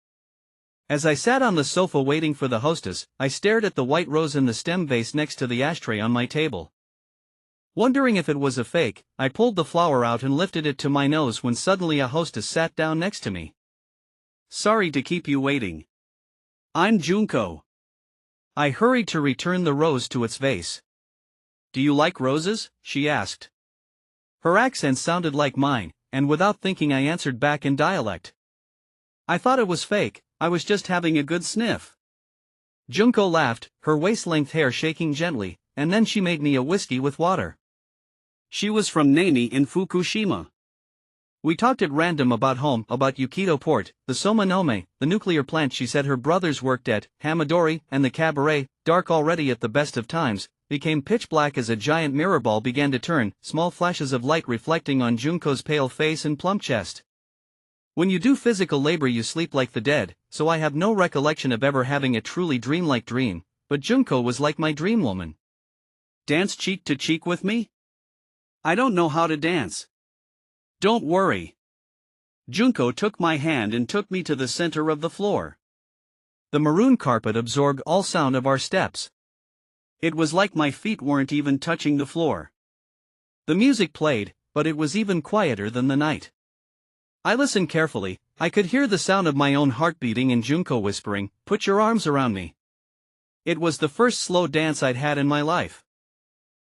As I sat on the sofa waiting for the hostess, I stared at the white rose in the stem vase next to the ashtray on my table. Wondering if it was a fake, I pulled the flower out and lifted it to my nose when suddenly a hostess sat down next to me. "Sorry to keep you waiting. I'm Junko." I hurried to return the rose to its vase. "Do you like roses?" she asked. Her accent sounded like mine, and without thinking I answered back in dialect. I thought it was fake, I was just having a good sniff. Junko laughed, her waist-length hair shaking gently, and then she made me a whiskey with water. She was from Nani in Fukushima. We talked at random about home, about Yukito Port, the Somanome, the nuclear plant she said her brothers worked at, Hamadori, and the cabaret, dark already at the best of times, became pitch black as a giant mirror ball began to turn, small flashes of light reflecting on Junko's pale face and plump chest. When you do physical labor you sleep like the dead, so I have no recollection of ever having a truly dreamlike dream, but Junko was like my dream woman. "Dance cheek to cheek with me?" "I don't know how to dance." "Don't worry." Junko took my hand and took me to the center of the floor. The maroon carpet absorbed all sound of our steps. It was like my feet weren't even touching the floor. The music played, but it was even quieter than the night. I listened carefully. I could hear the sound of my own heart beating and Junko whispering, "Put your arms around me." It was the first slow dance I'd had in my life.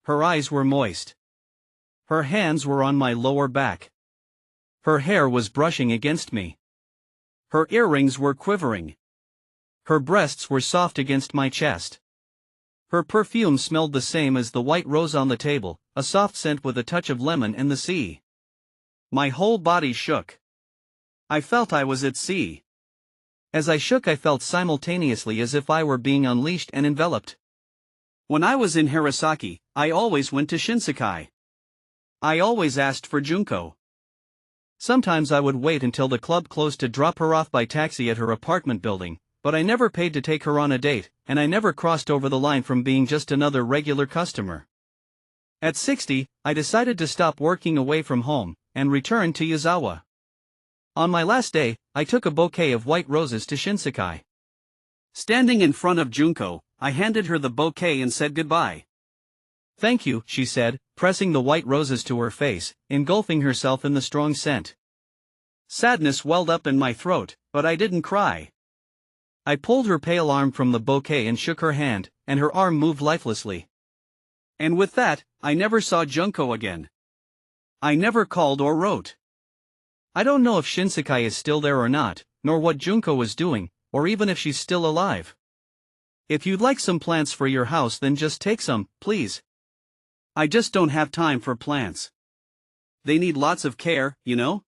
Her eyes were moist. Her hands were on my lower back. Her hair was brushing against me. Her earrings were quivering. Her breasts were soft against my chest. Her perfume smelled the same as the white rose on the table, a soft scent with a touch of lemon and the sea. My whole body shook. I felt I was at sea. As I shook I felt simultaneously as if I were being unleashed and enveloped. When I was in Hirosaki, I always went to Shinsekai. I always asked for Junko. Sometimes I would wait until the club closed to drop her off by taxi at her apartment building, but I never paid to take her on a date, and I never crossed over the line from being just another regular customer. At 60, I decided to stop working away from home, and return to Yazawa. On my last day, I took a bouquet of white roses to Shinsekai. Standing in front of Junko, I handed her the bouquet and said goodbye. "Thank you," she said, pressing the white roses to her face, engulfing herself in the strong scent. Sadness welled up in my throat, but I didn't cry. I pulled her pale arm from the bouquet and shook her hand, and her arm moved lifelessly. And with that, I never saw Junko again. I never called or wrote. I don't know if Shinsekai is still there or not, nor what Junko was doing, or even if she's still alive. If you'd like some plants for your house then just take some, please. I just don't have time for plants. They need lots of care, you know?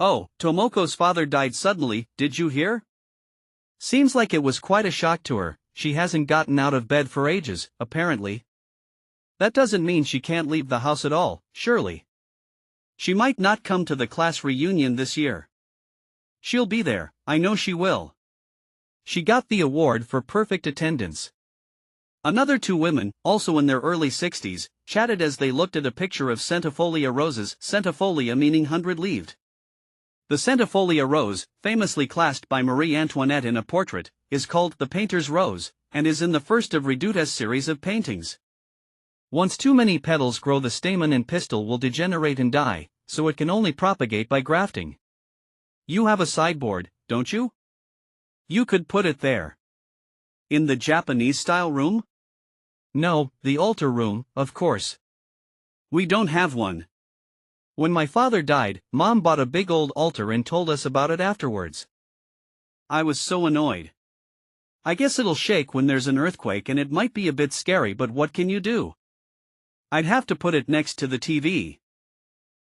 Oh, Tomoko's father died suddenly, did you hear? Seems like it was quite a shock to her. She hasn't gotten out of bed for ages, apparently. That doesn't mean she can't leave the house at all, surely. She might not come to the class reunion this year. She'll be there, I know she will. She got the award for perfect attendance. Another two women, also in their early 60s, chatted as they looked at a picture of centifolia roses, centifolia meaning 100-leaved. The centifolia rose, famously classed by Marie Antoinette in a portrait, is called the painter's rose, and is in the first of Reduta's series of paintings. Once too many petals grow the stamen and pistil will degenerate and die, so it can only propagate by grafting. You have a sideboard, don't you? You could put it there. In the Japanese-style room? No, the altar room, of course. We don't have one. When my father died, Mom bought a big old altar and told us about it afterwards. I was so annoyed. I guess it'll shake when there's an earthquake and it might be a bit scary, but what can you do? I'd have to put it next to the TV.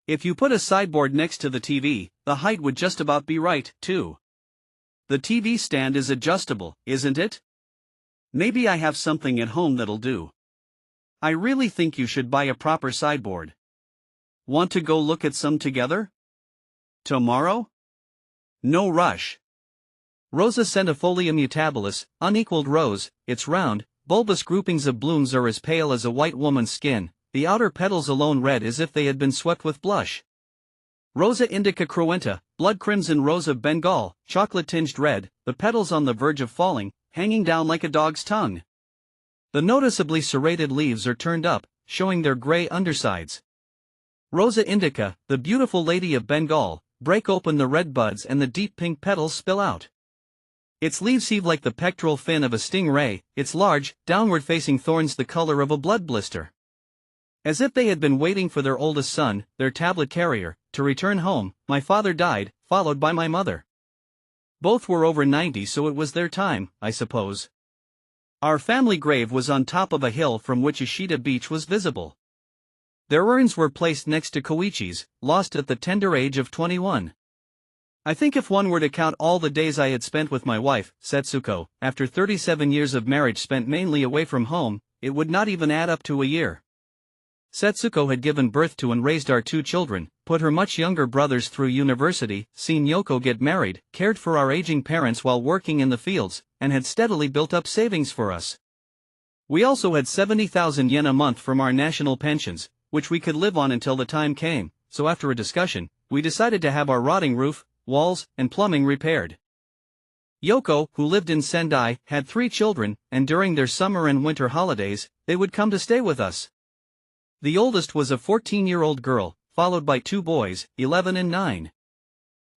If you put a sideboard next to the TV, the height would just about be right, too. The TV stand is adjustable, isn't it? Maybe I have something at home that'll do. I really think you should buy a proper sideboard. Want to go look at some together? Tomorrow? No rush. Rosa centifolia mutabilis, unequaled rose, its round, bulbous groupings of blooms are as pale as a white woman's skin, the outer petals alone red as if they had been swept with blush. Rosa indica cruenta, blood crimson rose of Bengal, chocolate-tinged red, the petals on the verge of falling, hanging down like a dog's tongue. The noticeably serrated leaves are turned up, showing their gray undersides. Rosa indica, the beautiful lady of Bengal, break open the red buds and the deep pink petals spill out. Its leaves heave like the pectoral fin of a stingray, its large, downward-facing thorns the color of a blood blister. As if they had been waiting for their oldest son, their tablet carrier, to return home, my father died, followed by my mother. Both were over 90, so it was their time, I suppose. Our family grave was on top of a hill from which Ishida Beach was visible. Their urns were placed next to Koichi's, lost at the tender age of 21. I think if one were to count all the days I had spent with my wife, Setsuko, after 37 years of marriage spent mainly away from home, it would not even add up to a year. Setsuko had given birth to and raised our 2 children, put her much younger brothers through university, seen Yoko get married, cared for our aging parents while working in the fields, and had steadily built up savings for us. We also had 70,000 yen a month from our national pensions, which we could live on until the time came, so after a discussion, we decided to have our rotting roof, walls, and plumbing repaired. Yoko, who lived in Sendai, had 3 children, and during their summer and winter holidays, they would come to stay with us. The oldest was a 14-year-old girl, followed by 2 boys, 11 and 9.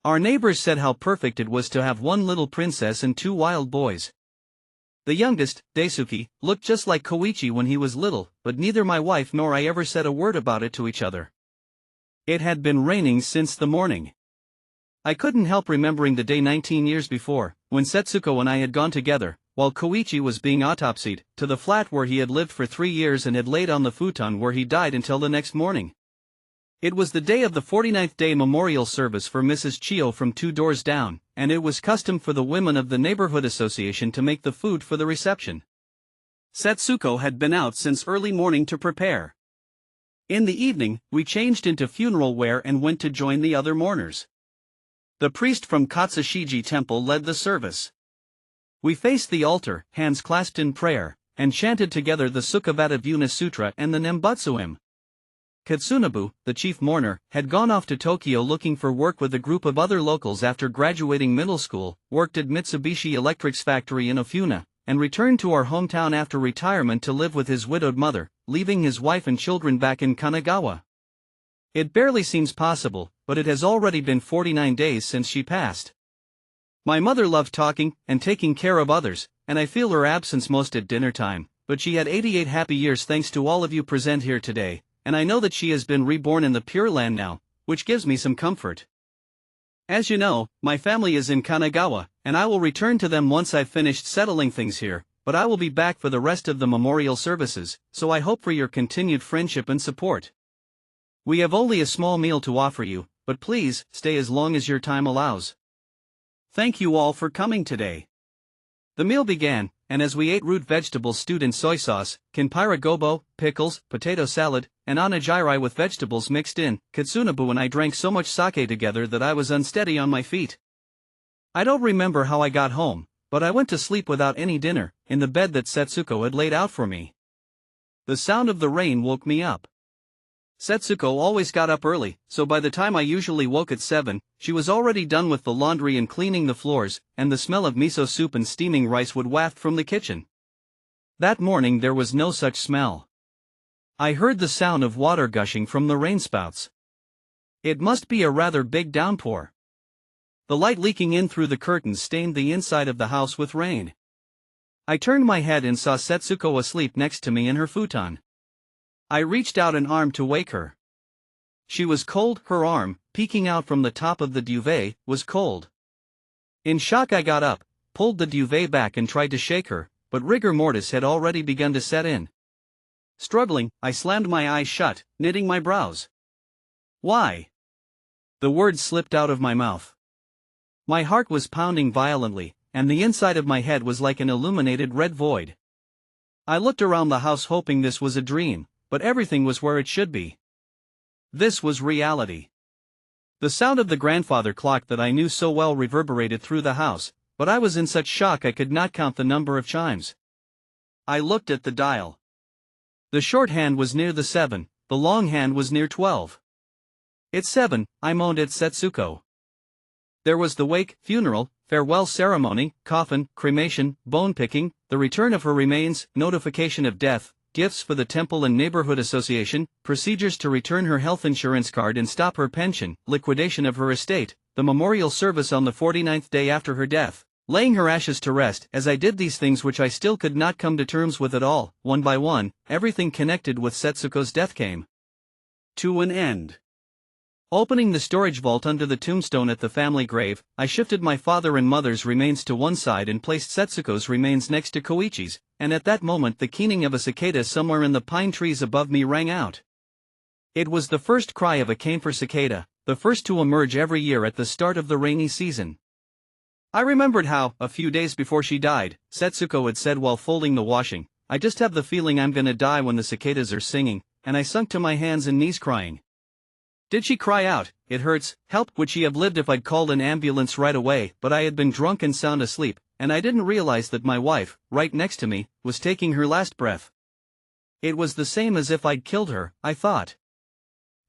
Our neighbors said how perfect it was to have 1 little princess and 2 wild boys. The youngest, Daisuke, looked just like Koichi when he was little, but neither my wife nor I ever said a word about it to each other. It had been raining since the morning. I couldn't help remembering the day 19 years before, when Setsuko and I had gone together, while Koichi was being autopsied, to the flat where he had lived for 3 years and had laid on the futon where he died until the next morning. It was the day of the 49th day memorial service for Mrs. Chio from 2 doors down, and it was custom for the women of the neighborhood association to make the food for the reception. Setsuko had been out since early morning to prepare. In the evening, we changed into funeral wear and went to join the other mourners. The priest from Katsushiji Temple led the service. We faced the altar, hands clasped in prayer, and chanted together the Sukhavata Vuna Sutra and the Nembutsuim. Katsunobu, the chief mourner, had gone off to Tokyo looking for work with a group of other locals after graduating middle school, worked at Mitsubishi Electric's factory in Ofuna, and returned to our hometown after retirement to live with his widowed mother, leaving his wife and children back in Kanagawa. It barely seems possible, but it has already been 49 days since she passed. My mother loved talking and taking care of others, and I feel her absence most at dinner time, but she had 88 happy years thanks to all of you present here today, and I know that she has been reborn in the Pure Land now, which gives me some comfort. As you know, my family is in Kanagawa, and I will return to them once I've finished settling things here, but I will be back for the rest of the memorial services, so I hope for your continued friendship and support. We have only a small meal to offer you, but please, stay as long as your time allows. Thank you all for coming today. The meal began, and as we ate root vegetables stewed in soy sauce, kinpira gobo, pickles, potato salad, and onigiri with vegetables mixed in, Katsunobu and I drank so much sake together that I was unsteady on my feet. I don't remember how I got home, but I went to sleep without any dinner, in the bed that Setsuko had laid out for me. The sound of the rain woke me up. Setsuko always got up early, so by the time I usually woke at 7, she was already done with the laundry and cleaning the floors, and the smell of miso soup and steaming rice would waft from the kitchen. That morning there was no such smell. I heard the sound of water gushing from the rainspouts. It must be a rather big downpour. The light leaking in through the curtains stained the inside of the house with rain. I turned my head and saw Setsuko asleep next to me in her futon. I reached out an arm to wake her. She was cold, her arm, peeking out from the top of the duvet, was cold. In shock I got up, pulled the duvet back and tried to shake her, but rigor mortis had already begun to set in. Struggling, I slammed my eyes shut, knitting my brows. Why? The words slipped out of my mouth. My heart was pounding violently, and the inside of my head was like an illuminated red void. I looked around the house hoping this was a dream, but everything was where it should be. This was reality. The sound of the grandfather clock that I knew so well reverberated through the house, but I was in such shock I could not count the number of chimes. I looked at the dial. The short hand was near the 7, the long hand was near 12. It's 7, I moaned at Setsuko. There was the wake, funeral, farewell ceremony, coffin, cremation, bone picking, the return of her remains, notification of death, gifts for the temple and neighborhood association, procedures to return her health insurance card and stop her pension, liquidation of her estate, the memorial service on the 49th day after her death, laying her ashes to rest. As I did these things which I still could not come to terms with at all, one by one, everything connected with Setsuko's death came to an end. Opening the storage vault under the tombstone at the family grave, I shifted my father and mother's remains to one side and placed Setsuko's remains next to Koichi's, and at that moment the keening of a cicada somewhere in the pine trees above me rang out. It was the first cry of a camphor cicada, the first to emerge every year at the start of the rainy season. I remembered how, a few days before she died, Setsuko had said while folding the washing, "I just have the feeling I'm gonna die when the cicadas are singing," and I sunk to my hands and knees crying. Did she cry out, "It hurts, help"? Would she have lived if I'd called an ambulance right away? But I had been drunk and sound asleep, and I didn't realize that my wife, right next to me, was taking her last breath. It was the same as if I'd killed her, I thought.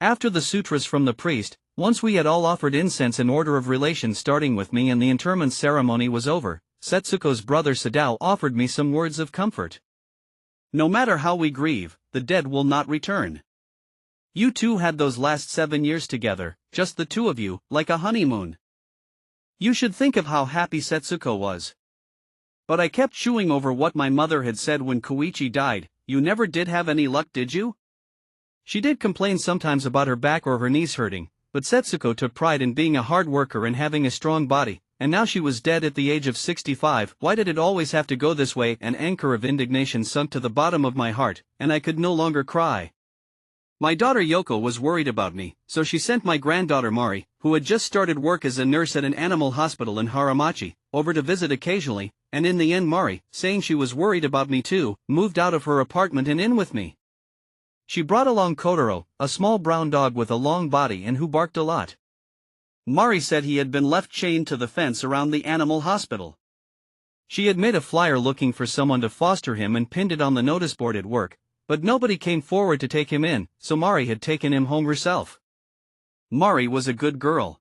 After the sutras from the priest, once we had all offered incense in order of relation starting with me and the interment ceremony was over, Setsuko's brother Sadao offered me some words of comfort. No matter how we grieve, the dead will not return. You two had those last 7 years together, just the two of you, like a honeymoon. You should think of how happy Setsuko was. But I kept chewing over what my mother had said when Koichi died. You never did have any luck, did you? She did complain sometimes about her back or her knees hurting, but Setsuko took pride in being a hard worker and having a strong body, and now she was dead at the age of 65. Why did it always have to go this way? An anchor of indignation sunk to the bottom of my heart, and I could no longer cry. My daughter Yoko was worried about me, so she sent my granddaughter Mari, who had just started work as a nurse at an animal hospital in Haramachi, over to visit occasionally, and in the end Mari, saying she was worried about me too, moved out of her apartment and in with me. She brought along Kotaro, a small brown dog with a long body and who barked a lot. Mari said he had been left chained to the fence around the animal hospital. She had made a flyer looking for someone to foster him and pinned it on the notice board at work, but nobody came forward to take him in, so Mari had taken him home herself. Mari was a good girl.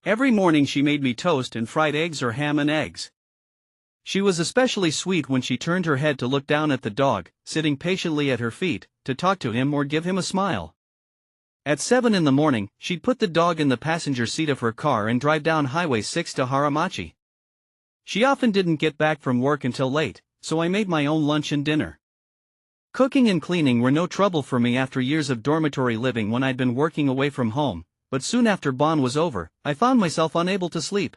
Every morning she made me toast and fried eggs or ham and eggs. She was especially sweet when she turned her head to look down at the dog, sitting patiently at her feet, to talk to him or give him a smile. At 7 in the morning, she'd put the dog in the passenger seat of her car and drive down Highway 6 to Haramachi. She often didn't get back from work until late, so I made my own lunch and dinner. Cooking and cleaning were no trouble for me after years of dormitory living when I'd been working away from home, but soon after Bon was over, I found myself unable to sleep.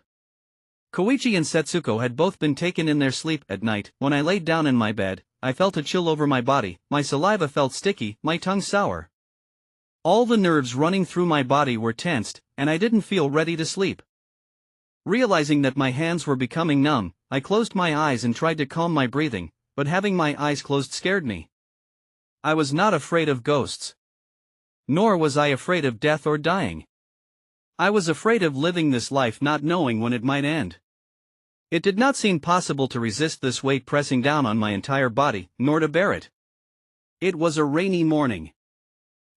Koichi and Setsuko had both been taken in their sleep. At night, when I laid down in my bed, I felt a chill over my body, my saliva felt sticky, my tongue sour. All the nerves running through my body were tensed, and I didn't feel ready to sleep. Realizing that my hands were becoming numb, I closed my eyes and tried to calm my breathing, but having my eyes closed scared me. I was not afraid of ghosts. Nor was I afraid of death or dying. I was afraid of living this life not knowing when it might end. It did not seem possible to resist this weight pressing down on my entire body, nor to bear it. It was a rainy morning.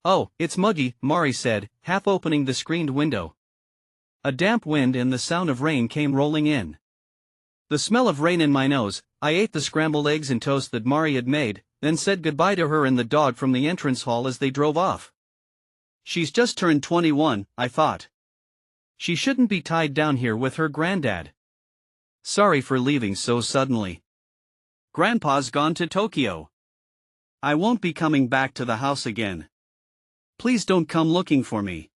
"Oh, it's muggy," Mari said, half opening the screened window. A damp wind and the sound of rain came rolling in. The smell of rain in my nose, I ate the scrambled eggs and toast that Mari had made, then said goodbye to her and the dog from the entrance hall as they drove off. She's just turned 21, I thought. She shouldn't be tied down here with her granddad. Sorry for leaving so suddenly. Grandpa's gone to Tokyo. I won't be coming back to the house again. Please don't come looking for me.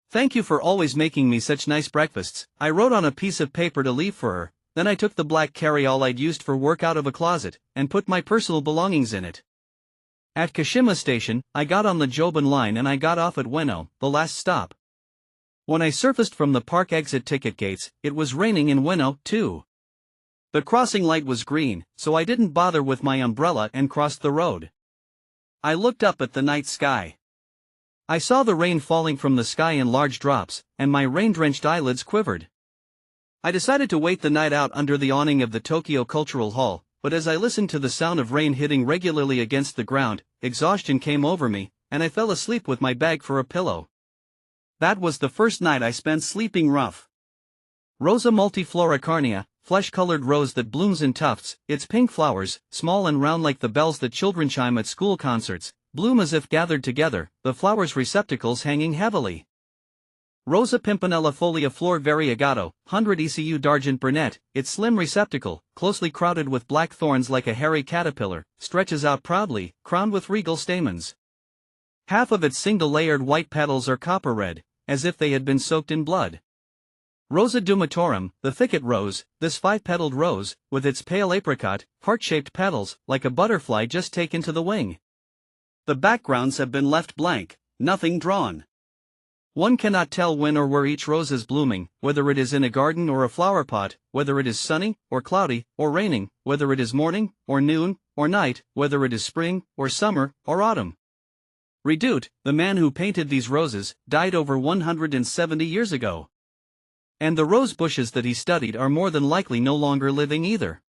Thank you for always making me such nice breakfasts, I wrote on a piece of paper to leave for her. Then I took the black carry-all I'd used for work out of a closet, and put my personal belongings in it. At Kashima Station, I got on the Joban line and I got off at Ueno, the last stop. When I surfaced from the park exit ticket gates, it was raining in Ueno, too. The crossing light was green, so I didn't bother with my umbrella and crossed the road. I looked up at the night sky. I saw the rain falling from the sky in large drops, and my rain-drenched eyelids quivered. I decided to wait the night out under the awning of the Tokyo Cultural Hall, but as I listened to the sound of rain hitting regularly against the ground, exhaustion came over me, and I fell asleep with my bag for a pillow. That was the first night I spent sleeping rough. Rosa multiflora carnea, flesh-colored rose that blooms in tufts, its pink flowers, small and round like the bells that children chime at school concerts, bloom as if gathered together, the flowers' receptacles hanging heavily. Rosa pimpinella folia flor variegato, 100 ECU d'argent brunette, its slim receptacle, closely crowded with black thorns like a hairy caterpillar, stretches out proudly, crowned with regal stamens. Half of its single-layered white petals are copper red, as if they had been soaked in blood. Rosa dumatorum, the thicket rose, this five-petaled rose, with its pale apricot, heart-shaped petals, like a butterfly just taken to the wing. The backgrounds have been left blank, nothing drawn. One cannot tell when or where each rose is blooming, whether it is in a garden or a flower pot, whether it is sunny, or cloudy, or raining, whether it is morning, or noon, or night, whether it is spring, or summer, or autumn. Redoute, the man who painted these roses, died over 170 years ago. And the rose bushes that he studied are more than likely no longer living either.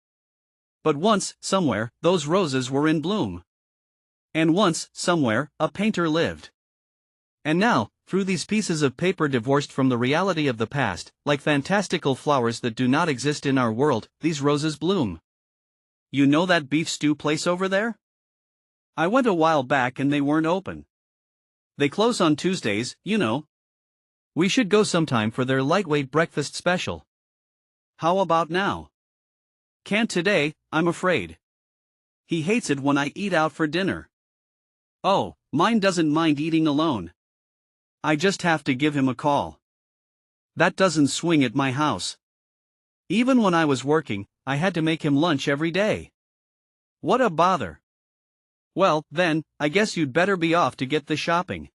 But once, somewhere, those roses were in bloom. And once, somewhere, a painter lived. And now, through these pieces of paper divorced from the reality of the past, like fantastical flowers that do not exist in our world, these roses bloom. You know that beef stew place over there? I went a while back and they weren't open. They close on Tuesdays, you know. We should go sometime for their lightweight breakfast special. How about now? Can't today, I'm afraid. He hates it when I eat out for dinner. Oh, mine doesn't mind eating alone. I just have to give him a call. That doesn't swing at my house. Even when I was working, I had to make him lunch every day. What a bother. Well, then, I guess you'd better be off to get the shopping.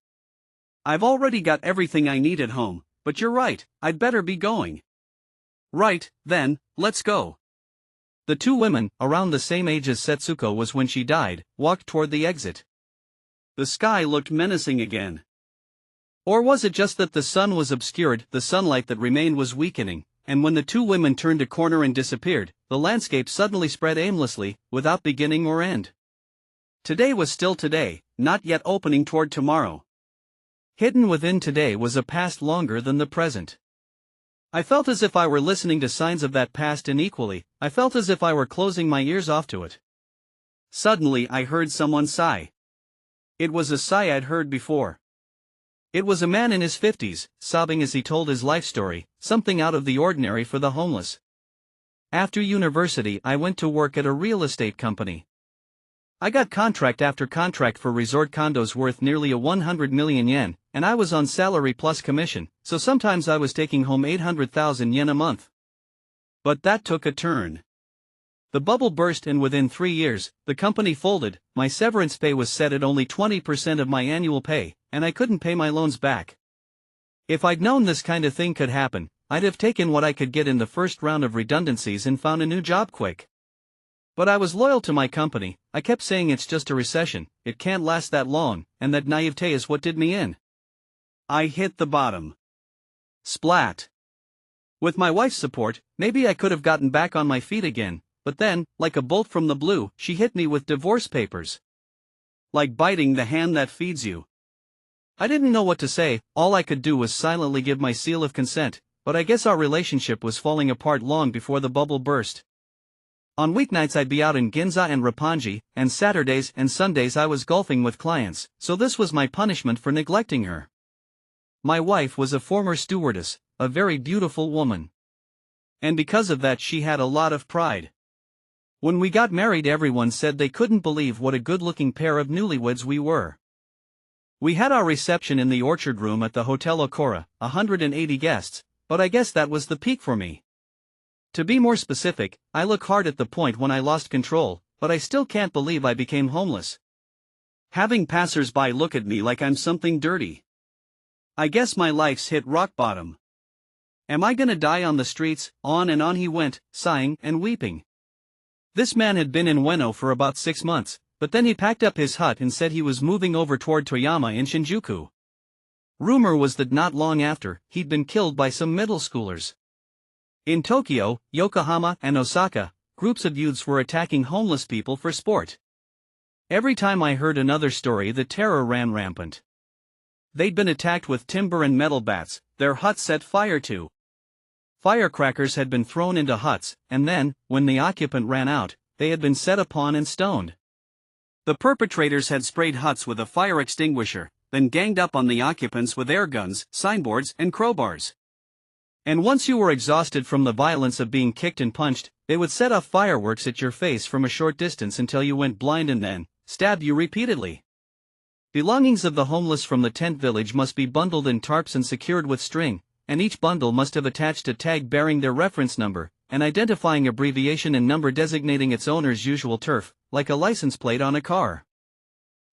I've already got everything I need at home, but you're right, I'd better be going. Right, then, let's go. The two women, around the same age as Setsuko was when she died, walked toward the exit. The sky looked menacing again. Or was it just that the sun was obscured? The sunlight that remained was weakening, and when the two women turned a corner and disappeared, the landscape suddenly spread aimlessly, without beginning or end. Today was still today, not yet opening toward tomorrow. Hidden within today was a past longer than the present. I felt as if I were listening to signs of that past, and equally, I felt as if I were closing my ears off to it. Suddenly I heard someone sigh. It was a sigh I'd heard before. It was a man in his 50s, sobbing as he told his life story, something out of the ordinary for the homeless. After university I went to work at a real estate company. I got contract after contract for resort condos worth nearly 100 million yen, and I was on salary plus commission, so sometimes I was taking home 800,000 yen a month. But that took a turn. The bubble burst and within 3 years, the company folded. My severance pay was set at only 20% of my annual pay, and I couldn't pay my loans back. If I'd known this kind of thing could happen, I'd have taken what I could get in the first round of redundancies and found a new job quick. But I was loyal to my company. I kept saying it's just a recession, it can't last that long, and that naivete is what did me in. I hit the bottom. Splat. With my wife's support, maybe I could have gotten back on my feet again, but then, like a bolt from the blue, she hit me with divorce papers. Like biting the hand that feeds you. I didn't know what to say, all I could do was silently give my seal of consent, but I guess our relationship was falling apart long before the bubble burst. On weeknights I'd be out in Ginza and Roppongi, and Saturdays and Sundays I was golfing with clients, so this was my punishment for neglecting her. My wife was a former stewardess, a very beautiful woman. And because of that she had a lot of pride. When we got married everyone said they couldn't believe what a good-looking pair of newlyweds we were. We had our reception in the orchard room at the Hotel Okura, 180 guests, but I guess that was the peak for me. To be more specific, I look hard at the point when I lost control, but I still can't believe I became homeless. Having passers-by look at me like I'm something dirty. I guess my life's hit rock bottom. Am I gonna die on the streets? On and on he went, sighing and weeping. This man had been in Ueno for about 6 months, but then he packed up his hut and said he was moving over toward Toyama in Shinjuku. Rumor was that not long after, he'd been killed by some middle schoolers. In Tokyo, Yokohama, and Osaka, groups of youths were attacking homeless people for sport. Every time I heard another story, the terror ran rampant. They'd been attacked with timber and metal bats, their huts set fire to. Firecrackers had been thrown into huts, and then, when the occupant ran out, they had been set upon and stoned. The perpetrators had sprayed huts with a fire extinguisher, then ganged up on the occupants with air guns, signboards, and crowbars. And once you were exhausted from the violence of being kicked and punched, they would set off fireworks at your face from a short distance until you went blind and then stabbed you repeatedly. Belongings of the homeless from the tent village must be bundled in tarps and secured with string, and each bundle must have attached a tag bearing their reference number, an identifying abbreviation and number designating its owner's usual turf, like a license plate on a car.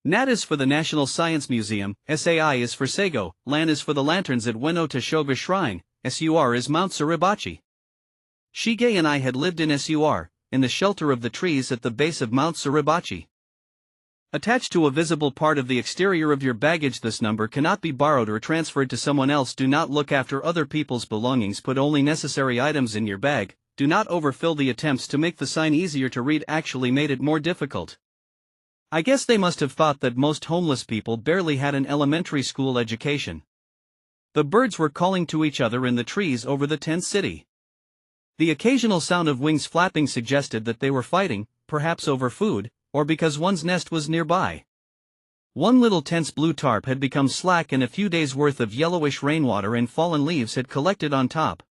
NAT is for the National Science Museum, SAI is for Seigo, LAN is for the lanterns at Ueno Tashoga Shrine, SUR is Mount Suribachi. Shige and I had lived in SUR, in the shelter of the trees at the base of Mount Suribachi. Attached to a visible part of the exterior of your baggage. This number cannot be borrowed or transferred to someone else. Do not look after other people's belongings. Put only necessary items in your bag. Do not overfill. The attempts to make the sign easier to read actually made it more difficult. I guess they must have thought that most homeless people barely had an elementary school education. The birds were calling to each other in the trees over the tent city. The occasional sound of wings flapping suggested that they were fighting, perhaps over food, or because one's nest was nearby. One little tent's blue tarp had become slack and a few days' worth of yellowish rainwater and fallen leaves had collected on top.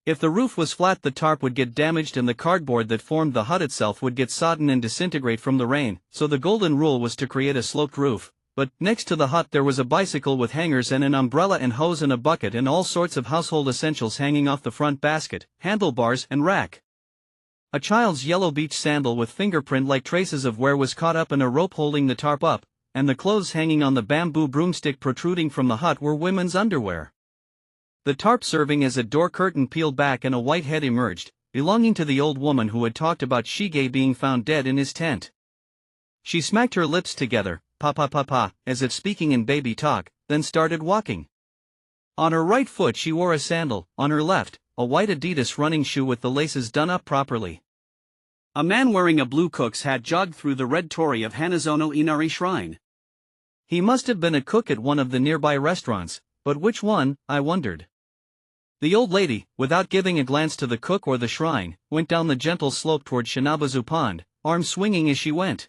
If the roof was flat, the tarp would get damaged and the cardboard that formed the hut itself would get sodden and disintegrate from the rain, so the golden rule was to create a sloped roof. But next to the hut there was a bicycle with hangers and an umbrella and hose and a bucket and all sorts of household essentials hanging off the front basket, handlebars and rack. A child's yellow beach sandal with fingerprint-like traces of wear was caught up in a rope holding the tarp up, and the clothes hanging on the bamboo broomstick protruding from the hut were women's underwear. The tarp serving as a door curtain peeled back and a white head emerged, belonging to the old woman who had talked about Shige being found dead in his tent. She smacked her lips together, pa, as if speaking in baby talk, then started walking. On her right foot she wore a sandal, on her left, a white Adidas running shoe with the laces done up properly. A man wearing a blue cook's hat jogged through the red torii of Hanazono Inari Shrine. He must have been a cook at one of the nearby restaurants, but which one, I wondered. The old lady, without giving a glance to the cook or the shrine, went down the gentle slope toward Shinabazu Pond, arms swinging as she went.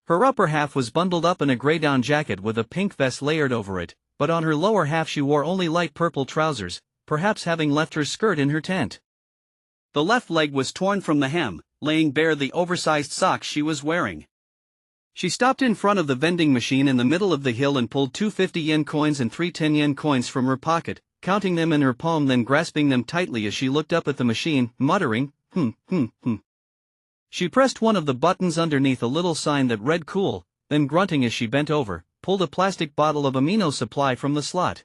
Her upper half was bundled up in a gray down jacket with a pink vest layered over it, but on her lower half she wore only light purple trousers, perhaps having left her skirt in her tent. The left leg was torn from the hem, laying bare the oversized socks she was wearing. She stopped in front of the vending machine in the middle of the hill and pulled 2 50-yen coins and 3 10-yen coins from her pocket, counting them in her palm, then grasping them tightly as she looked up at the machine, muttering, She pressed one of the buttons underneath a little sign that read cool, then grunting as she bent over, pulled a plastic bottle of amino supply from the slot.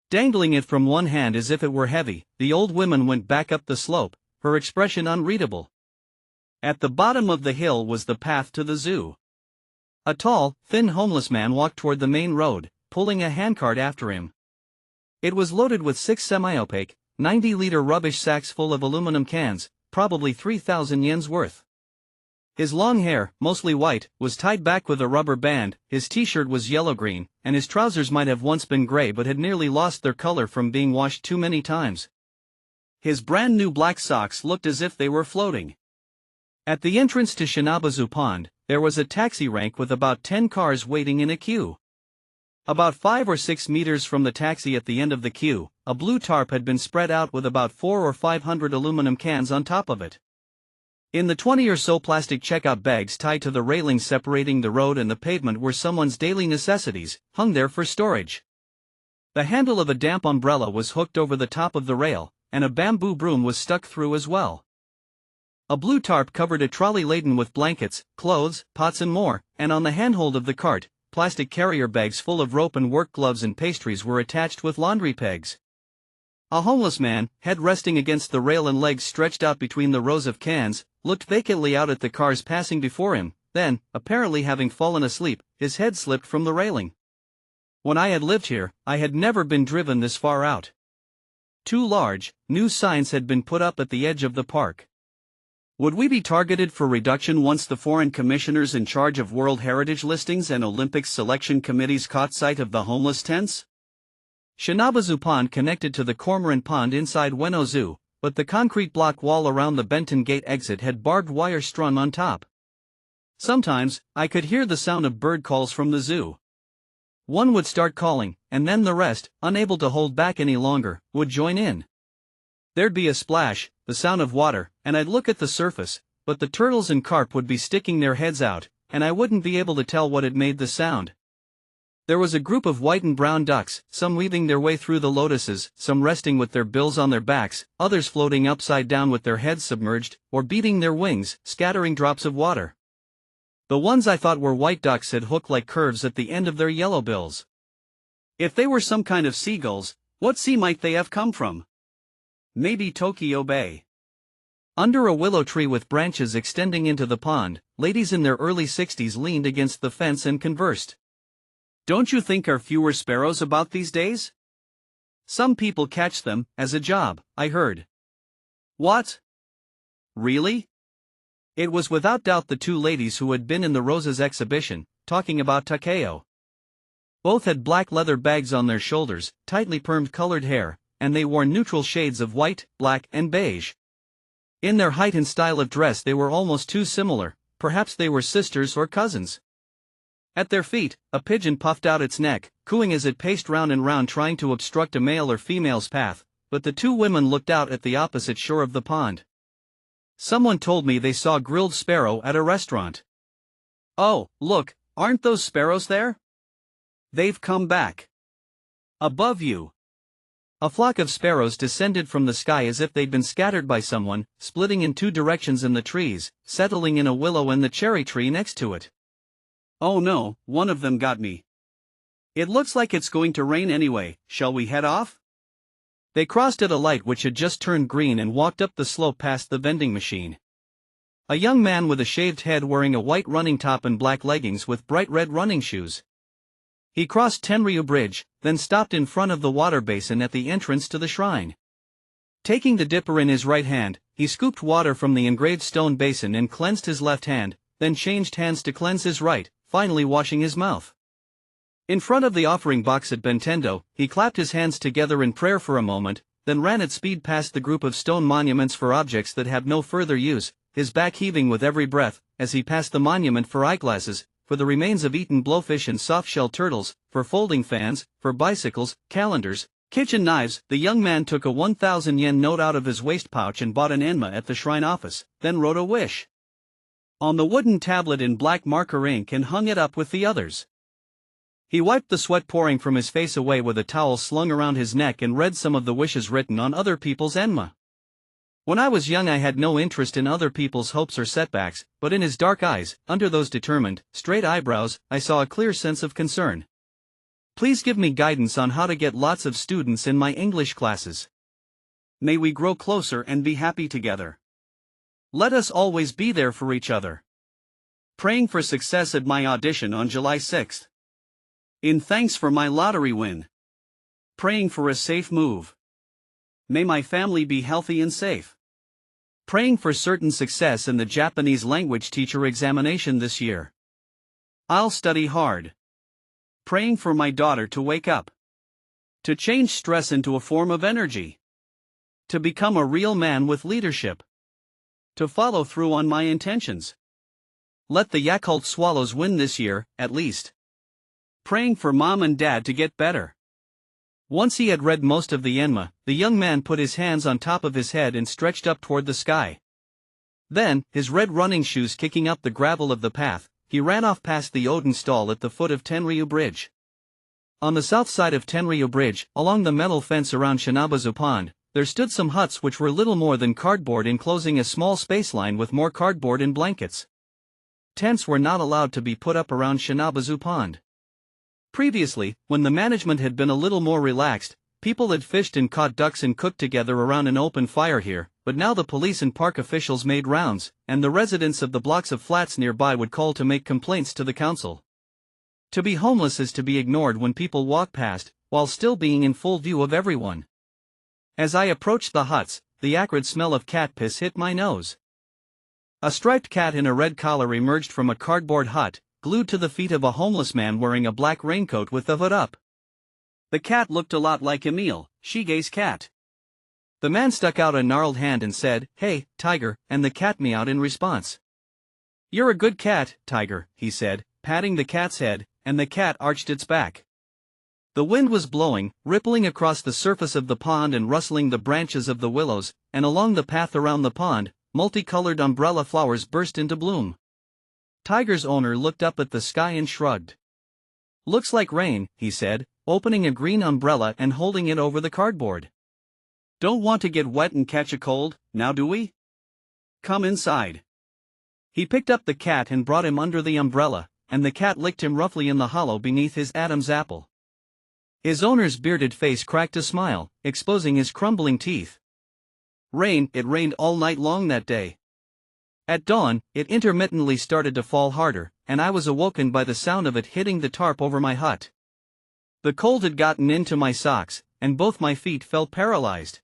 Dangling it from one hand as if it were heavy, the old woman went back up the slope, her expression unreadable. At the bottom of the hill was the path to the zoo. A tall, thin homeless man walked toward the main road, pulling a handcart after him. It was loaded with 6 semi-opaque, 90-liter rubbish sacks full of aluminum cans, probably 3,000 yen's worth. His long hair, mostly white, was tied back with a rubber band, his t-shirt was yellow-green, and his trousers might have once been gray but had nearly lost their color from being washed too many times. His brand-new black socks looked as if they were floating. At the entrance to Shinabazu Pond, there was a taxi rank with about 10 cars waiting in a queue. About 5 or 6 meters from the taxi at the end of the queue, a blue tarp had been spread out with about 400 or 500 aluminum cans on top of it. In the 20 or so plastic checkout bags tied to the railings separating the road and the pavement were someone's daily necessities, hung there for storage. The handle of a damp umbrella was hooked over the top of the rail, and a bamboo broom was stuck through as well. A blue tarp covered a trolley laden with blankets, clothes, pots and more, and on the handhold of the cart, plastic carrier bags full of rope and work gloves and pastries were attached with laundry pegs. A homeless man, head resting against the rail and legs stretched out between the rows of cans, looked vacantly out at the cars passing before him, then, apparently having fallen asleep, his head slipped from the railing. When I had lived here, I had never been driven this far out. 2 large, new signs had been put up at the edge of the park. Would we be targeted for reduction once the foreign commissioners in charge of World Heritage listings and Olympics selection committees caught sight of the homeless tents? Shinabazu Pond connected to the Cormorant Pond inside Ueno Zoo, but the concrete block wall around the Benton Gate exit had barbed wire strung on top. Sometimes, I could hear the sound of bird calls from the zoo. One would start calling, and then the rest, unable to hold back any longer, would join in. There'd be a splash, the sound of water, and I'd look at the surface, but the turtles and carp would be sticking their heads out, and I wouldn't be able to tell what had made the sound. There was a group of white and brown ducks, some weaving their way through the lotuses, some resting with their bills on their backs, others floating upside down with their heads submerged, or beating their wings, scattering drops of water. The ones I thought were white ducks had hook-like curves at the end of their yellow bills. If they were some kind of seagulls, what sea might they have come from? Maybe Tokyo Bay. Under a willow tree with branches extending into the pond, ladies in their early 60s leaned against the fence and conversed. Don't you think are fewer sparrows about these days? Some people catch them, as a job, I heard. What? Really? It was without doubt the 2 ladies who had been in the Roses exhibition, talking about Takeo. Both had black leather bags on their shoulders, tightly permed colored hair, and they wore neutral shades of white, black, and beige. In their height and style of dress they were almost too similar, perhaps they were sisters or cousins. At their feet, a pigeon puffed out its neck, cooing as it paced round and round trying to obstruct a male or female's path, but the 2 women looked out at the opposite shore of the pond. Someone told me they saw grilled sparrow at a restaurant. Oh, look, aren't those sparrows there? They've come back. Above you. A flock of sparrows descended from the sky as if they'd been scattered by someone, splitting in 2 directions in the trees, settling in a willow and the cherry tree next to it. Oh no, one of them got me. It looks like it's going to rain anyway, shall we head off? They crossed at a light which had just turned green and walked up the slope past the vending machine. A young man with a shaved head wearing a white running top and black leggings with bright red running shoes. He crossed Tenryu Bridge, then stopped in front of the water basin at the entrance to the shrine. Taking the dipper in his right hand, he scooped water from the engraved stone basin and cleansed his left hand, then changed hands to cleanse his right, finally washing his mouth. In front of the offering box at Bentendo, he clapped his hands together in prayer for a moment, then ran at speed past the group of stone monuments for objects that have no further use, his back heaving with every breath, as he passed the monument for eyeglasses, for the remains of eaten blowfish and soft-shell turtles, for folding fans, for bicycles, calendars, kitchen knives. The young man took a 1,000 yen note out of his waist pouch and bought an enma at the shrine office, then wrote a wish on the wooden tablet in black marker ink and hung it up with the others. He wiped the sweat pouring from his face away with a towel slung around his neck and read some of the wishes written on other people's enma. When I was young I had no interest in other people's hopes or setbacks, but in his dark eyes, under those determined, straight eyebrows, I saw a clear sense of concern. Please give me guidance on how to get lots of students in my English classes. May we grow closer and be happy together. Let us always be there for each other. Praying for success at my audition on July 6th. In thanks for my lottery win. Praying for a safe move. May my family be healthy and safe. Praying for certain success in the Japanese language teacher examination this year. I'll study hard. Praying for my daughter to wake up. To change stress into a form of energy. To become a real man with leadership. To follow through on my intentions. Let the Yakult Swallows win this year, at least. Praying for mom and dad to get better. Once he had read most of the enma, the young man put his hands on top of his head and stretched up toward the sky. Then, his red running shoes kicking up the gravel of the path, he ran off past the Odin stall at the foot of Tenryu Bridge. On the south side of Tenryu Bridge, along the metal fence around Shinabazu Pond, there stood some huts which were little more than cardboard enclosing a small space line with more cardboard and blankets. Tents were not allowed to be put up around Shinabazu Pond. Previously, when the management had been a little more relaxed, people had fished and caught ducks and cooked together around an open fire here, but now the police and park officials made rounds, and the residents of the blocks of flats nearby would call to make complaints to the council. To be homeless is to be ignored when people walk past, while still being in full view of everyone. As I approached the huts, the acrid smell of cat piss hit my nose. A striped cat in a red collar emerged from a cardboard hut, glued to the feet of a homeless man wearing a black raincoat with the hood up. The cat looked a lot like Emile, Shige's cat. The man stuck out a gnarled hand and said, "Hey, Tiger," and the cat meowed in response. "You're a good cat, Tiger," he said, patting the cat's head, and the cat arched its back. The wind was blowing, rippling across the surface of the pond and rustling the branches of the willows, and along the path around the pond, multicolored umbrella flowers burst into bloom. Tiger's owner looked up at the sky and shrugged. "Looks like rain," he said, opening a green umbrella and holding it over the cardboard. "Don't want to get wet and catch a cold, now do we? Come inside." He picked up the cat and brought him under the umbrella, and the cat licked him roughly in the hollow beneath his Adam's apple. His owner's bearded face cracked a smile, exposing his crumbling teeth. It rained all night long that day. At dawn, it intermittently started to fall harder, and I was awoken by the sound of it hitting the tarp over my hut. The cold had gotten into my socks, and both my feet felt paralyzed.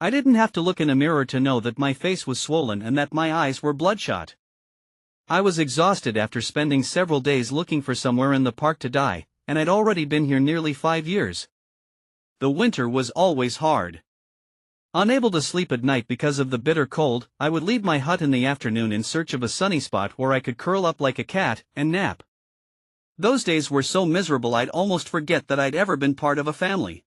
I didn't have to look in a mirror to know that my face was swollen and that my eyes were bloodshot. I was exhausted after spending several days looking for somewhere in the park to die, and I'd already been here nearly 5 years. The winter was always hard. Unable to sleep at night because of the bitter cold, I would leave my hut in the afternoon in search of a sunny spot where I could curl up like a cat and nap. Those days were so miserable I'd almost forget that I'd ever been part of a family.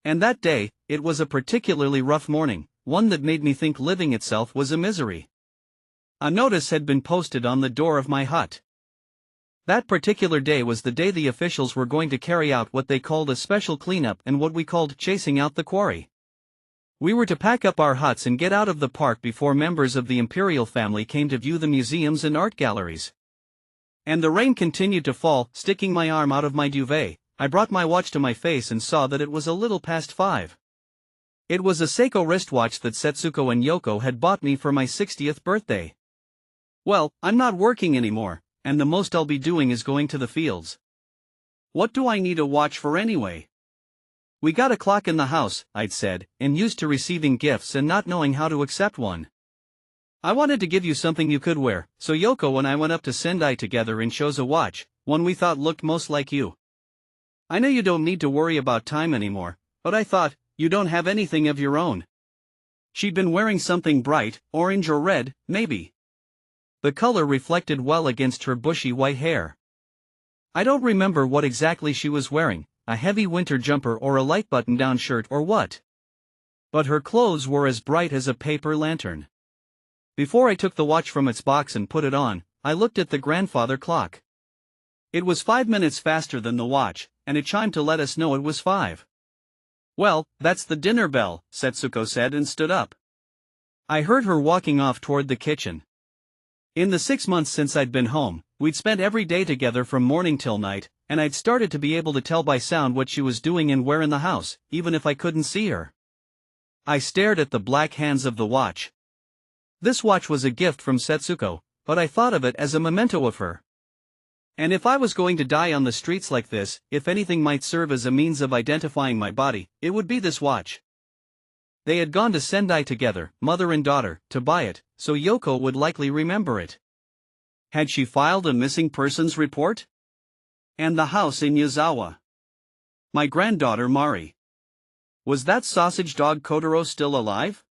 And that day, it was a particularly rough morning, one that made me think living itself was a misery. A notice had been posted on the door of my hut. That particular day was the day the officials were going to carry out what they called a special cleanup and what we called chasing out the quarry. We were to pack up our huts and get out of the park before members of the imperial family came to view the museums and art galleries. And the rain continued to fall. Sticking my arm out of my duvet, I brought my watch to my face and saw that it was a little past 5. It was a Seiko wristwatch that Setsuko and Yoko had bought me for my 60th birthday. Well, I'm not working anymore, and the most I'll be doing is going to the fields. What do I need a watch for anyway? We got a clock in the house, I'd said, and used to receiving gifts and not knowing how to accept one. I wanted to give you something you could wear, so Yoko and I went up to Sendai together and chose a watch, one we thought looked most like you. I know you don't need to worry about time anymore, but I thought, you don't have anything of your own. She'd been wearing something bright, orange or red, maybe. The color reflected well against her bushy white hair. I don't remember what exactly she was wearing, a heavy winter jumper or a light button-down shirt or what. But her clothes were as bright as a paper lantern. Before I took the watch from its box and put it on, I looked at the grandfather clock. It was 5 minutes faster than the watch, and it chimed to let us know it was 5. "Well, that's the dinner bell," Setsuko said and stood up. I heard her walking off toward the kitchen. In the 6 months since I'd been home, we'd spent every day together from morning till night, and I'd started to be able to tell by sound what she was doing and where in the house, even if I couldn't see her. I stared at the black hands of the watch. This watch was a gift from Setsuko, but I thought of it as a memento of her. And if I was going to die on the streets like this, if anything might serve as a means of identifying my body, it would be this watch. They had gone to Sendai together, mother and daughter, to buy it, so Yoko would likely remember it. Had she filed a missing persons report? And the house in Yazawa. My granddaughter Mari. Was that sausage dog Kotaro still alive?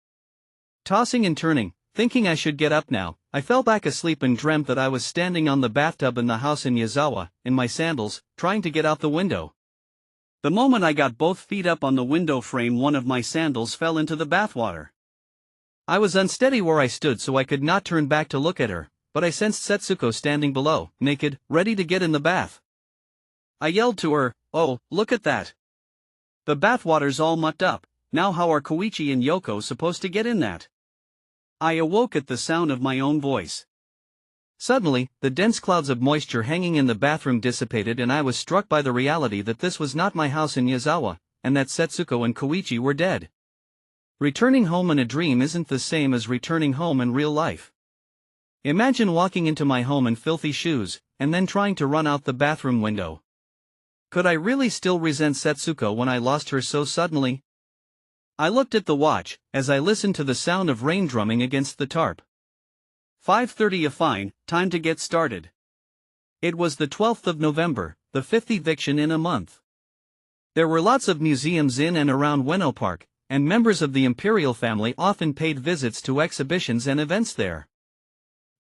Tossing and turning, thinking I should get up now, I fell back asleep and dreamt that I was standing on the bathtub in the house in Yazawa, in my sandals, trying to get out the window. The moment I got both feet up on the window frame, one of my sandals fell into the bathwater. I was unsteady where I stood, so I could not turn back to look at her, but I sensed Setsuko standing below, naked, ready to get in the bath. I yelled to her, "Oh, look at that! The bathwater's all mucked up. Now how are Koichi and Yoko supposed to get in that?" I awoke at the sound of my own voice. Suddenly, the dense clouds of moisture hanging in the bathroom dissipated, and I was struck by the reality that this was not my house in Yazawa, and that Setsuko and Koichi were dead. Returning home in a dream isn't the same as returning home in real life. Imagine walking into my home in filthy shoes, and then trying to run out the bathroom window. Could I really still resent Setsuko when I lost her so suddenly? I looked at the watch, as I listened to the sound of rain drumming against the tarp. 5:30. Fine, time to get started. It was the 12th of November, the 5th eviction in a month. There were lots of museums in and around Ueno Park, and members of the imperial family often paid visits to exhibitions and events there.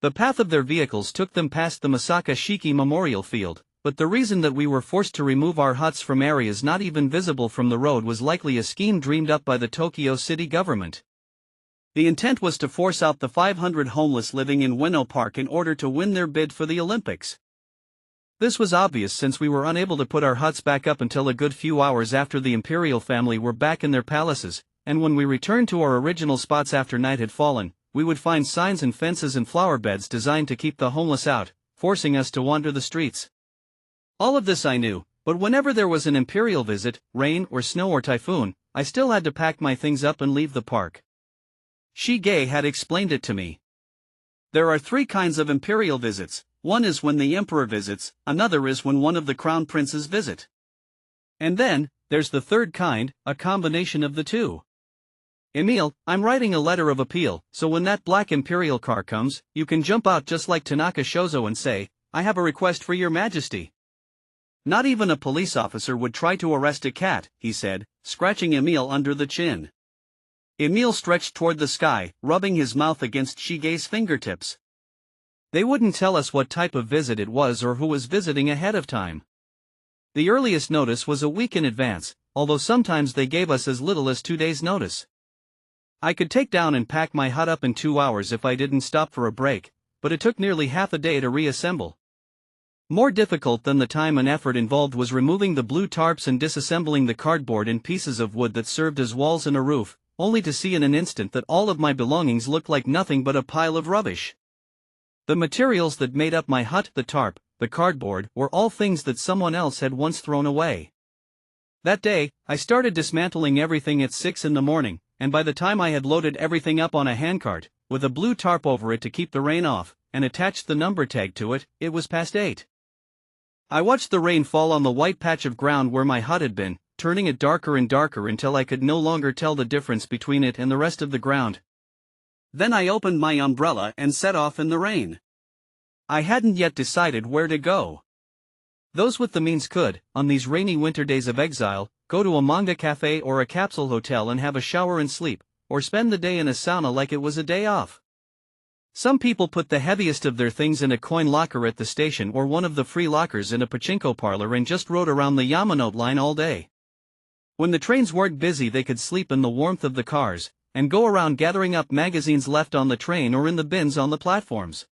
The path of their vehicles took them past the Masaka Shiki Memorial Field, but the reason that we were forced to remove our huts from areas not even visible from the road was likely a scheme dreamed up by the Tokyo city government. The intent was to force out the 500 homeless living in Ueno Park in order to win their bid for the Olympics. This was obvious since we were unable to put our huts back up until a good few hours after the imperial family were back in their palaces, and when we returned to our original spots after night had fallen, we would find signs and fences and flower beds designed to keep the homeless out, forcing us to wander the streets. All of this I knew, but whenever there was an imperial visit, rain or snow or typhoon, I still had to pack my things up and leave the park. Shige had explained it to me. There are 3 kinds of imperial visits. One is when the emperor visits, another is when one of the crown princes visit. And then, there's the third kind, a combination of the two. Emile, I'm writing a letter of appeal, so when that black imperial car comes, you can jump out just like Tanaka Shozo and say, "I have a request for your majesty." Not even a police officer would try to arrest a cat, he said, scratching Emile under the chin. Emile stretched toward the sky, rubbing his mouth against Shige's fingertips. They wouldn't tell us what type of visit it was or who was visiting ahead of time. The earliest notice was a week in advance, although sometimes they gave us as little as 2 days' notice. I could take down and pack my hut up in 2 hours if I didn't stop for a break, but it took nearly half a day to reassemble. More difficult than the time and effort involved was removing the blue tarps and disassembling the cardboard and pieces of wood that served as walls and a roof, only to see in an instant that all of my belongings looked like nothing but a pile of rubbish. The materials that made up my hut, the tarp, the cardboard, were all things that someone else had once thrown away. That day, I started dismantling everything at 6 in the morning, and by the time I had loaded everything up on a handcart, with a blue tarp over it to keep the rain off, and attached the number tag to it, it was past 8. I watched the rain fall on the white patch of ground where my hut had been, turning it darker and darker until I could no longer tell the difference between it and the rest of the ground. Then I opened my umbrella and set off in the rain. I hadn't yet decided where to go. Those with the means could, on these rainy winter days of exile, go to a manga cafe or a capsule hotel and have a shower and sleep, or spend the day in a sauna like it was a day off. Some people put the heaviest of their things in a coin locker at the station or one of the free lockers in a pachinko parlor and just rode around the Yamanote line all day. When the trains weren't busy, they could sleep in the warmth of the cars, and go around gathering up magazines left on the train or in the bins on the platforms.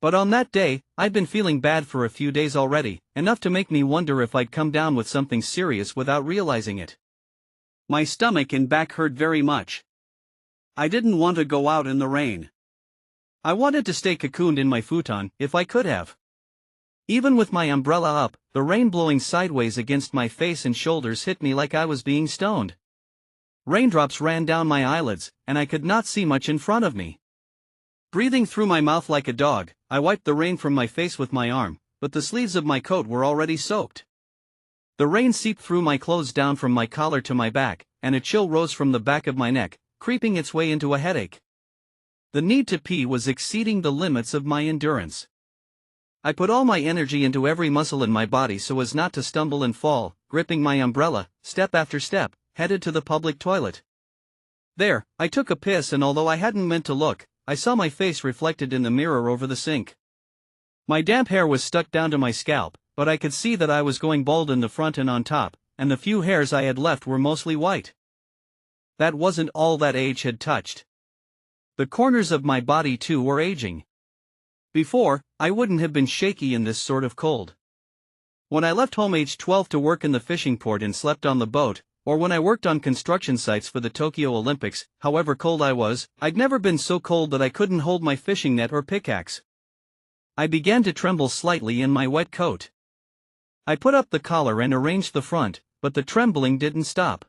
But on that day, I'd been feeling bad for a few days already, enough to make me wonder if I'd come down with something serious without realizing it. My stomach and back hurt very much. I didn't want to go out in the rain. I wanted to stay cocooned in my futon, if I could have. Even with my umbrella up, the rain blowing sideways against my face and shoulders hit me like I was being stoned. Raindrops ran down my eyelids, and I could not see much in front of me. Breathing through my mouth like a dog, I wiped the rain from my face with my arm, but the sleeves of my coat were already soaked. The rain seeped through my clothes down from my collar to my back, and a chill rose from the back of my neck, creeping its way into a headache. The need to pee was exceeding the limits of my endurance. I put all my energy into every muscle in my body so as not to stumble and fall, gripping my umbrella, step after step, headed to the public toilet. There, I took a piss, and although I hadn't meant to look, I saw my face reflected in the mirror over the sink. My damp hair was stuck down to my scalp, but I could see that I was going bald in the front and on top, and the few hairs I had left were mostly white. That wasn't all that age had touched. The corners of my body too were aging. Before, I wouldn't have been shaky in this sort of cold. When I left home aged 12 to work in the fishing port and slept on the boat, or when I worked on construction sites for the Tokyo Olympics, however cold I was, I'd never been so cold that I couldn't hold my fishing net or pickaxe. I began to tremble slightly in my wet coat. I put up the collar and arranged the front, but the trembling didn't stop.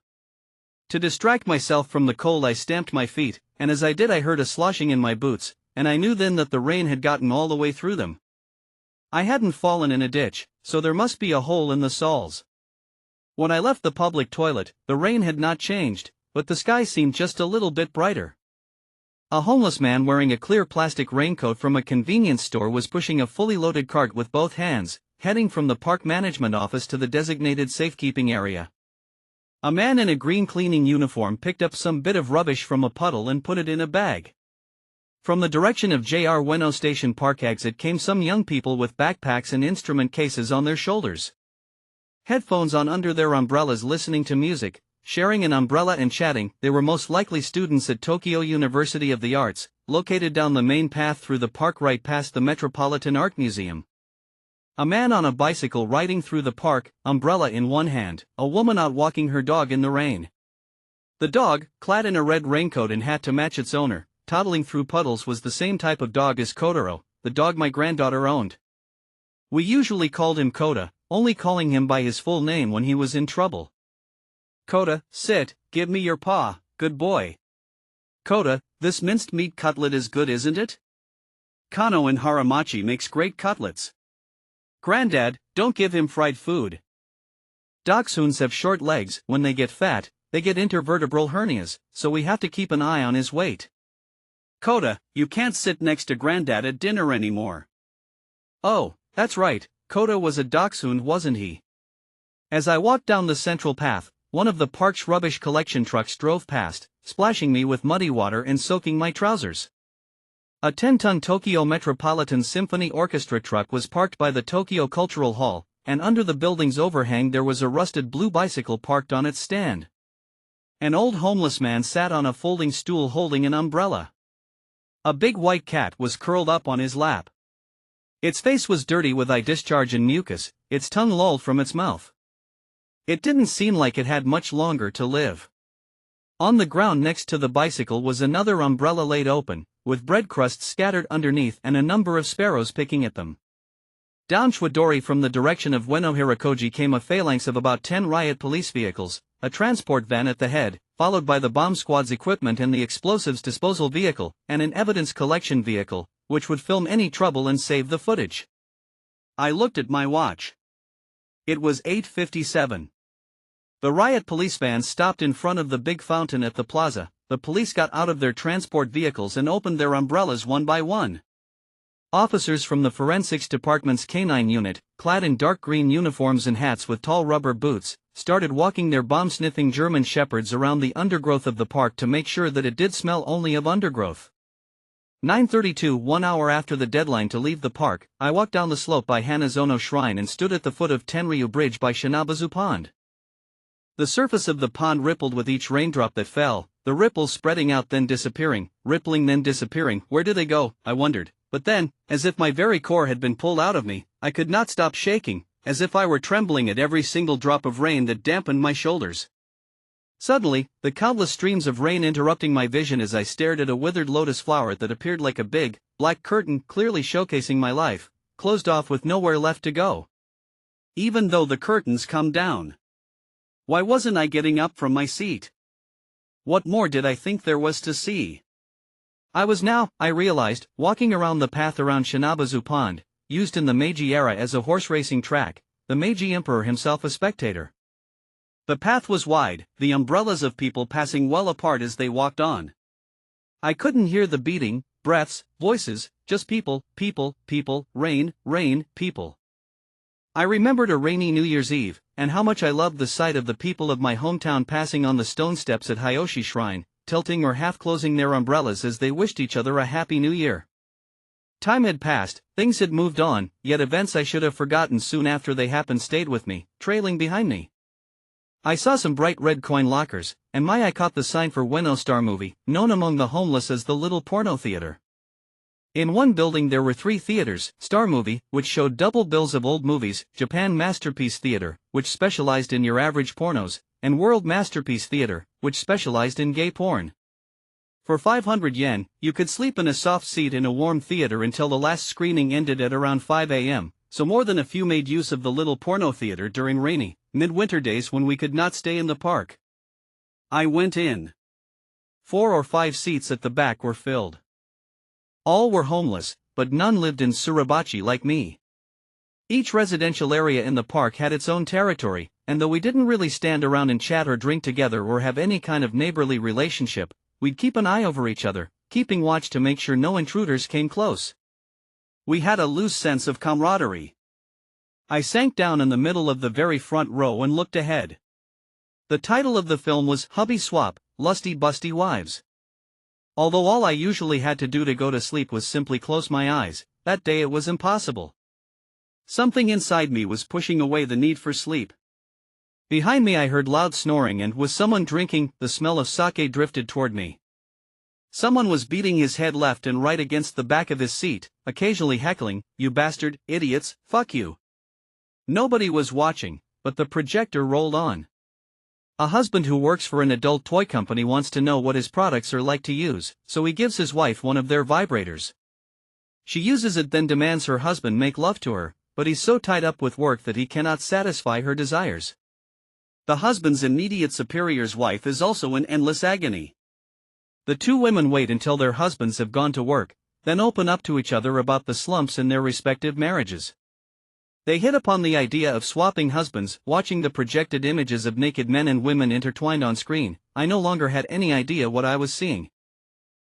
To distract myself from the cold I stamped my feet, and as I did I heard a sloshing in my boots, and I knew then that the rain had gotten all the way through them. I hadn't fallen in a ditch, so there must be a hole in the soles. When I left the public toilet, the rain had not changed, but the sky seemed just a little bit brighter. A homeless man wearing a clear plastic raincoat from a convenience store was pushing a fully loaded cart with both hands, heading from the park management office to the designated safekeeping area. A man in a green cleaning uniform picked up some bit of rubbish from a puddle and put it in a bag. From the direction of JR Ueno Station Park exit came some young people with backpacks and instrument cases on their shoulders. Headphones on under their umbrellas listening to music, sharing an umbrella and chatting. They were most likely students at Tokyo University of the Arts, located down the main path through the park right past the Metropolitan Art Museum. A man on a bicycle riding through the park, umbrella in one hand, a woman out walking her dog in the rain. The dog, clad in a red raincoat and hat to match its owner, toddling through puddles was the same type of dog as Kotaro, the dog my granddaughter owned. We usually called him Kota, only calling him by his full name when he was in trouble. Kota, sit, give me your paw, good boy. Kota, this minced meat cutlet is good, isn't it? Kano in Haramachi makes great cutlets. Granddad, don't give him fried food. Dachshunds have short legs. When they get fat, they get intervertebral hernias, so we have to keep an eye on his weight. Kota, you can't sit next to Granddad at dinner anymore. Oh, that's right, Kota was a dachshund, wasn't he? As I walked down the central path, one of the park's rubbish collection trucks drove past, splashing me with muddy water and soaking my trousers. A 10-ton Tokyo Metropolitan Symphony Orchestra truck was parked by the Tokyo Cultural Hall, and under the building's overhang there was a rusted blue bicycle parked on its stand. An old homeless man sat on a folding stool holding an umbrella. A big white cat was curled up on his lap. Its face was dirty with eye discharge and mucus, its tongue lolled from its mouth. It didn't seem like it had much longer to live. On the ground next to the bicycle was another umbrella laid open, with bread crusts scattered underneath and a number of sparrows picking at them. Down Chwadori from the direction of Ueno Hirakoji came a phalanx of about 10 riot police vehicles, a transport van at the head, followed by the bomb squad's equipment and the explosives disposal vehicle, and an evidence collection vehicle, which would film any trouble and save the footage. I looked at my watch. It was 8:57. The riot police van stopped in front of the big fountain at the plaza. The police got out of their transport vehicles and opened their umbrellas one by one. Officers from the Forensics Department's K9 unit, clad in dark green uniforms and hats with tall rubber boots, started walking their bomb-sniffing German shepherds around the undergrowth of the park to make sure that it did smell only of undergrowth. 9:32, 1 hour after the deadline to leave the park, I walked down the slope by Hanazono Shrine and stood at the foot of Tenryu Bridge by Shinabazu Pond. The surface of the pond rippled with each raindrop that fell, the ripples spreading out then disappearing, rippling then disappearing. Where do they go, I wondered, but then, as if my very core had been pulled out of me, I could not stop shaking, as if I were trembling at every single drop of rain that dampened my shoulders. Suddenly, the countless streams of rain interrupting my vision as I stared at a withered lotus flower that appeared like a big, black curtain clearly showcasing my life, closed off with nowhere left to go. Even though the curtains come down. Why wasn't I getting up from my seat? What more did I think there was to see? I was now, I realized, walking around the path around Shinabazu Pond, used in the Meiji era as a horse racing track, the Meiji Emperor himself a spectator. The path was wide, the umbrellas of people passing well apart as they walked on. I couldn't hear the beating, breaths, voices, just people, people, people, rain, rain, people. I remembered a rainy New Year's Eve, and how much I loved the sight of the people of my hometown passing on the stone steps at Hyoshi Shrine, tilting or half-closing their umbrellas as they wished each other a happy new year. Time had passed, things had moved on, yet events I should have forgotten soon after they happened stayed with me, trailing behind me. I saw some bright red coin lockers, and I caught the sign for Ueno Star-Movie, known among the homeless as the Little Porno Theater. In one building there were 3 theaters: Star-Movie, which showed double bills of old movies; Japan Masterpiece Theater, which specialized in your average pornos; and World Masterpiece Theater, which specialized in gay porn. For 500 yen, you could sleep in a soft seat in a warm theater until the last screening ended at around 5 a.m., so more than a few made use of the Little Porno Theater during rainy, midwinter days when we could not stay in the park. I went in. 4 or 5 seats at the back were filled. All were homeless, but none lived in Suribachi like me. Each residential area in the park had its own territory, and though we didn't really stand around and chat or drink together or have any kind of neighborly relationship, we'd keep an eye over each other, keeping watch to make sure no intruders came close. We had a loose sense of camaraderie. I sank down in the middle of the very front row and looked ahead. The title of the film was Hubby Swap, Lusty Busty Wives. Although all I usually had to do to go to sleep was simply close my eyes, that day it was impossible. Something inside me was pushing away the need for sleep. Behind me I heard loud snoring, and with someone drinking, the smell of sake drifted toward me. Someone was beating his head left and right against the back of his seat, occasionally heckling, "You bastard, idiots, fuck you." Nobody was watching, but the projector rolled on. A husband who works for an adult toy company wants to know what his products are like to use, so he gives his wife one of their vibrators. She uses it, then demands her husband make love to her, but he's so tied up with work that he cannot satisfy her desires. The husband's immediate superior's wife is also in endless agony. The 2 women wait until their husbands have gone to work, then open up to each other about the slumps in their respective marriages. They hit upon the idea of swapping husbands. Watching the projected images of naked men and women intertwined on screen, I no longer had any idea what I was seeing.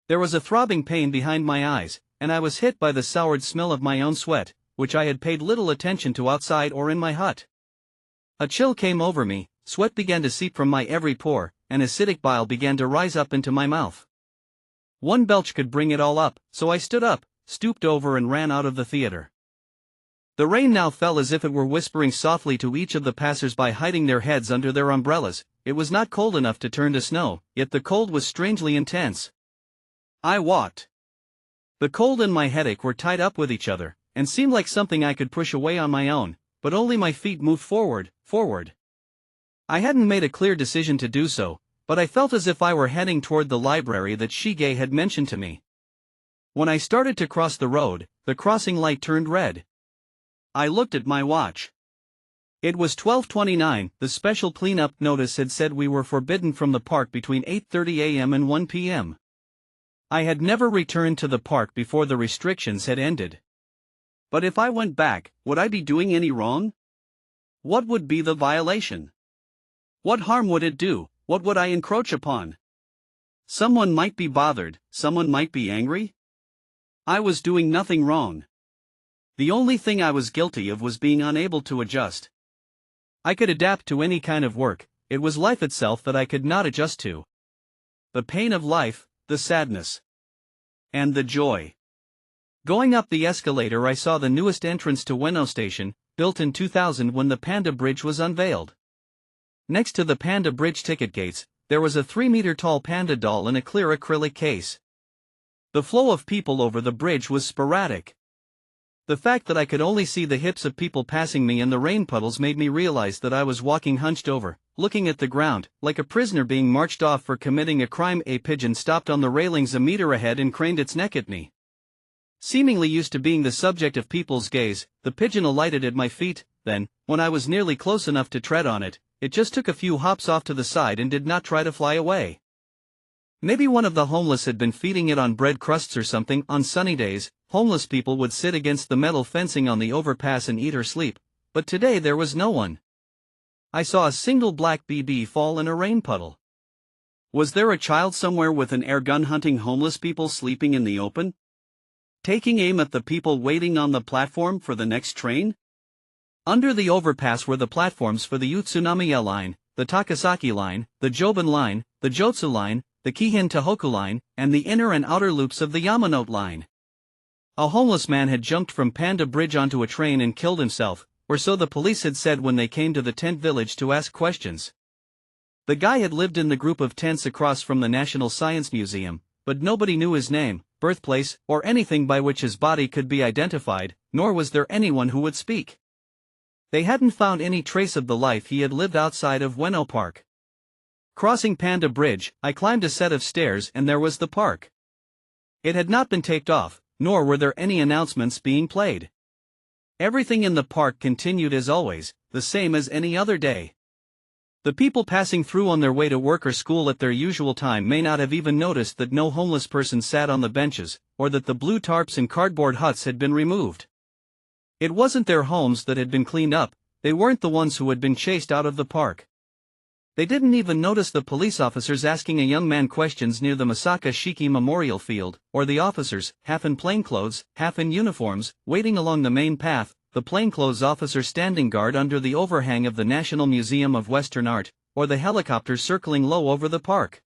There was a throbbing pain behind my eyes, and I was hit by the soured smell of my own sweat, which I had paid little attention to outside or in my hut. A chill came over me, sweat began to seep from my every pore, and acidic bile began to rise up into my mouth. One belch could bring it all up, so I stood up, stooped over and ran out of the theater. The rain now fell as if it were whispering softly to each of the passers-by, hiding their heads under their umbrellas. It was not cold enough to turn to snow, yet the cold was strangely intense. I walked. The cold and my headache were tied up with each other, and seemed like something I could push away on my own, but only my feet moved forward. I hadn't made a clear decision to do so, but I felt as if I were heading toward the library that Shige had mentioned to me. When I started to cross the road, the crossing light turned red. I looked at my watch. It was 12:29. The special cleanup notice had said we were forbidden from the park between 8:30 a.m. and 1 p.m. I had never returned to the park before the restrictions had ended. But if I went back, would I be doing any wrong? What would be the violation? What harm would it do? What would I encroach upon? Someone might be bothered, someone might be angry. I was doing nothing wrong. The only thing I was guilty of was being unable to adjust. I could adapt to any kind of work, it was life itself that I could not adjust to. The pain of life, the sadness, and the joy. Going up the escalator, I saw the newest entrance to Ueno Station, built in 2000 when the Panda Bridge was unveiled. Next to the Panda Bridge ticket gates, there was a 3-meter-tall panda doll in a clear acrylic case. The flow of people over the bridge was sporadic. The fact that I could only see the hips of people passing me in the rain puddles made me realize that I was walking hunched over, looking at the ground, like a prisoner being marched off for committing a crime. A pigeon stopped on the railings a meter ahead and craned its neck at me. Seemingly used to being the subject of people's gaze, the pigeon alighted at my feet. Then, when I was nearly close enough to tread on it, it just took a few hops off to the side and did not try to fly away. Maybe one of the homeless had been feeding it on bread crusts or something. On sunny days, homeless people would sit against the metal fencing on the overpass and eat or sleep, but today there was no one. I saw a single black BB fall in a rain puddle. Was there a child somewhere with an air gun hunting homeless people sleeping in the open? Taking aim at the people waiting on the platform for the next train? Under the overpass were the platforms for the Utsunomiya line, the Takasaki line, the Joban line, the Jotsu line, the Kihin Tohoku line, and the inner and outer loops of the Yamanote line. A homeless man had jumped from Panda Bridge onto a train and killed himself, or so the police had said when they came to the tent village to ask questions. The guy had lived in the group of tents across from the National Science Museum, but nobody knew his name, birthplace, or anything by which his body could be identified, nor was there anyone who would speak. They hadn't found any trace of the life he had lived outside of Ueno Park. Crossing Panda Bridge, I climbed a set of stairs and there was the park. It had not been taped off, nor were there any announcements being played. Everything in the park continued as always, the same as any other day. The people passing through on their way to work or school at their usual time may not have even noticed that no homeless person sat on the benches, or that the blue tarps and cardboard huts had been removed. It wasn't their homes that had been cleaned up, they weren't the ones who had been chased out of the park. They didn't even notice the police officers asking a young man questions near the Masaka Shiki Memorial Field, or the officers, half in plainclothes, half in uniforms, waiting along the main path, the plainclothes officer standing guard under the overhang of the National Museum of Western Art, or the helicopters circling low over the park.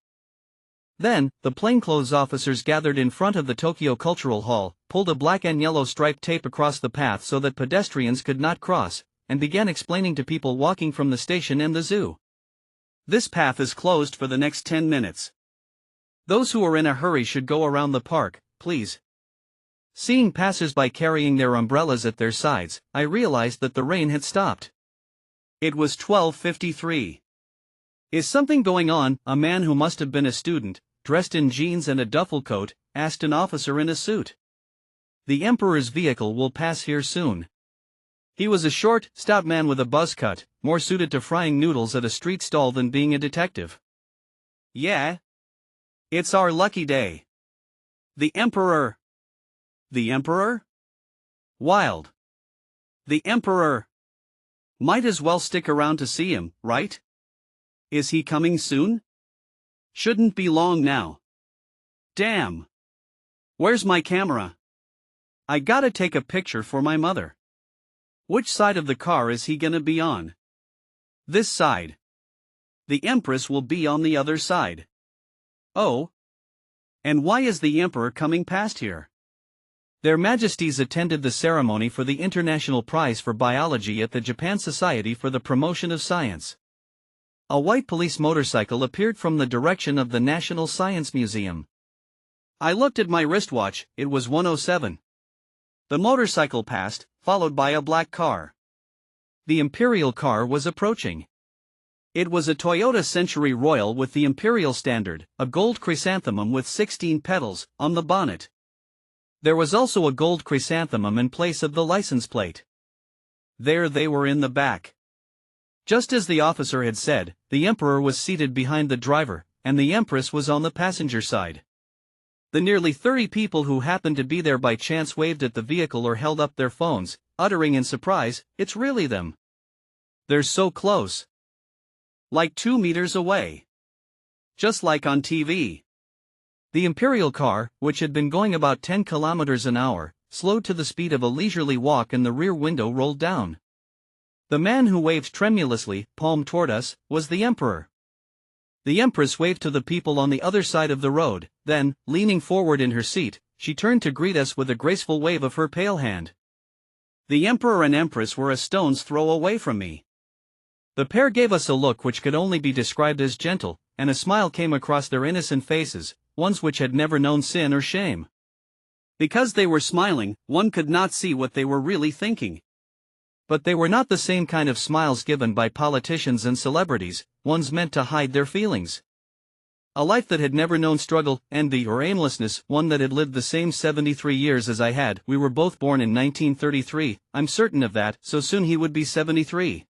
Then, the plainclothes officers gathered in front of the Tokyo Cultural Hall, pulled a black and yellow striped tape across the path so that pedestrians could not cross, and began explaining to people walking from the station and the zoo. This path is closed for the next 10 minutes. Those who are in a hurry should go around the park, please. Seeing passers-by carrying their umbrellas at their sides, I realized that the rain had stopped. It was 12:53. Is something going on? A man who must have been a student, dressed in jeans and a duffel coat, asked an officer in a suit. The Emperor's vehicle will pass here soon. He was a short, stout man with a buzz cut, more suited to frying noodles at a street stall than being a detective. Yeah. It's our lucky day. The Emperor. The Emperor? Wild. The Emperor. Might as well stick around to see him, right? Is he coming soon? Shouldn't be long now. Damn. Where's my camera? I gotta take a picture for my mother. Which side of the car is he gonna be on? This side. The Empress will be on the other side. Oh. And why is the Emperor coming past here? Their Majesties attended the ceremony for the International Prize for Biology at the Japan Society for the Promotion of Science. A white police motorcycle appeared from the direction of the National Science Museum. I looked at my wristwatch, it was 1:07. The motorcycle passed, followed by a black car. The Imperial car was approaching. It was a Toyota Century Royal with the Imperial Standard, a gold chrysanthemum with 16 petals, on the bonnet. There was also a gold chrysanthemum in place of the license plate. There they were in the back. Just as the officer had said, the Emperor was seated behind the driver, and the Empress was on the passenger side. The nearly 30 people who happened to be there by chance waved at the vehicle or held up their phones, uttering in surprise, "It's really them. They're so close. Like 2 meters away. Just like on TV." The Imperial car, which had been going about 10 kilometers an hour, slowed to the speed of a leisurely walk and the rear window rolled down. The man who waved tremulously, palm toward us, was the Emperor. The Empress waved to the people on the other side of the road, then, leaning forward in her seat, she turned to greet us with a graceful wave of her pale hand. The Emperor and Empress were a stone's throw away from me. The pair gave us a look which could only be described as gentle, and a smile came across their innocent faces, ones which had never known sin or shame. Because they were smiling, one could not see what they were really thinking. But they were not the same kind of smiles given by politicians and celebrities, ones meant to hide their feelings. A life that had never known struggle, envy or aimlessness, one that had lived the same 73 years as I had. We were both born in 1933, I'm certain of that, so soon he would be 73.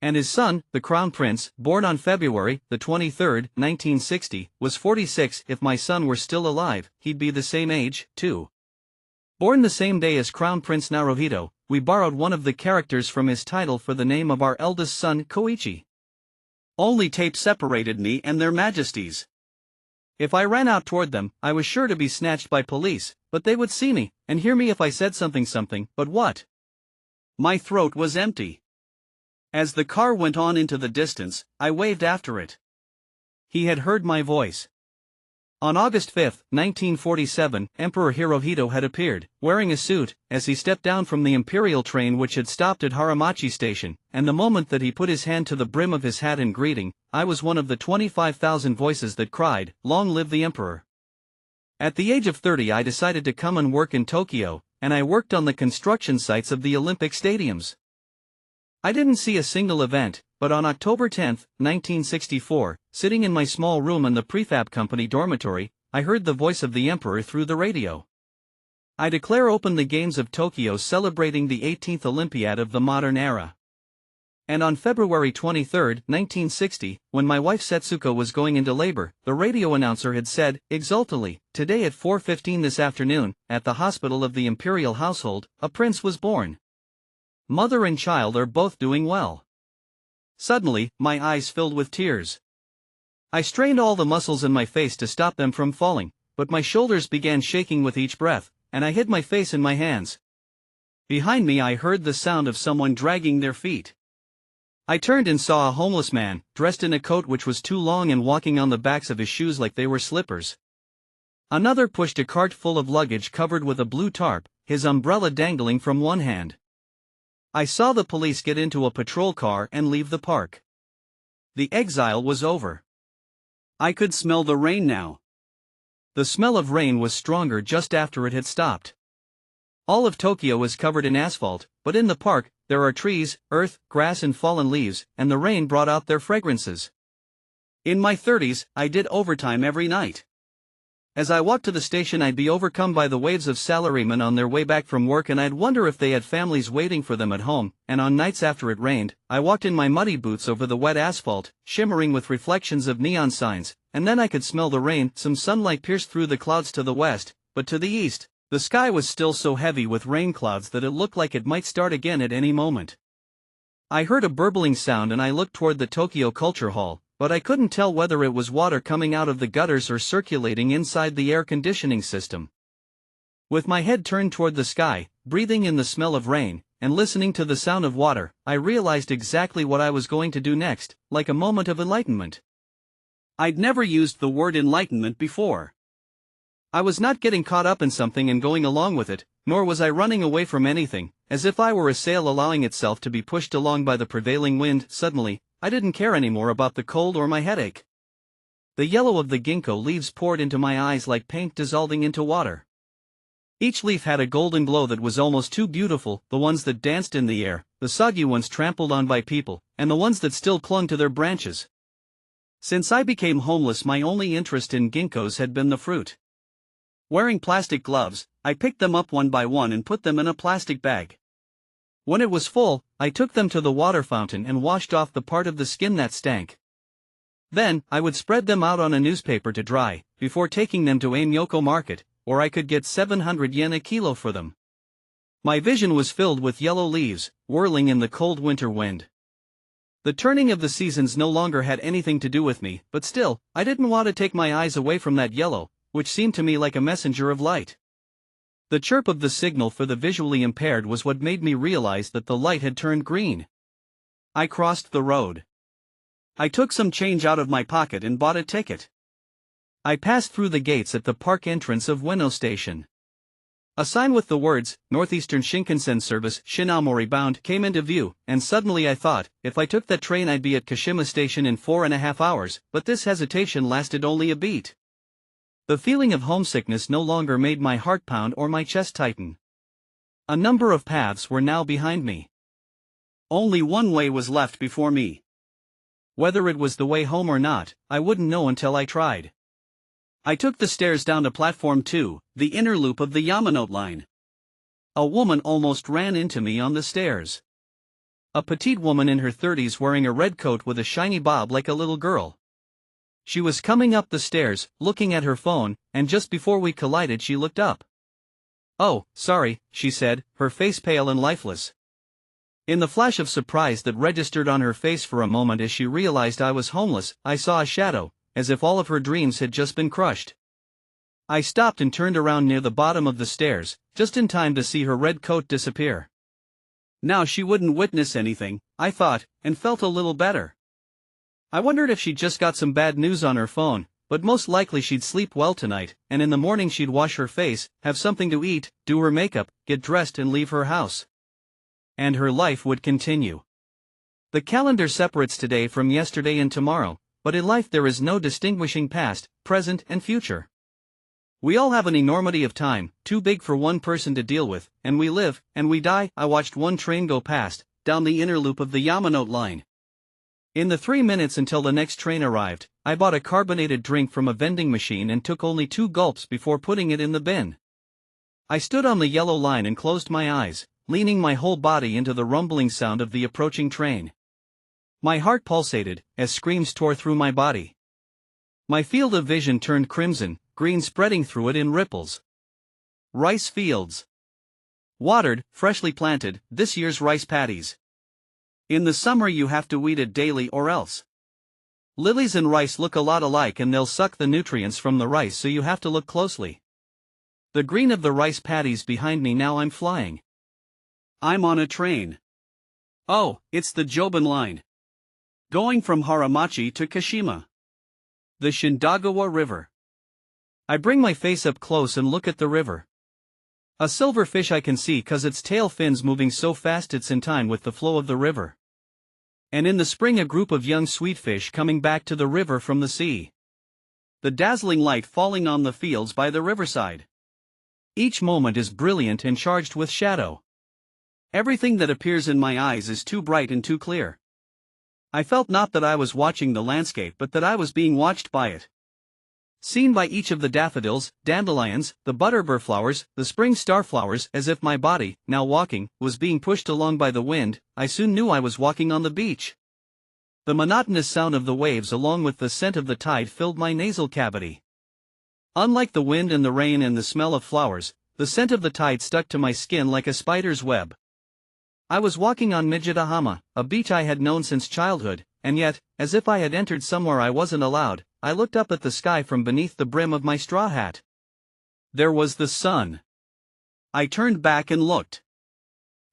And his son, the Crown Prince, born on February the 23rd, 1960, was 46. If my son were still alive, he'd be the same age, too. Born the same day as Crown Prince Naruhito, we borrowed one of the characters from his title for the name of our eldest son, Koichi. Only tape separated me and their majesties. If I ran out toward them, I was sure to be snatched by police, but they would see me, and hear me if I said something, but what? My throat was empty. As the car went on into the distance, I waved after it. He had heard my voice. On August 5, 1947, Emperor Hirohito had appeared, wearing a suit, as he stepped down from the imperial train which had stopped at Haramachi Station, and the moment that he put his hand to the brim of his hat in greeting, I was one of the 25,000 voices that cried, "Long live the Emperor!" At the age of 30 I decided to come and work in Tokyo, and I worked on the construction sites of the Olympic stadiums. I didn't see a single event, but on October 10, 1964, sitting in my small room in the prefab company dormitory, I heard the voice of the Emperor through the radio. "I declare open the Games of Tokyo celebrating the 18th Olympiad of the modern era." And on February 23, 1960, when my wife Setsuko was going into labor, the radio announcer had said, exultantly, "Today at 4:15 this afternoon, at the hospital of the imperial household, a prince was born. Mother and child are both doing well." Suddenly, my eyes filled with tears. I strained all the muscles in my face to stop them from falling, but my shoulders began shaking with each breath, and I hid my face in my hands. Behind me I heard the sound of someone dragging their feet. I turned and saw a homeless man, dressed in a coat which was too long and walking on the backs of his shoes like they were slippers. Another pushed a cart full of luggage covered with a blue tarp, his umbrella dangling from one hand. I saw the police get into a patrol car and leave the park. The exile was over. I could smell the rain now. The smell of rain was stronger just after it had stopped. All of Tokyo is covered in asphalt, but in the park, there are trees, earth, grass and fallen leaves, and the rain brought out their fragrances. In my 30s, I did overtime every night. As I walked to the station I'd be overcome by the waves of salarymen on their way back from work and I'd wonder if they had families waiting for them at home, and on nights after it rained, I walked in my muddy boots over the wet asphalt, shimmering with reflections of neon signs, and then I could smell the rain. Some sunlight pierced through the clouds to the west, but to the east, the sky was still so heavy with rain clouds that it looked like it might start again at any moment. I heard a burbling sound and I looked toward the Tokyo Culture Hall, but I couldn't tell whether it was water coming out of the gutters or circulating inside the air conditioning system. With my head turned toward the sky, breathing in the smell of rain, and listening to the sound of water, I realized exactly what I was going to do next, like a moment of enlightenment. I'd never used the word enlightenment before. I was not getting caught up in something and going along with it, nor was I running away from anything, as if I were a sail allowing itself to be pushed along by the prevailing wind. Suddenly, I didn't care anymore about the cold or my headache. The yellow of the ginkgo leaves poured into my eyes like paint dissolving into water. Each leaf had a golden glow that was almost too beautiful, the ones that danced in the air, the soggy ones trampled on by people, and the ones that still clung to their branches. Since I became homeless, my only interest in ginkgos had been the fruit. Wearing plastic gloves, I picked them up one by one and put them in a plastic bag. When it was full, I took them to the water fountain and washed off the part of the skin that stank. Then, I would spread them out on a newspaper to dry, before taking them to Amyoko Market, or I could get 700 yen a kilo for them. My vision was filled with yellow leaves, whirling in the cold winter wind. The turning of the seasons no longer had anything to do with me, but still, I didn't want to take my eyes away from that yellow, which seemed to me like a messenger of light. The chirp of the signal for the visually impaired was what made me realize that the light had turned green. I crossed the road. I took some change out of my pocket and bought a ticket. I passed through the gates at the park entrance of Ueno Station. A sign with the words, Northeastern Shinkansen Service, Shinamori bound, came into view, and suddenly I thought, if I took that train I'd be at Kashima Station in 4.5 hours, but this hesitation lasted only a beat. The feeling of homesickness no longer made my heart pound or my chest tighten. A number of paths were now behind me. Only one way was left before me. Whether it was the way home or not, I wouldn't know until I tried. I took the stairs down to platform 2, the inner loop of the Yamanote line. A woman almost ran into me on the stairs. A petite woman in her 30s wearing a red coat with a shiny bob like a little girl. She was coming up the stairs, looking at her phone, and just before we collided she looked up. "Oh, sorry," she said, her face pale and lifeless. In the flash of surprise that registered on her face for a moment as she realized I was homeless, I saw a shadow, as if all of her dreams had just been crushed. I stopped and turned around near the bottom of the stairs, just in time to see her red coat disappear. Now she wouldn't witness anything, I thought, and felt a little better. I wondered if she'd just got some bad news on her phone, but most likely she'd sleep well tonight, and in the morning she'd wash her face, have something to eat, do her makeup, get dressed and leave her house. And her life would continue. The calendar separates today from yesterday and tomorrow, but in life there is no distinguishing past, present, and future. We all have an enormity of time, too big for one person to deal with, and we live, and we die. I watched one train go past, down the inner loop of the Yamanote line. In the 3 minutes until the next train arrived, I bought a carbonated drink from a vending machine and took only 2 gulps before putting it in the bin. I stood on the yellow line and closed my eyes, leaning my whole body into the rumbling sound of the approaching train. My heart pulsated, as screams tore through my body. My field of vision turned crimson, green spreading through it in ripples. Rice fields. Watered, freshly planted, this year's rice paddies. In the summer you have to weed it daily or else. Lilies and rice look a lot alike and they'll suck the nutrients from the rice, so you have to look closely. The green of the rice paddies behind me. Now I'm flying. I'm on a train. Oh, it's the Joban line. Going from Haramachi to Kashima. The Shindagawa River. I bring my face up close and look at the river. A silver fish I can see cause its tail fins moving so fast it's in time with the flow of the river. And in the spring a group of young sweetfish coming back to the river from the sea. The dazzling light falling on the fields by the riverside. Each moment is brilliant and charged with shadow. Everything that appears in my eyes is too bright and too clear. I felt not that I was watching the landscape but that I was being watched by it. Seen by each of the daffodils, dandelions, the butterbur flowers, the spring starflowers, as if my body, now walking, was being pushed along by the wind, I soon knew I was walking on the beach. The monotonous sound of the waves along with the scent of the tide filled my nasal cavity. Unlike the wind and the rain and the smell of flowers, the scent of the tide stuck to my skin like a spider's web. I was walking on Mijidahama, a beach I had known since childhood, and yet, as if I had entered somewhere I wasn't allowed, I looked up at the sky from beneath the brim of my straw hat. There was the sun. I turned back and looked.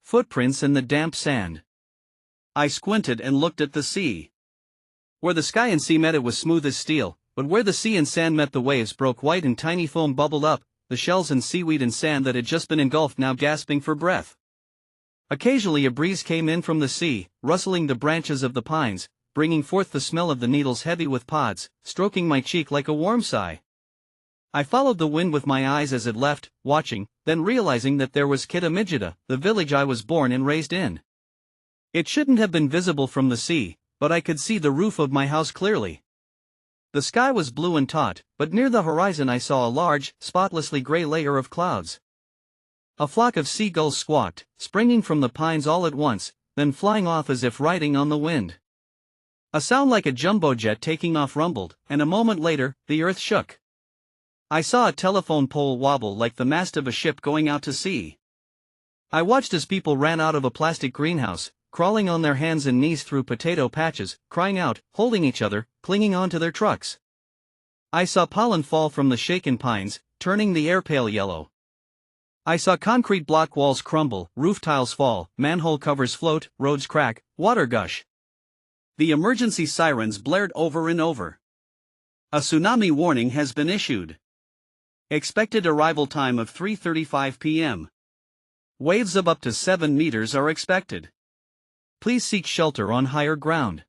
Footprints in the damp sand. I squinted and looked at the sea. Where the sky and sea met it was smooth as steel, but where the sea and sand met the waves broke white and tiny foam bubbled up, the shells and seaweed and sand that had just been engulfed now gasping for breath. Occasionally a breeze came in from the sea, rustling the branches of the pines, bringing forth the smell of the needles heavy with pods, stroking my cheek like a warm sigh. I followed the wind with my eyes as it left, watching, then realizing that there was Kitamijida, the village I was born and raised in. It shouldn't have been visible from the sea, but I could see the roof of my house clearly. The sky was blue and taut, but near the horizon I saw a large, spotlessly gray layer of clouds. A flock of seagulls squawked, springing from the pines all at once, then flying off as if riding on the wind. A sound like a jumbo jet taking off rumbled, and a moment later, the earth shook. I saw a telephone pole wobble like the mast of a ship going out to sea. I watched as people ran out of a plastic greenhouse, crawling on their hands and knees through potato patches, crying out, holding each other, clinging on to their trucks. I saw pollen fall from the shaken pines, turning the air pale yellow. I saw concrete block walls crumble, roof tiles fall, manhole covers float, roads crack, water gush. The emergency sirens blared over and over. A tsunami warning has been issued. Expected arrival time of 3:35 p.m. Waves of up to 7 meters are expected. Please seek shelter on higher ground.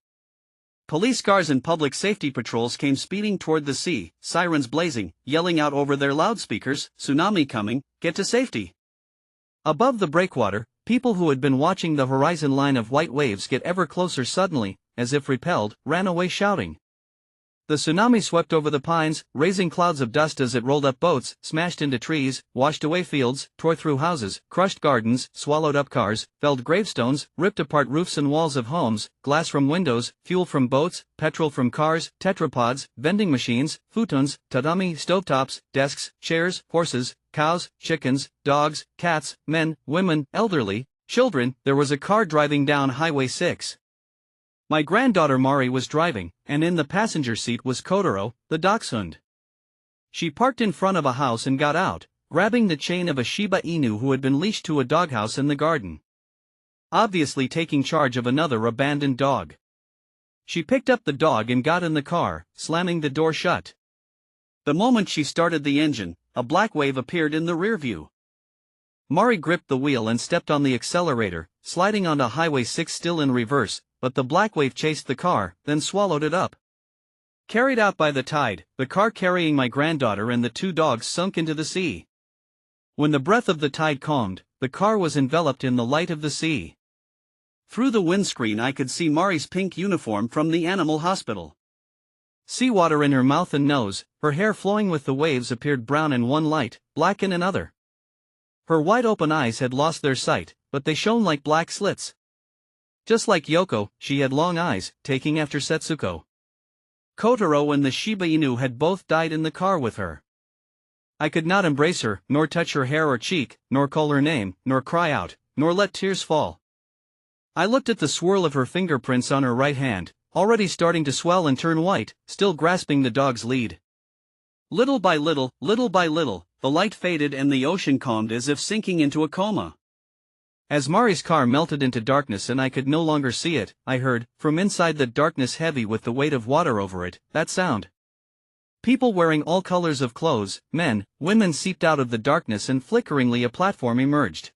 Police cars and public safety patrols came speeding toward the sea, sirens blazing, yelling out over their loudspeakers, "Tsunami coming, get to safety." Above the breakwater, people who had been watching the horizon line of white waves get ever closer suddenly, as if repelled, ran away shouting. The tsunami swept over the pines, raising clouds of dust as it rolled up boats, smashed into trees, washed away fields, tore through houses, crushed gardens, swallowed up cars, felled gravestones, ripped apart roofs and walls of homes, glass from windows, fuel from boats, petrol from cars, tetrapods, vending machines, futons, tatami, stovetops, desks, chairs, horses, cows, chickens, dogs, cats, men, women, elderly, children. There was a car driving down Highway 6. My granddaughter Mari was driving, and in the passenger seat was Kotaro, the dachshund. She parked in front of a house and got out, grabbing the chain of a Shiba Inu who had been leashed to a doghouse in the garden. Obviously taking charge of another abandoned dog. She picked up the dog and got in the car, slamming the door shut. The moment she started the engine, a black wave appeared in the rear view. Mari gripped the wheel and stepped on the accelerator, sliding onto Highway 6 still in reverse, but the black wave chased the car, then swallowed it up. Carried out by the tide, the car carrying my granddaughter and the two dogs sunk into the sea. When the breath of the tide calmed, the car was enveloped in the light of the sea. Through the windscreen I could see Mari's pink uniform from the animal hospital. Seawater in her mouth and nose, her hair flowing with the waves appeared brown in one light, black in another. Her wide-open eyes had lost their sight, but they shone like black slits. Just like Yoko, she had long eyes, taking after Setsuko. Kotaro and the Shiba Inu had both died in the car with her. I could not embrace her, nor touch her hair or cheek, nor call her name, nor cry out, nor let tears fall. I looked at the swirl of her fingerprints on her right hand, already starting to swell and turn white, still grasping the dog's lead. Little by little, the light faded and the ocean calmed as if sinking into a coma. As Mari's car melted into darkness and I could no longer see it, I heard, from inside the darkness heavy with the weight of water over it, that sound. People wearing all colors of clothes, men, women seeped out of the darkness and flickeringly a platform emerged.